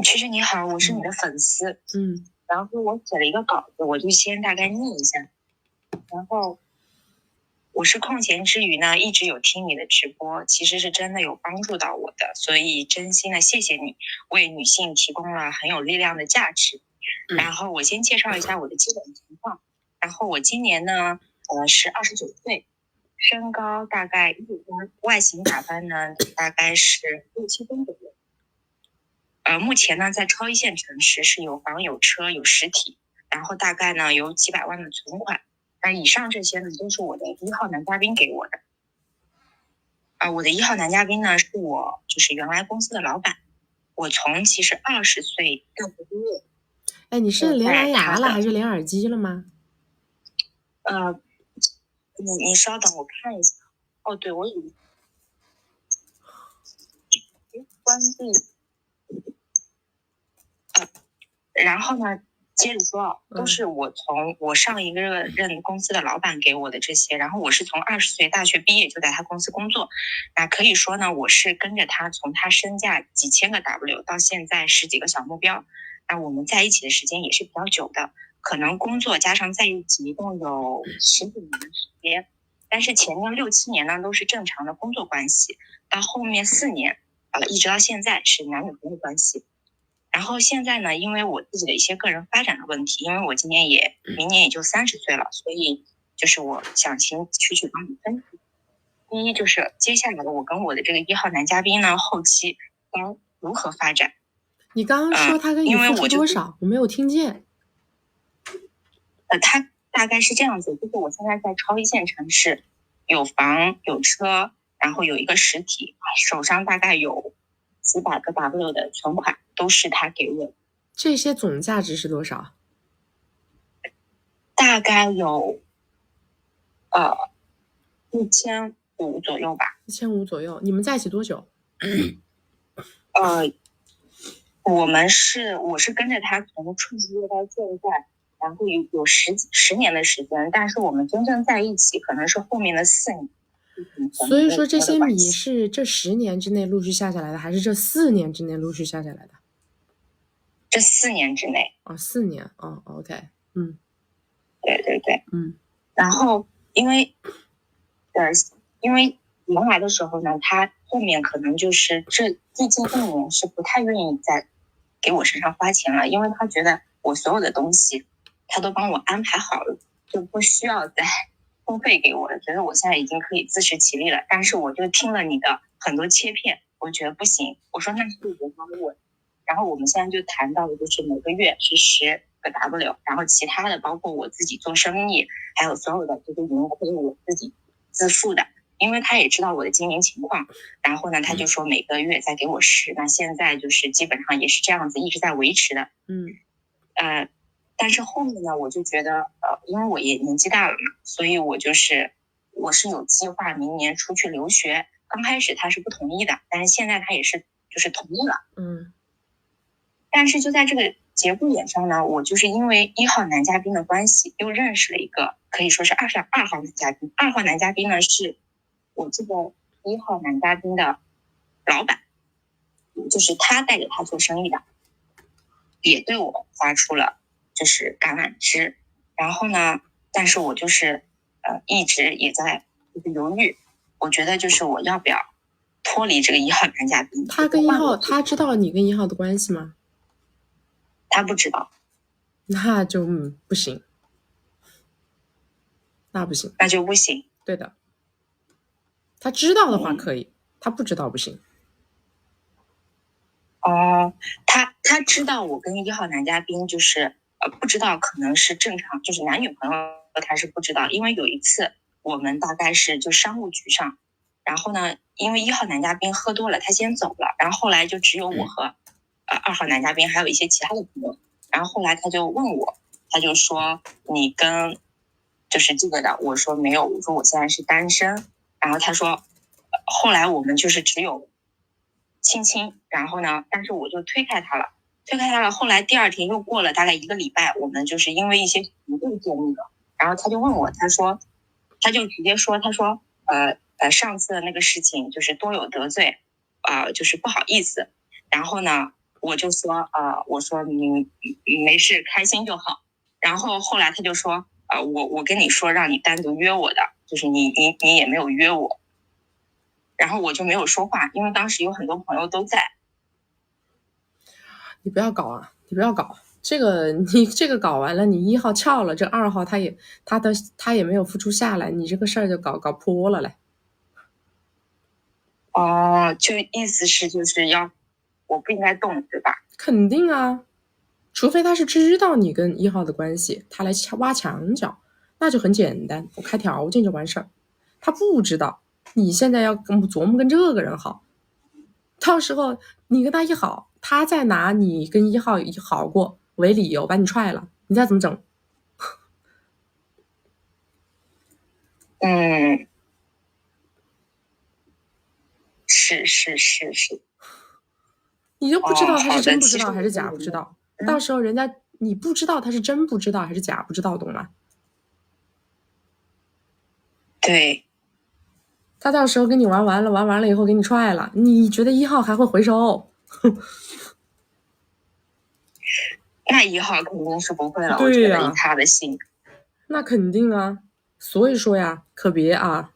其实你好，我是你的粉丝。然后我写了一个稿子，我就先大概念一下。然后我是空闲之余呢，一直有听你的直播，其实是真的有帮助到我的，所以真心的谢谢你，为女性提供了很有力量的价值。然后我先介绍一下我的基本情况。然后我今年呢，是29岁，身高大概1米8，外形打扮呢大概是6、7分左右。目前呢在超一线城市是有房有车有实体，然后大概呢有几百万的存款。那以上这些呢都是我的1号男嘉宾给我的。我的1号男嘉宾呢是我就是原来公司的老板，我从其实20岁大学毕业。哎，你是连蓝牙了还是连耳机了吗？你稍等，我看一下。哦，对，我已关闭。然后呢，接着说，都是我从我上一个任公司的老板给我的这些，然后我是从20岁大学毕业就在他公司工作，那可以说呢，我是跟着他从他身价几千个 W 到现在10几个小目标，那我们在一起的时间也是比较久的，可能工作加上在一起一共有10几年的时间，但是前面6、7年呢都是正常的工作关系，到后面4年一直到现在是男女朋友关系。然后现在呢，因为我自己的一些个人发展的问题，因为我明年也就30岁了，所以就是我想请曲曲帮你分析。第一就是接下来我跟我的这个1号男嘉宾呢，后期该如何发展？你刚刚说他跟你付出多少？我没有听见。他大概是这样子，就是我现在在超一线城市，有房有车，然后有一个实体，手上大概有几百个 W 的存款，都是他给我的。这些总价值是多少？大概有1500左右吧。1500左右。你们在一起多久？我是跟着他从初毕业到现在，然后有10年的时间，但是我们真正在一起可能是后面的4年。所以说这些米是这10年之内陆续下来的，还是这4年之内陆续下来的？这4年之内。4年。OK。对。然后因为原来的时候呢，他后面可能就是最近1年是不太愿意再给我身上花钱了，因为他觉得我所有的东西他都帮我安排好了，就不需要再付费给我了，觉得我现在已经可以自食其力了。但是我就听了你的很多切片，我觉得不行，我说那是不是他问？然后我们现在就谈到的就是每个月是10个 W， 然后其他的包括我自己做生意，还有所有的这个营费我自己自付的，因为他也知道我的经营情况，然后呢他就说每个月再给我10，那现在就是基本上也是这样子一直在维持的。但是后面呢我就觉得因为我也年纪大了嘛，所以我是有计划明年出去留学，刚开始他是不同意的，但是现在他也是就是同意了。但是就在这个节骨眼上呢，我就是因为1号男嘉宾的关系，又认识了一个可以说是2号男嘉宾。2号男嘉宾呢是我这个1号男嘉宾的老板，就是他带着他做生意的，也对我发出了就是橄榄枝。然后呢，但是我就是一直也在就是犹豫，我觉得就是我要不要脱离这个1号男嘉宾。他跟1号，他知道你跟1号的关系吗？他不知道。那就不行。那不行。那就不行。对的。他知道的话可以，他不知道不行。他知道我跟1号男嘉宾就是不知道，可能是正常，就是男女朋友他是不知道，因为有一次我们大概是就商务局上，然后呢，因为1号男嘉宾喝多了，他先走了，然后后来就只有我和2号男嘉宾还有一些其他的朋友，然后后来他就问我，他就说你跟就是这个的，我说没有，我说我现在是单身，然后他说后来我们就是只有亲亲，然后呢，但是我就推开他了，后来第2天又过了大概1个礼拜，我们就是因为一些又见面了，然后他就问我，他就直接说，他说上次的那个事情就是多有得罪，就是不好意思，然后呢我就说我说你没事，开心就好。然后后来他就说我跟你说让你单独约我的，就是你也没有约我。然后我就没有说话，因为当时有很多朋友都在。你不要搞啊！你不要搞这个，你这个搞完了，你1号翘了，这2号他也没有付出下来，你这个事儿就搞泼了嘞。就意思是就是我不应该动，对吧？肯定啊，除非他是知道你跟1号的关系，他来挖墙脚，那就很简单，我开条件就完事儿。他不知道，你现在要琢磨跟这个人好，到时候你跟他一好，他再拿你跟1号好过为理由把你踹了，你再怎么整？是，你就不知道他是真不知好的道还是假不知道，到时候人家你不知道他是真不知道还是假不知道，懂吗？对，他到时候跟你玩完了以后给你踹了，你觉得1号还会回收？那1号肯定是不会了，对呀，我觉得以他的性，那肯定啊。所以说呀，可别啊，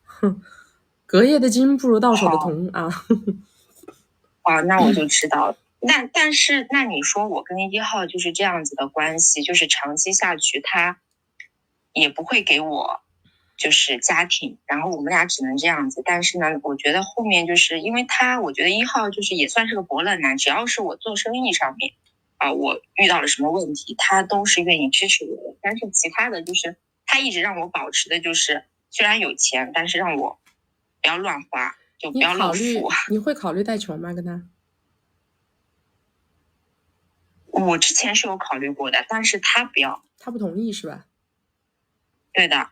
隔夜的金不如到手的铜啊。那我就知道了。但是那你说我跟1号就是这样子的关系，就是长期下去他也不会给我就是家庭，然后我们俩只能这样子。但是呢，我觉得后面就是因为我觉得1号就是也算是个伯乐男，只要是我做生意上面我遇到了什么问题，他都是愿意支持我的。但是其他的就是他一直让我保持的就是虽然有钱，但是让我不要乱花，就不要露富。你会考虑带球吗？跟他？我之前是有考虑过的，但是他不要，他不同意是吧？对的。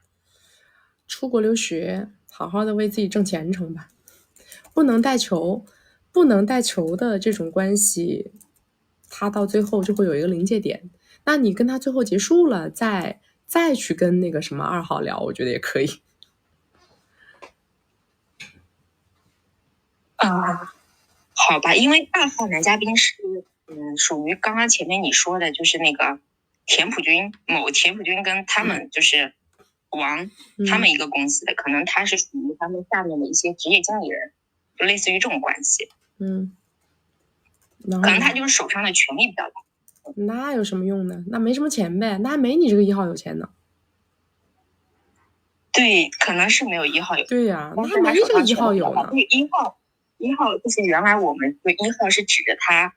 出国留学，好好的为自己挣前程吧。不能带球的这种关系，他到最后就会有一个临界点。那你跟他最后结束了，再去跟那个什么2号聊，我觉得也可以。好吧，因为2号男嘉宾是属于刚刚前面你说的，就是那个田朴珺跟他们就是王他们一个公司的，可能他是属于他们下面的一些职业经理人，就类似于这种关系。可能他就是手上的权力比较大。那有什么用呢？那没什么钱呗，那还没你这个1号有钱呢。对，可能是没有1号有钱。对呀，那还没这个1号有呢。对1号就是原来我们对1号是指着他，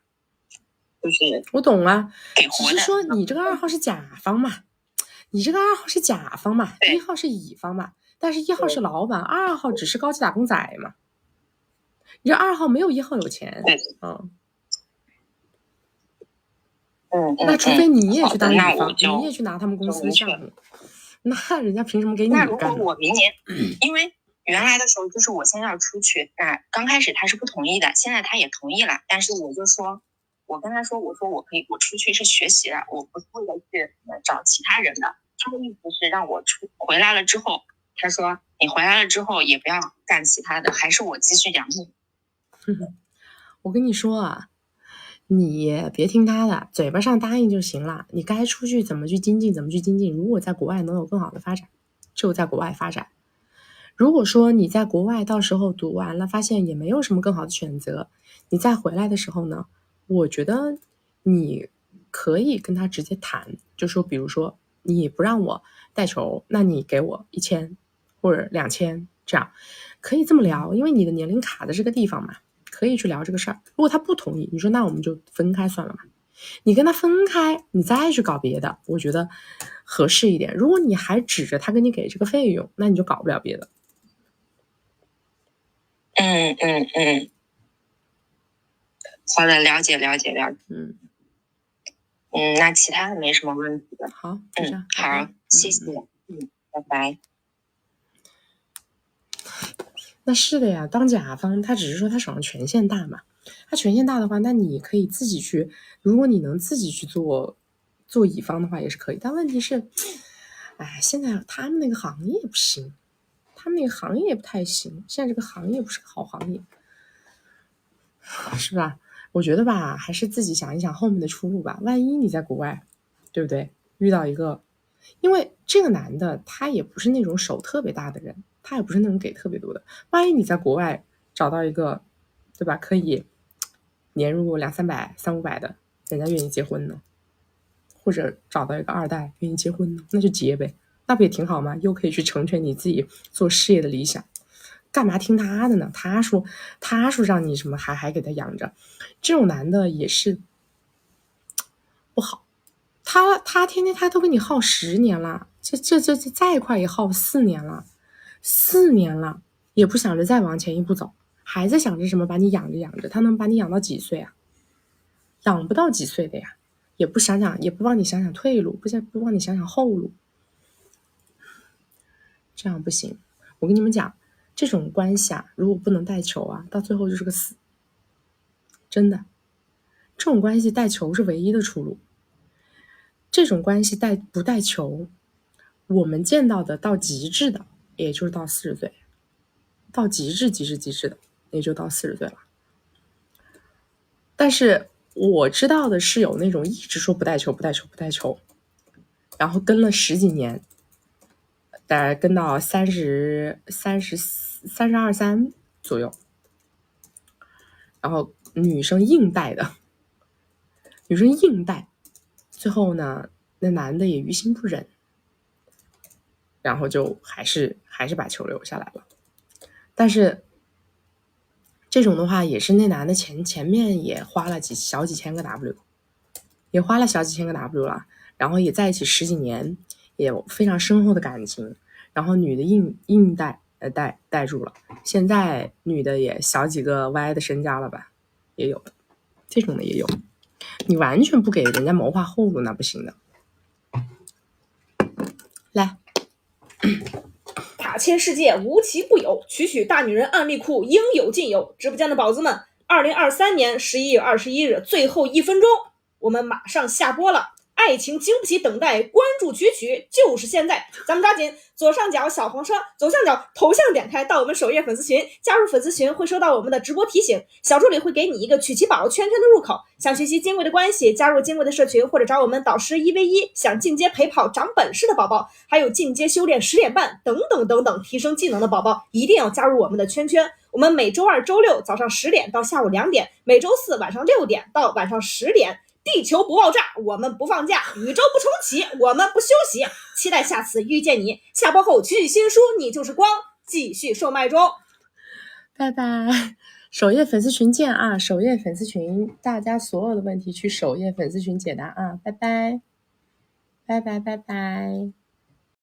就是我懂啊，只是说你这个2号是甲方嘛，你这个2号是甲方嘛，1号是乙方嘛，但是1号是老板，2号只是高级打工仔嘛。你这2号没有1号有钱，那除非你也去当乙方，你也去拿他们公司的项目，那人家凭什么给你干？那如果我明年，因为原来的时候就是我先要出去，那刚开始他是不同意的，现在他也同意了，但是我跟他说，我说我出去是学习了，我不是为了去找其他人的。他的意思是让我回来了之后，他说你回来了之后也不要干其他的，还是我继续养你。我跟你说啊，你别听他的，嘴巴上答应就行了。你该出去怎么去精进怎么去精进。如果在国外能有更好的发展，就在国外发展。如果说你在国外到时候读完了发现也没有什么更好的选择，你再回来的时候呢，我觉得你可以跟他直接谈，就说比如说你不让我带球，那你给我1000或者2000，这样可以这么聊，因为你的年龄卡在这个地方嘛，可以去聊这个事儿。如果他不同意，你说那我们就分开算了嘛。你跟他分开，你再去搞别的，我觉得合适一点。如果你还指着他跟你给这个费用，那你就搞不了别的。好的，了解。那其他的没什么问题的。好，就这样。好，谢谢。拜拜。那是的呀，当甲方他只是说他手上权限大嘛，他权限大的话，那你可以自己去，如果你能自己去做乙方的话也是可以。但问题是，现在他们那个行业不行，他们那个行业不太行，现在这个行业不是个好行业，是吧？我觉得吧，还是自己想一想后面的出路吧。万一你在国外，对不对？遇到一个，因为这个男的他也不是那种手特别大的人，他也不是那种给特别多的。万一你在国外找到一个，对吧？可以年入200-300、300-500的，人家愿意结婚呢，或者找到一个2代愿意结婚呢，那就结呗，那不也挺好吗？又可以去成全你自己做事业的理想。干嘛听他的呢？他说让你什么还给他养着，这种男的也是不好。他天天他都跟你耗10年了，这再快也耗4年了，4年了也不想着再往前一步走，还在想着什么把你养着，他能把你养到几岁啊？养不到几岁的呀，也不帮你想想退路，不帮你想想后路，这样不行。我跟你们讲，这种关系啊，如果不能带球啊，到最后就是个死。真的，这种关系带球是唯一的出路。这种关系不带球，我们见到的到极致的，也就是到40岁，到极致的，也就到40岁了。但是我知道的是有那种一直说不带球，然后跟了10几年，大概跟到32、33左右，然后女生硬带，最后呢，那男的也于心不忍，然后就还是把球留下来了。但是这种的话，也是那男的前面也花了小几千个 W， 了，然后也在一起10几年，也有非常深厚的感情，然后女的硬带住了，现在女的也小几个歪的身家了吧，也有这种的也有。你完全不给人家谋划后路，那不行的。来，塔切世界无奇不有，曲大女人案例库应有尽有。直播间的宝子们，2023年11月21日最后1分钟，我们马上下播了。爱情经不起等待，关注曲就是现在，咱们抓紧左上角小黄车，左上角头像点开到我们首页粉丝群，加入粉丝群会收到我们的直播提醒，小助理会给你一个曲奇宝圈圈的入口。想学习金贵的关系，加入金贵的社群，或者找我们导师1v1，想进阶陪跑长本事的宝宝，还有进阶修炼10点半等等提升技能的宝宝，一定要加入我们的圈圈。我们每周2、周6早上10点到下午2点，每周4晚上6点到晚上10点。地球不爆炸，我们不放假；宇宙不重启，我们不休息。期待下次遇见你。下播后曲新书《你就是光》继续售卖中。拜拜，首页粉丝群见啊！首页粉丝群，大家所有的问题去首页粉丝群解答啊！拜拜，拜拜，拜拜。